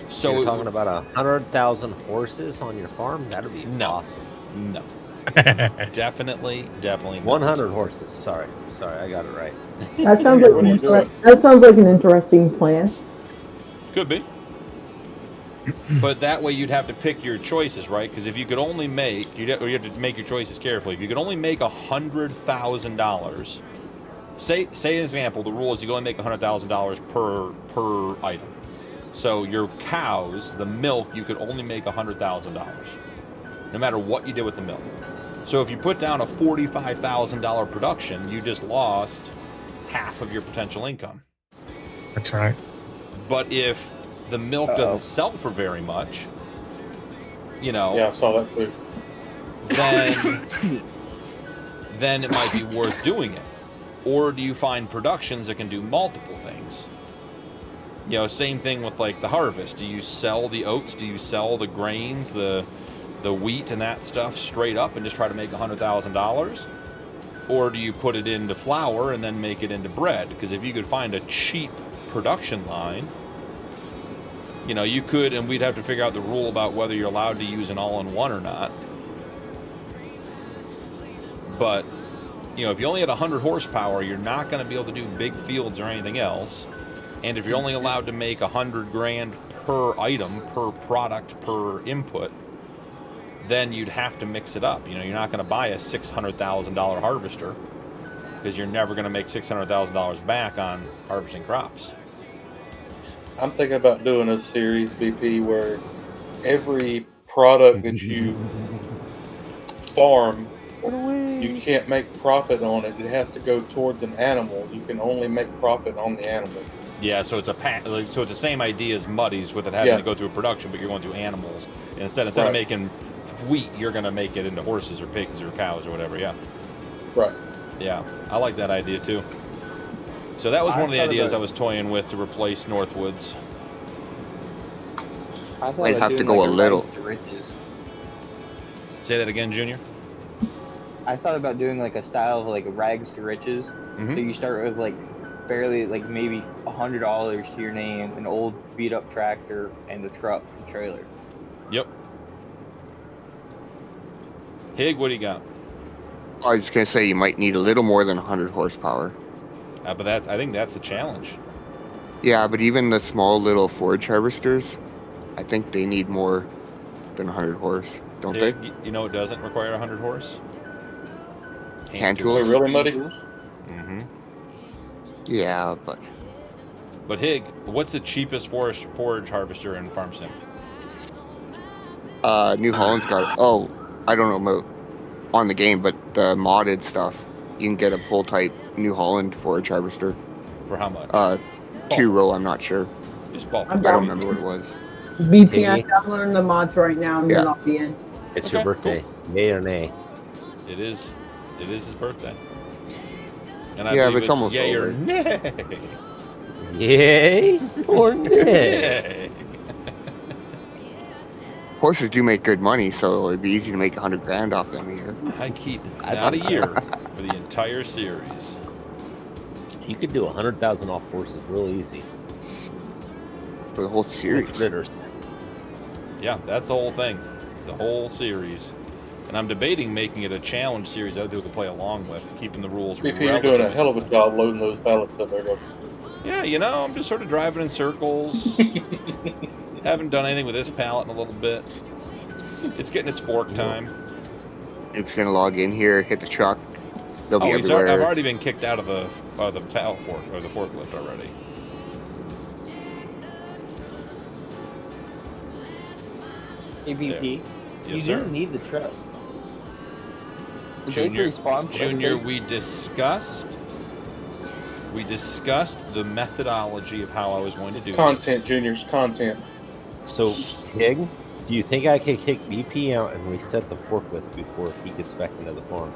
So you're talking about 100,000 horses on your farm? That'd be awesome. No. Definitely not. 100 horses. Sorry, I got it right. That sounds like an interesting plan. Could be. But that way you'd have to pick your choices, right? Because if you could only make, you have to make your choices carefully. If you could only make $100,000, say as an example, the rule is you can only make $100,000 per item. So your cows, the milk, you could only make $100,000, no matter what you did with the milk. So if you put down a $45,000 production, you just lost half of your potential income. That's right. But if the milk doesn't sell for very much, Yeah, I saw that too. then it might be worth doing it. Or do you find productions that can do multiple things? Same thing with like the harvest. Do you sell the oats? Do you sell the grains, the wheat and that stuff straight up and just try to make $100,000? Or do you put it into flour and then make it into bread? Because if you could find a cheap production line, you could, and we'd have to figure out the rule about whether you're allowed to use an all-in-one or not. But, if you only had 100 horsepower, you're not going to be able to do big fields or anything else. And if you're only allowed to make $100,000 per item, per product, per input, then you'd have to mix it up. You're not going to buy a $600,000 harvester because you're never going to make $600,000 back on harvesting crops. I'm thinking about doing a series, BP, where every product that you farm, you can't make profit on it. It has to go towards an animal. You can only make profit on the animals. Yeah, so it's the same idea as Muddies with it having to go through production, but you're going through animals. And instead of making wheat, you're going to make it into horses or pigs or cows or whatever, Right. Yeah, I like that idea too. So that was one of the ideas I was toying with to replace Northwoods. I'd have to go a little. Say that again, Junior? I thought about doing like a style of like rags to riches. Mm-hmm. So you start with like barely like maybe $100 to your name, an old beat up tractor, and the truck and trailer. Yep. Hig, what do you got? I was just gonna say you might need a little more than 100 horsepower. But I think that's the challenge. Yeah, but even the small little forage harvesters, I think they need more than 100 horse, don't Hig, they? You know it doesn't require 100 horse? Hand tools? Really, Muddy? Mm-hmm. Yeah, but Hig, what's the cheapest forage harvester in Farm Sim? New Holland's got. Oh, I don't know about on the game, but the modded stuff, you can get a full type New Holland forage harvester. For how much? 2-row, I'm not sure. Just ballpark. I don't remember what it was. BP, I'm downloading the mods right now, and then I'll be in. It's your birthday. Cool. Yay or nay? It is his birthday. And yeah, but it's almost yay over. Or nay. Yay or nay? Horses do make good money, so it'd be easy to make $100,000 off them a year. I keep not a year for the entire series. You could do 100,000 off horses real easy. For the whole series. Yeah, that's the whole thing. It's a whole series. And I'm debating making it a challenge series other people can play along with, keeping the rules BP, you're doing a hell of a job loading those pallets up there. Yeah, I'm just sort of driving in circles. Haven't done anything with this pallet in a little bit. It's getting its fork time. It's gonna log in here, hit the truck. They'll be everywhere. I've already been kicked out of the pallet fork or the forklift already. ABP. Yes, You sir. didn't need the truck. Junior, we discussed the methodology of how I was going to do Content, Junior's content. So, Hig, do you think I could kick BP out and reset the forklift before he gets back into the farm?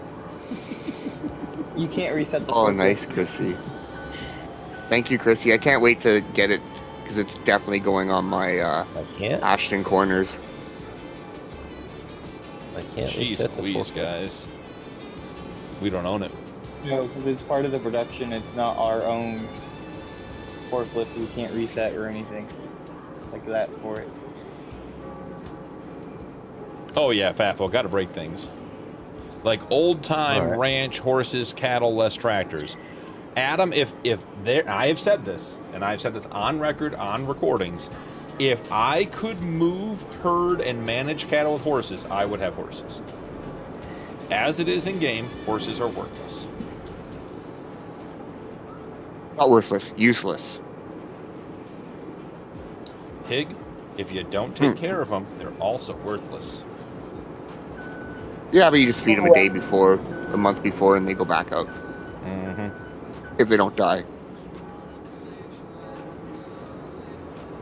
You can't reset the Oh, forklift. nice, Chrissy. Thank you, Chrissy. I can't wait to get it, because it's definitely going on my Ashton Corners. I can't Jeez reset the Louise, forklift. guys. We don't own it. No, because it's part of the production. It's not our own forklift. We can't reset or anything like that for it. Oh yeah, Fafo, gotta break things. Like old time All right. ranch, horses, cattle, less tractors. Adam, if there, I have said this, and I've said this on record, on recordings. If I could move, herd, and manage cattle with horses, I would have horses. As it is in game, horses are worthless. Not worthless, useless. Hig, if you don't take care of them, they're also worthless. Yeah, but you just feed them a day before, a month before, and they go back out. Mm-hmm. If they don't die.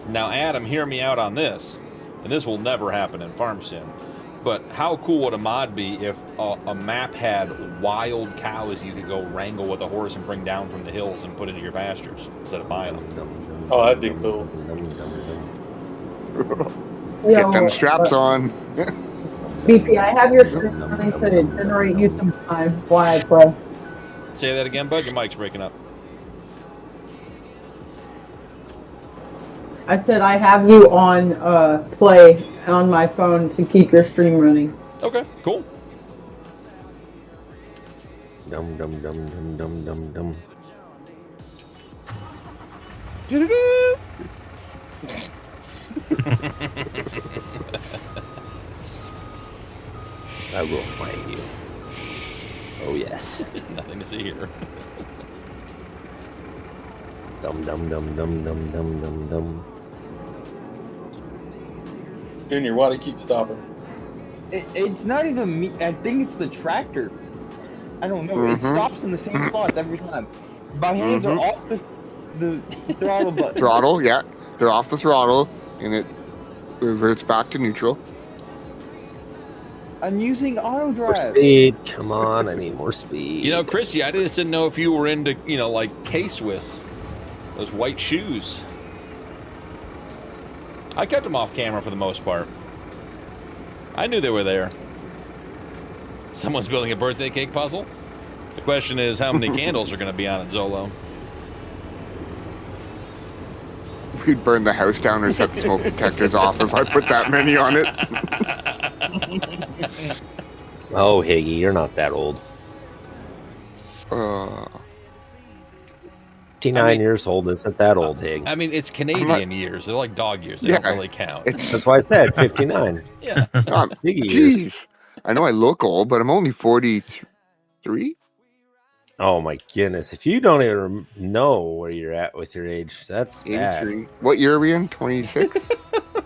Now, Adam, hear me out on this, and this will never happen in Farm Sim, but how cool would a mod be if a map had wild cows you could go wrangle with a horse and bring down from the hills and put into your pastures instead of buying them? Oh, that'd be cool. Get them straps on. BP, I have your stream running to generate you some time while I play. Say that again, bud. Your mic's breaking up. I said I have you on play on my phone to keep your stream running. Okay, cool. Dum dum dum dum dum dum dum. I will find you. Oh yes. Nothing to see here. Dum dum dum dum dum dum dum dum. Junior, why do you keep stopping? It's not even me. I think it's the tractor. I don't know. It stops in the same spots every time. My hands are off the throttle button. Throttle, yeah. They're off the throttle, and it reverts back to neutral. I'm using auto More drive. speed. Come on, I need more speed. You know, Chrissy, I just didn't know if you were into, you know, like K-Swiss. Those white shoes. I kept them off camera for the most part. I knew they were there. Someone's building a birthday cake puzzle. The question is, how many candles are going to be on it, Zolo? We'd burn the house down or set the smoke detectors off if I put that many on it. Oh, Higgy, you're not that old. 59 years old isn't that old, Hig. I mean, it's Canadian years. They're like dog years. They don't really count. That's why I said 59. Yeah. Higgy years. Jeez. I know I look old, but I'm only 43. Oh my goodness! If you don't even know where you're at with your age, that's 83. bad. What year are we in? 26?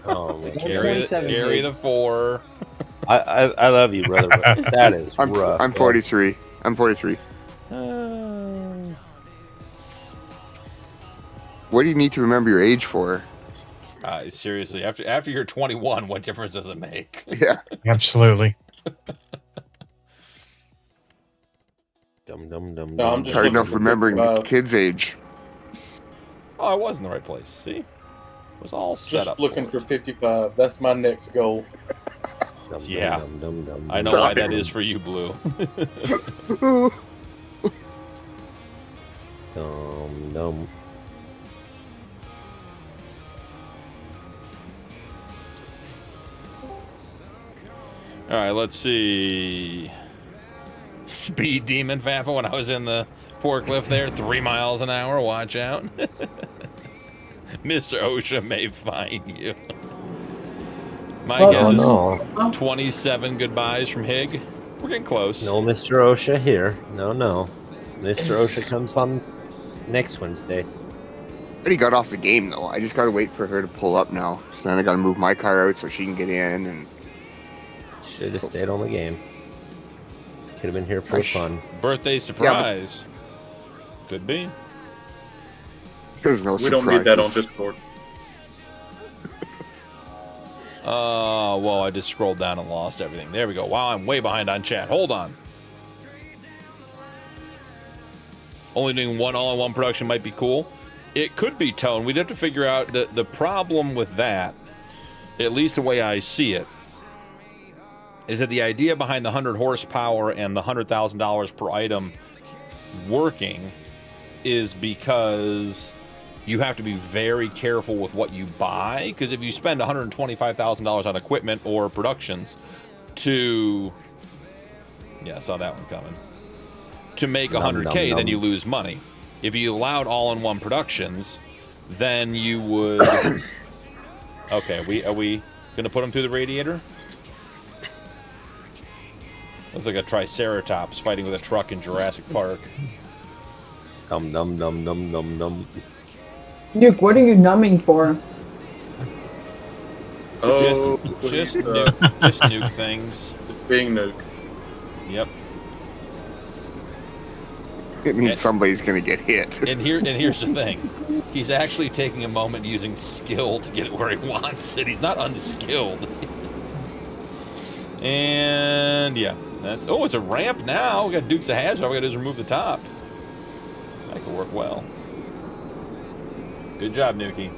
Oh my Carry the 4. I love you, brother. But that is rough. I'm 43. I'm 43. What do you need to remember your age for? Seriously, after you're 21, what difference does it make? Yeah. Absolutely. Dum dum dum. No, I'm just Hard looking enough for remembering the 55. kid's age. Oh, I was in the right place. See? It was all set Just up. looking for 55. That's my next goal. Dum, Yeah. Dum, dum, dum, I know dum. why that is for you, Blue. Dum dum. All right, let's see. Speed Demon Faffa when I was in the forklift there, 3 miles an hour. Watch out. Mr. OSHA may fine you. My guess is 27 goodbyes from Hig. We're getting close. No, Mr. OSHA here. No. Mr. OSHA comes on next Wednesday. I already got off the game, though. I just got to wait for her to pull up now. So then I got to move my car out so she can get in. And should have stayed on the game. Could have been here for fun. Birthday surprise. Could be. There's no We don't need that on Discord. Well, I just scrolled down and lost everything. There we go. Wow, I'm way behind on chat. Hold on. Only doing one all-in-one production might be cool. It could be Tone. We'd have to figure out the problem with that, at least the way I see it, is that the idea behind the 100 horsepower and the $100,000 per item working is because you have to be very careful with what you buy, because if you spend $125,000 on equipment or productions to, yeah, I saw that one coming, to make 100K, then you lose money. If you allowed all-in-one productions, then you would. Okay, are we gonna put them through the radiator? Looks like a Triceratops fighting with a truck in Jurassic Park. Num num num num num num. Duke, what are you numbing for? Oh, just nuke things. It's being nuked. Yep. It means somebody's gonna get hit. And here's the thing. He's actually taking a moment using skill to get it where he wants it. He's not unskilled. And yeah, that's it's a ramp now. We got Dukes of Hazzard. All we gotta do is remove the top. That could work well. Good job, Nuki.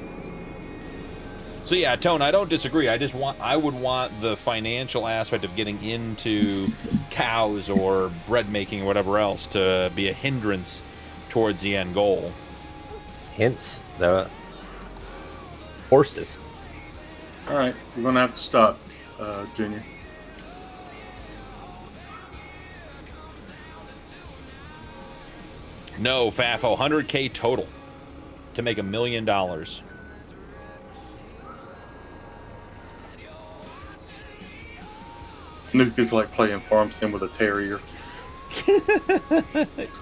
So yeah, Tone, I don't disagree. I would want the financial aspect of getting into cows or bread making or whatever else to be a hindrance towards the end goal. Hence the horses. All right, we're gonna have to stop, Junior. No, Fafo, 100K total to make $1 million. Nuke is like playing farm sim with a terrier.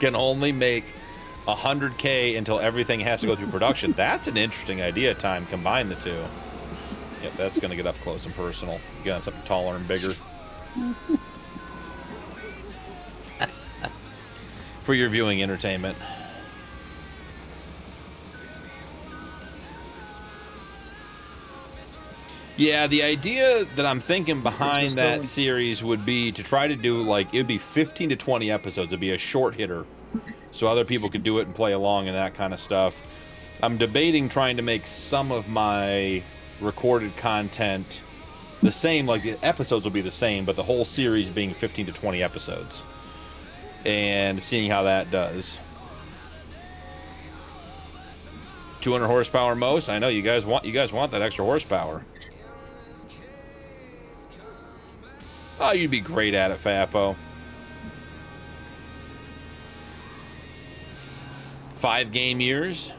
Can only make 100K until everything has to go through production. That's an interesting idea, Time. Combine the two. Yep, that's going to get up close and personal. Get on something taller and bigger. For your viewing entertainment. Yeah, the idea that I'm thinking behind that series would be to try to do, like, it would be 15 to 20 episodes. It'd be a short hitter, so other people could do it and play along and that kind of stuff. I'm debating trying to make some of my recorded content the same, like the episodes will be the same, but the whole series being 15 to 20 episodes. And seeing how that does. 200 horsepower most. I know you guys want that extra horsepower. Oh, you'd be great at it, Fafo. 5 game years.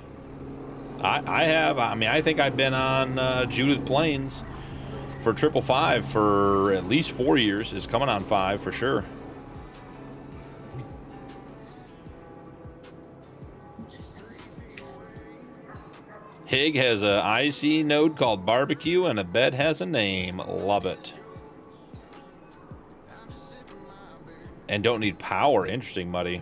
I have. I mean, I think I've been on Judith Plains for 555 for at least 4 years. It's coming on 5 for sure. Hig has a IC node called Barbecue, and a bed has a name. Love it. And don't need power. Interesting, Muddy.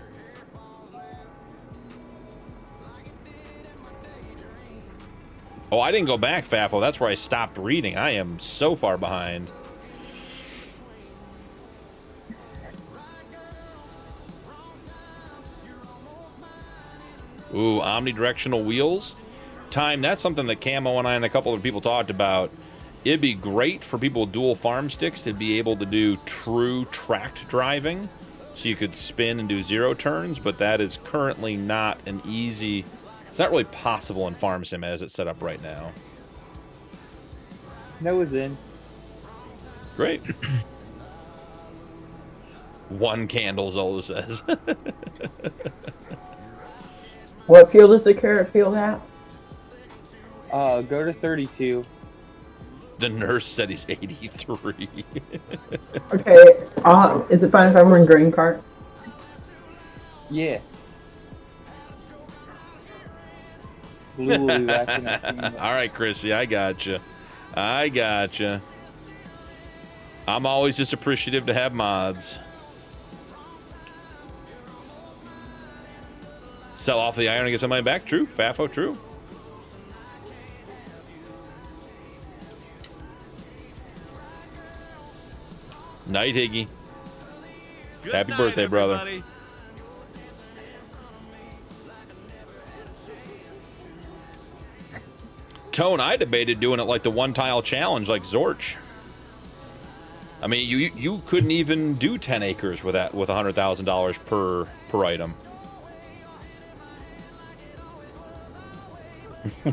Oh, I didn't go back, Fafo. That's where I stopped reading. I am so far behind. Ooh, omnidirectional wheels. Time, that's something that Camo and I and a couple of people talked about. It'd be great for people with dual farm sticks to be able to do true tracked driving. So you could spin and do 0 turns, but that is currently not an easy... It's not really possible in Farm Sim as it's set up right now. Noah's in. Great. 1 candle, Zola says. What field is the carrot field at? Go to 32. The nurse said he's 83. Okay, is it fine if I'm in green cart? Yeah. Blue will be back in a few minutes. All right, Chrissy, I gotcha. I'm always just appreciative to have mods. Sell off the iron and get some money back. True. Fafo, true. Night, Higgy. Happy birthday, brother. Tone, I debated doing it like the 1 tile challenge, like Zorch. I mean, you couldn't even do 10 acres with that with $100,000 per item.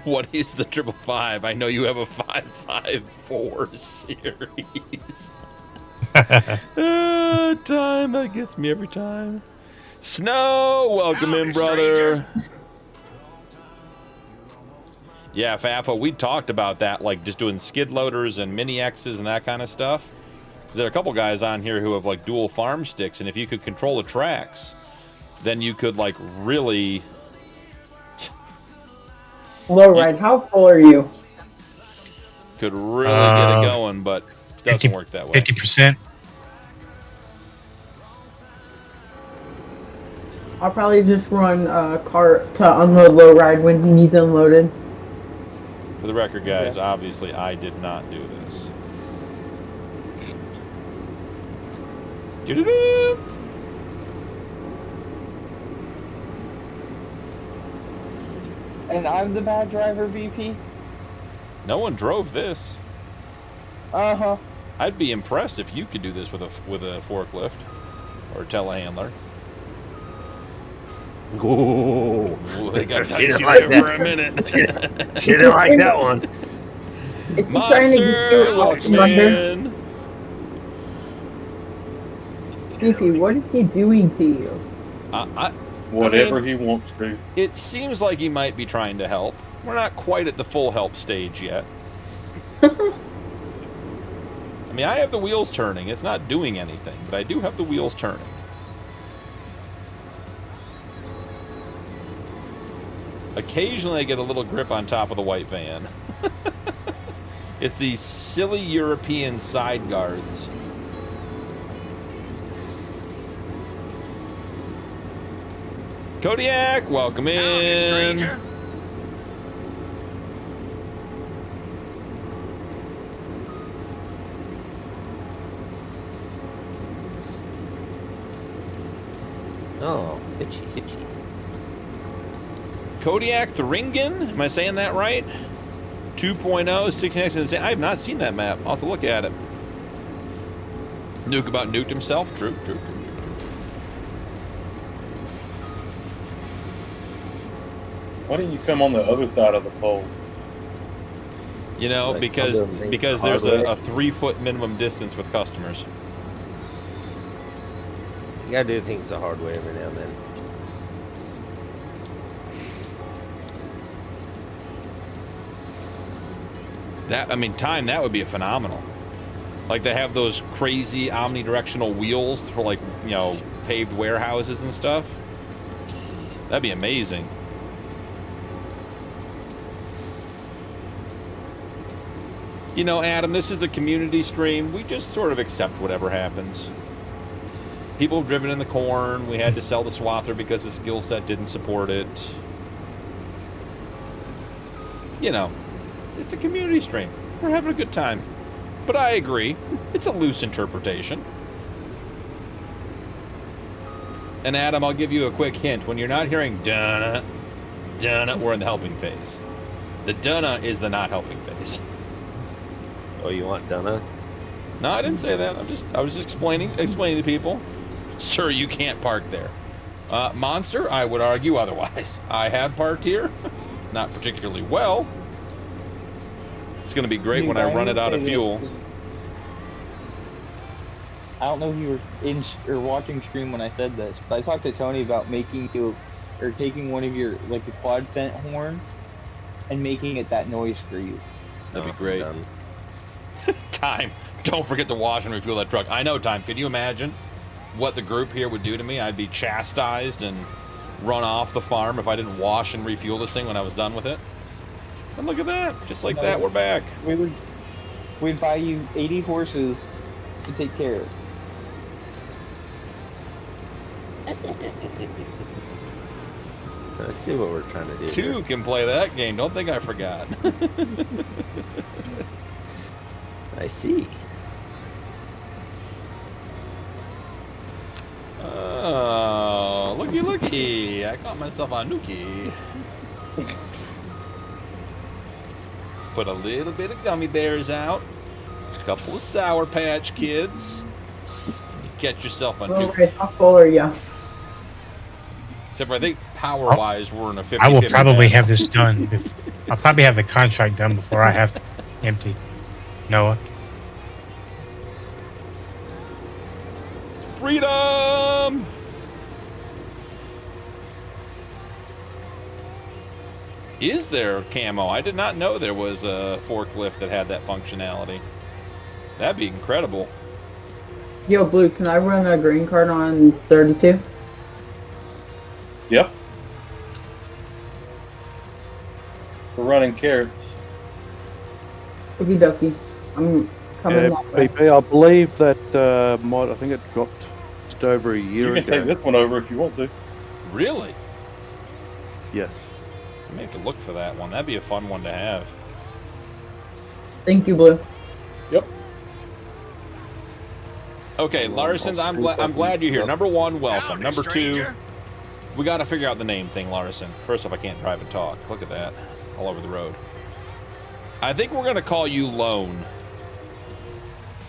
What is the 555? I know you have a 554 series. Time, that gets me every time. Snow, welcome in, brother. Yeah, Fafa, we talked about that, like just doing skid loaders and mini X's and that kind of stuff. Because there are a couple guys on here who have like dual farm sticks, and if you could control the tracks, then you could like really... Low ride, how full are you? Could really get it going, but it doesn't work that way. 50%. I'll probably just run a cart to unload low ride when he needs unloaded. For the record, guys, obviously I did not do this. Doo-doo-doo. And I'm the bad driver, VP? No one drove this. Uh-huh. I'd be impressed if you could do this with a forklift or a telehandler. Ooh, they got she dicey didn't like there for that. a minute. She didn't like that one. Is he Monster, trying to get you VP, what is he doing to you? Whatever he wants to. It seems like he might be trying to help. We're not quite at the full help stage yet. I mean, I have the wheels turning. It's not doing anything, but I do have the wheels turning. Occasionally I get a little grip on top of the white van. It's these silly European side guards. Kodiak, welcome in. Oh, itchy. Kodiak Thuringen, am I saying that right? 2.0, 16x. I have not seen that map. I'll have to look at it. Nuke about nuked himself. True. Why didn't you come on the other side of the pole? You know, Like because there's hardware. a 3-foot minimum distance with customers. You gotta do things the hard way every now and then. That, I mean, time, that would be a phenomenal. Like, they have those crazy omnidirectional wheels for, like, you know, paved warehouses and stuff. That'd be amazing. You know, Adam, this is the community stream. We just sort of accept whatever happens. People have driven in the corn. We had to sell the swather because the skill set didn't support it. You know, it's a community stream. We're having a good time. But I agree. It's a loose interpretation. And Adam, I'll give you a quick hint. When you're not hearing dunna, we're in the helping phase. The dunna is the not helping phase. Oh, you want Dunna? No, I didn't say that. I was just explaining to people. Sir, you can't park there. Monster, I would argue otherwise. I have parked here. Not particularly well. It's going to be great when I run it out of fuel. I don't know if you were in or watching stream when I said this, but I talked to Tony about making you, or taking one of your, like the quad vent horn, and making it that noise for you. That'd be great. Done. Time. Don't forget to wash and refuel that truck. I know, Time. Could you imagine what the group here would do to me? I'd be chastised and run off the farm if I didn't wash and refuel this thing when I was done with it. And look at that. Just like that, we're back. We'd buy you 80 horses to take care of. Let's see what we're trying to do. Two here. can play that game. Don't think I forgot. I see. Oh, looky. I got myself a nookie. Put a little bit of gummy bears out. Couple of Sour Patch Kids. You get yourself a Well, Nuke. right, how full are you? Except for I think power-wise, we're in a 50-50 I will probably battle. have this done. I'll probably have the contract done before I have to empty Noah. Freedom! Is there camo? I did not know there was a forklift that had that functionality. That'd be incredible. Yo, Blue, can I run a green card on 32? Yeah. We're running carrots. Okie dokie. I'm coming Yeah, that way. PP, I believe that I think it dropped just over a year You can ago. take this one over if you want to. Really? Yes. I may have to look for that one. That'd be a fun one to have. Thank you, Blue. Yep. Okay, Larson, I'm glad you're here. Number one, welcome. Number two, we got to figure out the name thing, Larson. First off, I can't drive and talk. Look at that. All over the road. I think we're going to call you Lone.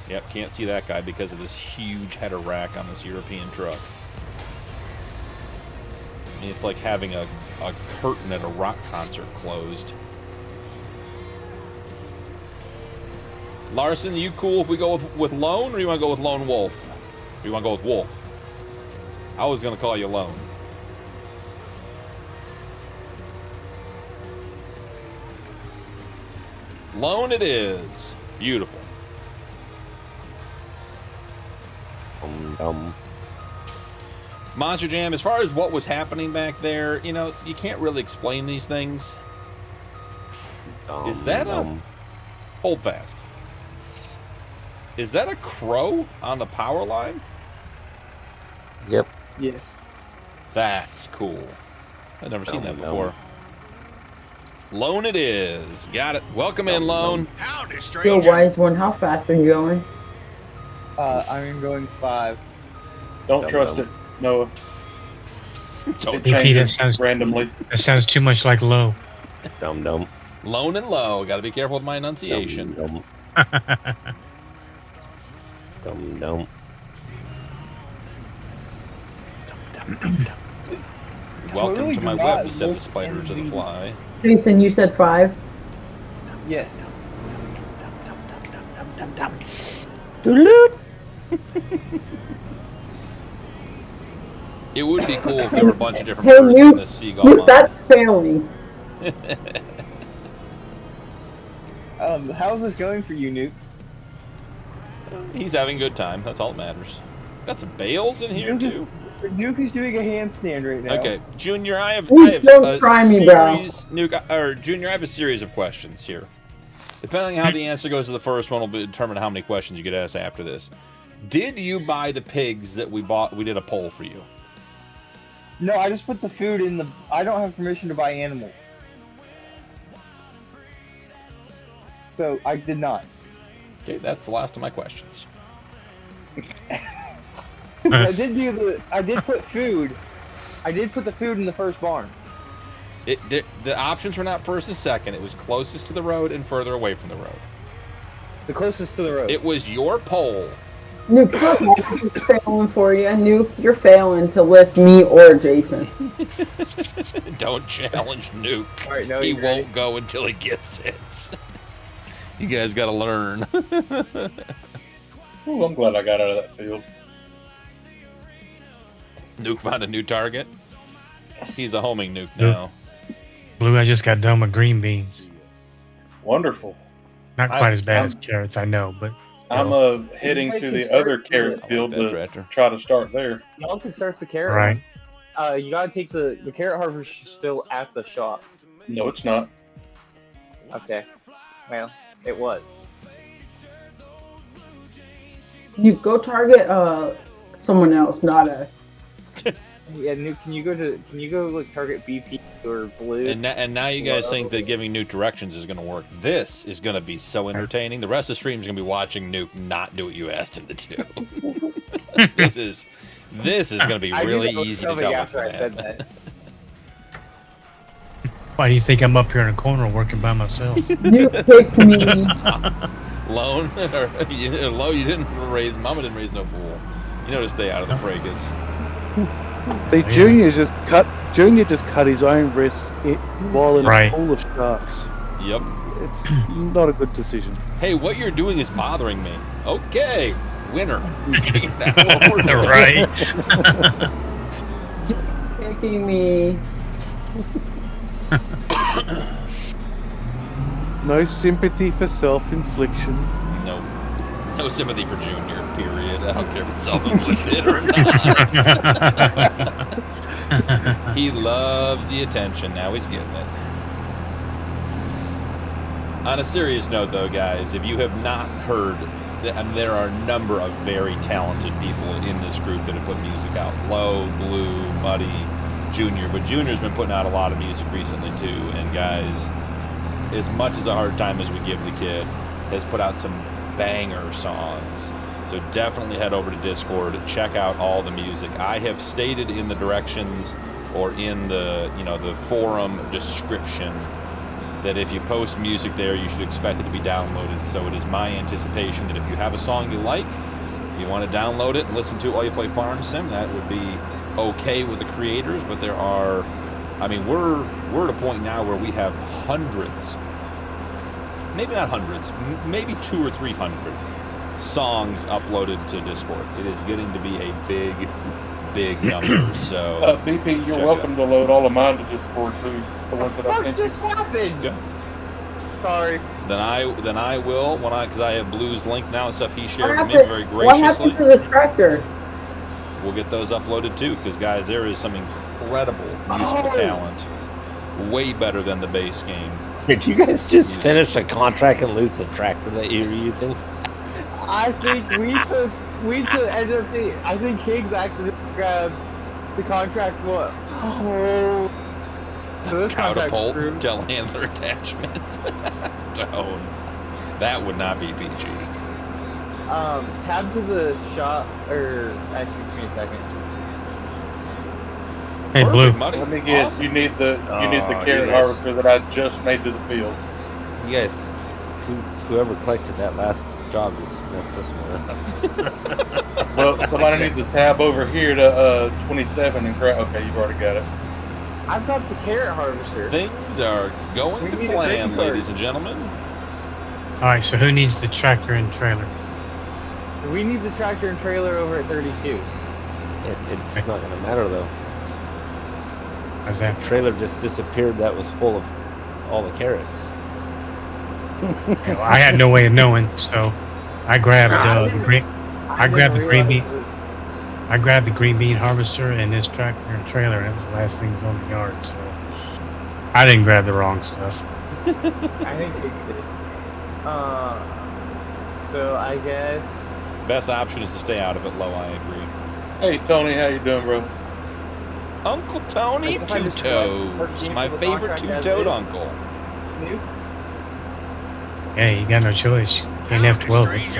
Yep, can't see that guy because of this huge header rack on this European truck. I mean, it's like having a curtain at a rock concert closed. Larson, you cool if we go with Lone, or you want to go with Lone Wolf? Or you want to go with Wolf? I was going to call you Lone. Lone it is. Beautiful. Monster Jam, as far as what was happening back there, you know, you can't really explain these things. Is that a... Hold fast. Is that a crow on the power line? Yep. Yes. That's cool. I've never seen that before. Lone it is. Got it. Welcome in, Lone. Howdy, Yo, wise one, how fast are you going? I'm going 5. Don't trust it, Noah. Don't It BP, that changes sounds randomly. That sounds too much like low. Dum dum. Lone and low. Got to be careful with my enunciation. Dum dum. Dum dum. Welcome Totally to my do web, not said the look spider to the envy. fly. Jason, you said 5? Yes. It would be cool if there were a bunch of different Hey, birds in this seagull Luke, line. that's failing. How's this going for you, Nuke? He's having a good time. That's all that matters. Got some bales in here, too. Nuke is doing a handstand right now. Okay, Junior, I have Please don't a try me, bro. series. Nuke, or Junior, I have a series of questions here. Depending on how the answer goes to the first one, will determine how many questions you get asked after this. Did you buy the pigs that we bought? We did a poll for you. No, I just put the food in the... I don't have permission to buy animals. So, I did not. Okay, that's the last of my questions. I did put food. I did put the food in the first barn. The options were not first and second. It was closest to the road and further away from the road. The closest to the road. It was your poll. Nuke, you're failing for you. Nuke, you're failing to lift me or Jason. Don't challenge Nuke. All right, no, He you're won't ready? go until he gets it. You guys got to learn. Ooh, I'm glad I got out of that field. Nuke found a new target. He's a homing nuke now. Blue, I just got done with green beans. Wonderful. Not quite as bad as carrots, I know, but I'm heading guys to can the start other with carrot that field to tractor. try to start there. Y'all can start the carrot. right. one. You gotta take the carrot harvest still at the shop. No, it's not. Okay. Well, it was. You go target someone else, not us. Yeah, Nuke, can you go like target BP or Blue? And now you guys think that giving Nuke directions is going to work. This is going to be so entertaining. The rest of the stream is going to be watching Nuke not do what you asked him to do. This is going to be really easy to tell what's going to happen. Why do you think I'm up here in a corner working by myself? Nuke picked me. Loan or low? You didn't raise. Mama didn't raise no fool. You know to stay out of the fracas. See, Junior just cut his own wrist while in a pool of sharks. Yep. It's not a good decision. Hey, what you're doing is bothering me. Okay, winner. Right. Kicking me. No sympathy for self-infliction. No. No sympathy for Junior, period. I don't care if it's self-inflicted or not. He loves the attention. Now he's getting it. On a serious note, though, guys, if you have not heard, there are a number of very talented people in this group that have put music out. Low, Blue, Muddy, Junior. But Junior's been putting out a lot of music recently, too. And, guys, as much as a hard time as we give the kid, has put out some banger songs. So definitely head over to Discord, check out all the music. I have stated in the directions or in the, the forum description that if you post music there, you should expect it to be downloaded. So it is my anticipation that if you have a song you like, you want to download it and listen to it while you play Farm Sim, that would be okay with the creators. But there are, we're at a point now where we have hundreds, maybe not hundreds, maybe 200 or 300 songs uploaded to Discord. It is getting to be a big number. So BP, you're welcome to load all of mine to Discord too. The ones that I sent you. What just happened? Yeah. Sorry. Then I will because I have Blue's link now and stuff he shared with me very graciously. What happened to the tractor? We'll get those uploaded too, because guys, there is some incredible musical talent, way better than the base game. Did you guys just finish a contract and lose the tractor that you were using? I think we took ended up seeing, I think Higgs accidentally grabbed the contract. What? Oh. So this Catapult, telehandler attachment. Tone. That would not be PG. Tab to the shop, or actually, give me a second. Hey, Blue. Let me guess. Awesome. You need the carrot harvester that I just made to the field. You guys, whoever collected that last job just messed this one up. Well, somebody needs to tab over here to 27 and grab. Okay, you've already got it. I've got the carrot harvester. Things are going to plan, ladies and gentlemen. All right, so who needs the tractor and trailer? We need the tractor and trailer over at 32. It's not going to matter, though. How's that? The trailer just disappeared that was full of all the carrots. Well, I had no way of knowing, so I grabbed the green. I grabbed the green bean. I grabbed the green bean harvester and this tractor and trailer, and it was the last things on the yard. So I didn't grab the wrong stuff. I think Higgs did. So I guess best option is to stay out of it. Low, I agree. Hey Tony, how you doing, bro? Uncle Tony Two Toes, my favorite two-toed uncle. Yeah, you got no choice. You can't have 12 it, so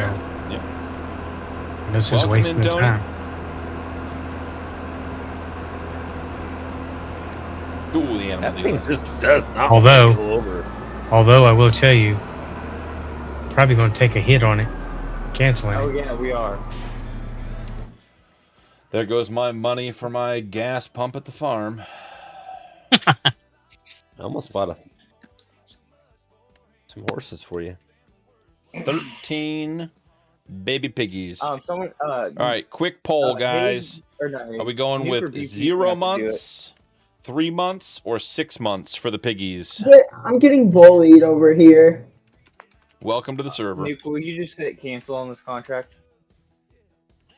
yeah. This is wasting the time. Ooh, the animal that thing just does not go over. Although I will tell you, probably going to take a hit on it, canceling it. Oh yeah, we are. There goes my money for my gas pump at the farm. I almost bought some horses for you. 13 baby piggies. Someone. All right, quick poll, guys. Are we going with 0 months, 3 months, or 6 months for the piggies? I'm getting bullied over here. Welcome to the server. Nuke, will you just hit cancel on this contract?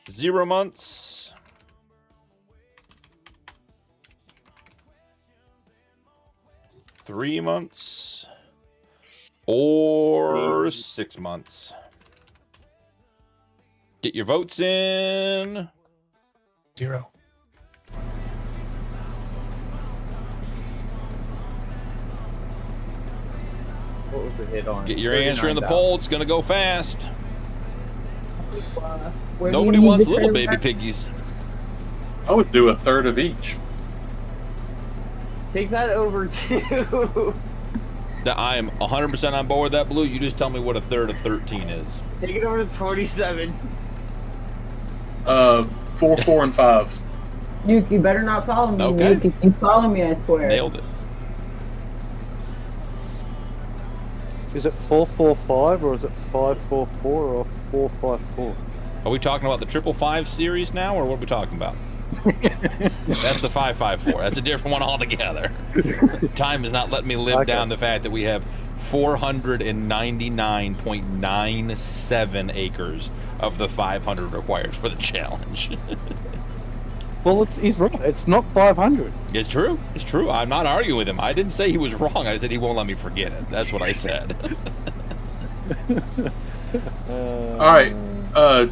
0 months. 3 months. Or 6 months. Get your votes in. 0. What was the hit on? Get your answer in the poll. It's going to go fast. Where Nobody do you wants need the little trailer? baby piggies. I would do a third of each. Take that over to That I am 100% on board with that, Blue. You just tell me what a third of 13 is. Take it over to 27. 4, 4, and 5. You better not follow me. Okay. If you follow me, I swear. Nailed it. Is it 445 or is it 544 or 454? Are we talking about the 555 series now, or what are we talking about? That's the 554. That's a different one altogether. Time is not letting me live down the fact that we have 499.97 acres of the 500 required for the challenge. Well, he's right. It's not 500. It's true. It's true. I'm not arguing with him. I didn't say he was wrong. I said he won't let me forget it. That's what I said. All right,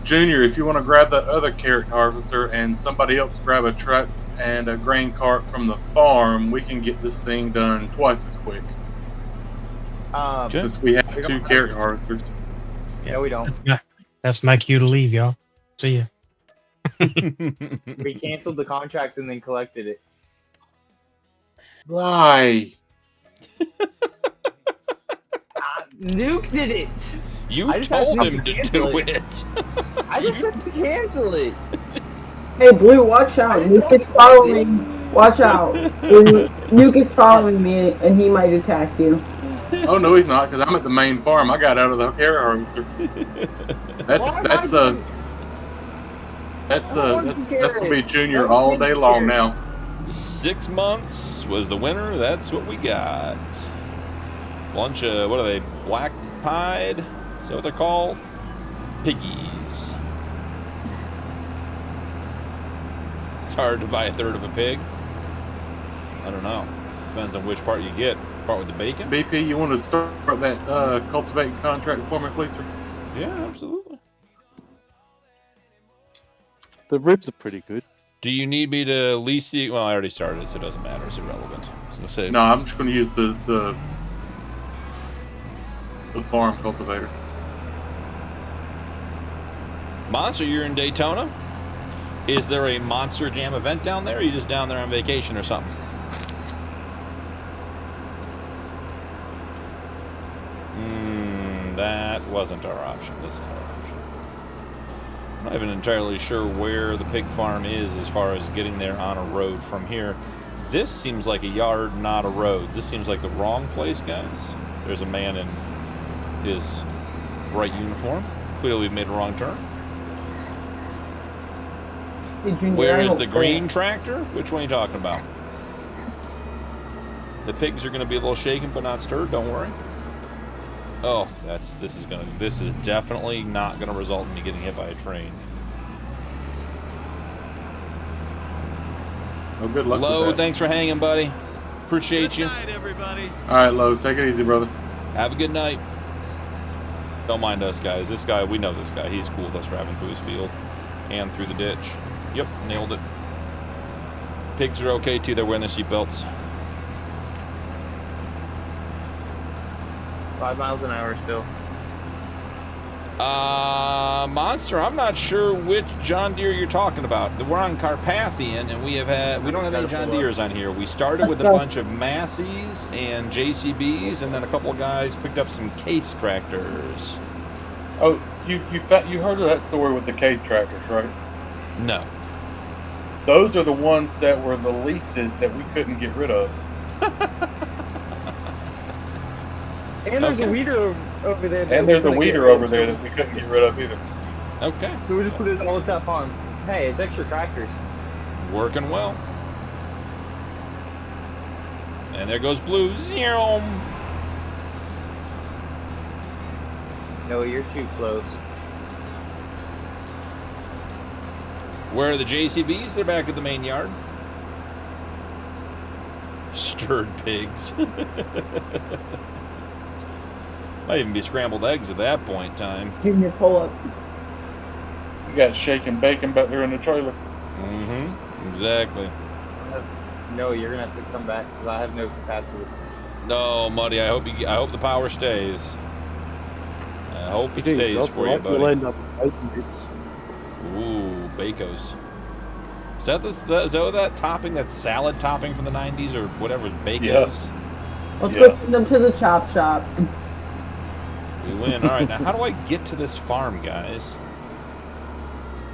Junior, if you want to grab that other carrot harvester and somebody else grab a truck and a grain cart from the farm, we can get this thing done twice as quick. Since we have 2 carrot harvesters. Yeah, we don't. That's my cue to leave, y'all. See ya. We canceled the contract and then collected it. Why? Nuke did it. You told him to do it. I just said to cancel it. Hey, Blue, watch out. Nuke is following. Watch out. Nuke is following me, and he might attack you. Oh no, he's not, because I'm at the main farm. I got out of the carrot harvester. That's gonna be Junior all day long now. 6 months was the winner. That's what we got. Bunch of, what are they? Black pied? Is that what they're called? Piggies. It's hard to buy a third of a pig. I don't know. Depends on which part you get. Part with the bacon. BP, you want to start that cultivating contract for me, please, sir? Yeah, absolutely. The ribs are pretty good. Do you need me to lease the... Well, I already started, so it doesn't matter. It's irrelevant. So no, I'm just going to use the farm cultivator. Monster, you're in Daytona? Is there a Monster Jam event down there, or are you just down there on vacation or something? That wasn't our option. This is our option. I'm not even entirely sure where the pig farm is as far as getting there on a road from here. This seems like a yard, not a road. This seems like the wrong place, guys. There's a man in his bright uniform. Clearly we've made a wrong turn. Where is the green tractor? Which one are you talking about? The pigs are going to be a little shaken but not stirred, don't worry. Oh, this is definitely not gonna result in me getting hit by a train. Oh, good luck. Lo, with that. thanks for hanging, buddy. Appreciate you. Good night, everybody. All right, Lo, take it easy, brother. Have a good night. Don't mind us, guys. This guy, we know this guy. He's cool with us driving through his field and through the ditch. Yep, nailed it. Pigs are okay too. They're wearing their seatbelts. 5 miles an hour still. Monster, I'm not sure which John Deere you're talking about. We're on Carpathian, and we don't have any John Deeres on here. We started with a bunch of Massies and JCBs, and then a couple of guys picked up some case tractors. Oh, you heard of that story with the case tractors, right? No. Those are the ones that were the leases that we couldn't get rid of. And there's a weeder over there. And there's a weeder over there that we couldn't get rid of either. Okay. So we just put it all at that farm. Hey, it's extra tractors. Working well. And there goes Blue. Zero. No, you're too close. Where are the JCBs? They're back at the main yard. Stirred pigs. Might even be scrambled eggs at that point in time. Junior, pull up. You got shake and bacon back there in the trailer. Mm-hmm. Exactly. No, you're gonna have to come back because I have no capacity. No, Muddy. I hope the power stays. I hope it stays for you, buddy. You'll end up with bacon bits. Ooh, Bacos. Is that what that topping, that salad topping from the 90s or whatever is Bacos? Yeah. Let's Yeah. go send them to the chop shop. We win. All right, now how do I get to this farm, guys?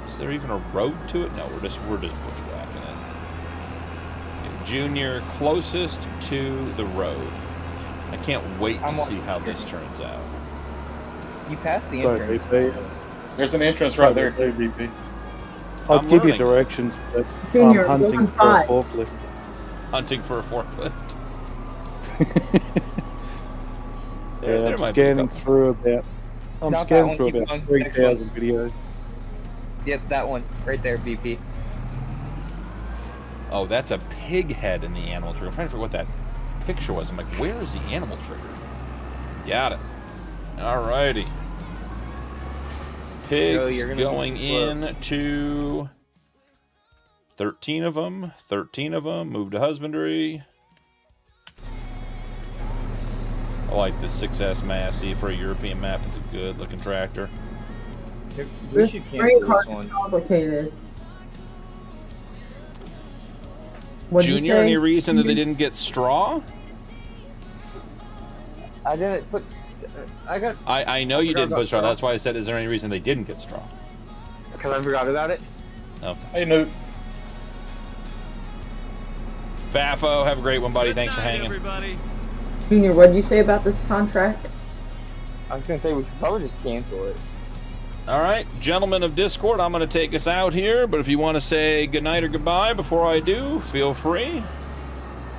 Is there even a road to it? No, we're just bushwhacking it. Okay, Junior, closest to the road. I can't wait to see how this turns out. You passed the Sorry, entrance. BP. There's an entrance right there too, BP. I'll I'm give you learning. directions, but Junior, I'm hunting one for a five. forklift. Hunting for a forklift. Yeah, I'm might be a scanning couple. through about. I'm Not that scanning one, through keep about going. Next one. 3,000 videos. Yep, that one right there, BP. Oh, that's a pig head in the animal trigger. I'm trying to figure what that picture was. I'm like, where is the animal trigger? Got it. Alrighty. Pigs you're gonna be going too close. into 13 of them. 13 of them. Move to husbandry. I like this 6S Massey for a European map. It's a good looking tractor. We This should grain cancel cart this is one. complicated. What'd you Junior, say? any reason that they didn't get straw? I didn't put. I got I know you forgot didn't about put straw. straw. That's why I said, is there any reason they didn't get straw? because I forgot about it. Okay. Hey, Newt. Fafo, have a great one, buddy. Thanks for hanging. Everybody. Junior, what'd you say about this contract? I was gonna say we could probably just cancel it. All right, gentlemen of Discord, I'm going to take us out here, but if you want to say goodnight or goodbye before I do, feel free.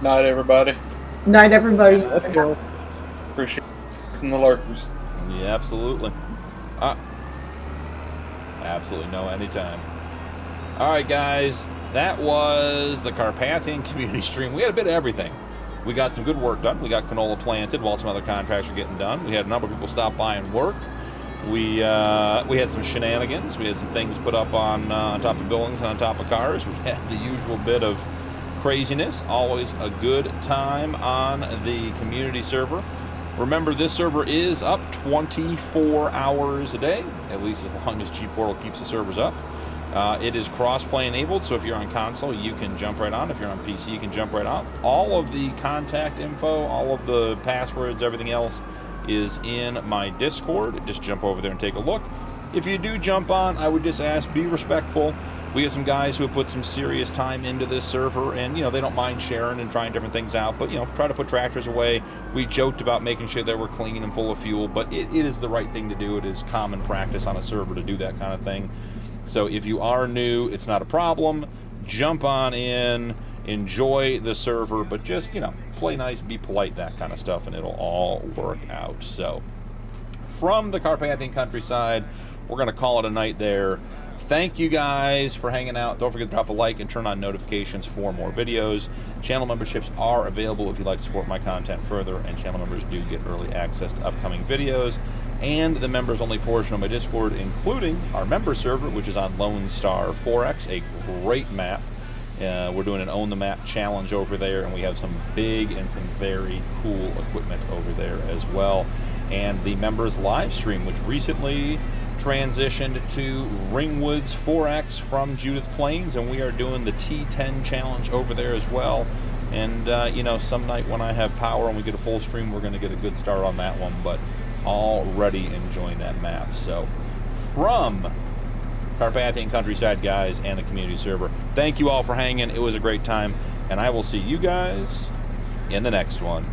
Night, everybody. Night, everybody. Let's go. Appreciate the lurkers. Yeah, absolutely. Absolutely, no, anytime. All right, guys, that was the Carpathian community stream. We had a bit of everything. We got some good work done. We got canola planted while some other contracts were getting done. We had a number of people stop by and work. We had some shenanigans. We had some things put up on top of buildings and on top of cars. We had the usual bit of craziness. Always a good time on the community server. Remember, this server is up 24 hours a day, at least as long as G-Portal keeps the servers up. It is cross-play enabled, so if you're on console, you can jump right on. If you're on PC, you can jump right on. All of the contact info, all of the passwords, everything else is in my Discord. Just jump over there and take a look. If you do jump on, I would just ask, be respectful. We have some guys who have put some serious time into this server, and, you know, they don't mind sharing and trying different things out, but, you know, try to put tractors away. We joked about making sure they were clean and full of fuel, but it is the right thing to do. It is common practice on a server to do that kind of thing. So if you are new, it's not a problem. Jump on in, enjoy the server, but just, you know, play nice, be polite, that kind of stuff, and it'll all work out. So from the Carpathian countryside, we're going to call it a night there. Thank you guys for hanging out. Don't forget to drop a like and turn on notifications for more videos. Channel memberships are available if you'd like to support my content further, and channel members do get early access to upcoming videos and the members-only portion of my Discord, including our member server, which is on Lone Star 4X, a great map. We're doing an Own the Map challenge over there, and we have some big and some very cool equipment over there as well. And the members live stream, which recently transitioned to Ringwoods 4X from Judith Plains, and we are doing the T10 challenge over there as well. And, you know, some night when I have power and we get a full stream, we're going to get a good start on that one, but already enjoying that map. So, from Carpathian countryside, guys, and the community server, thank you all for hanging. It was a great time, and I will see you guys in the next one.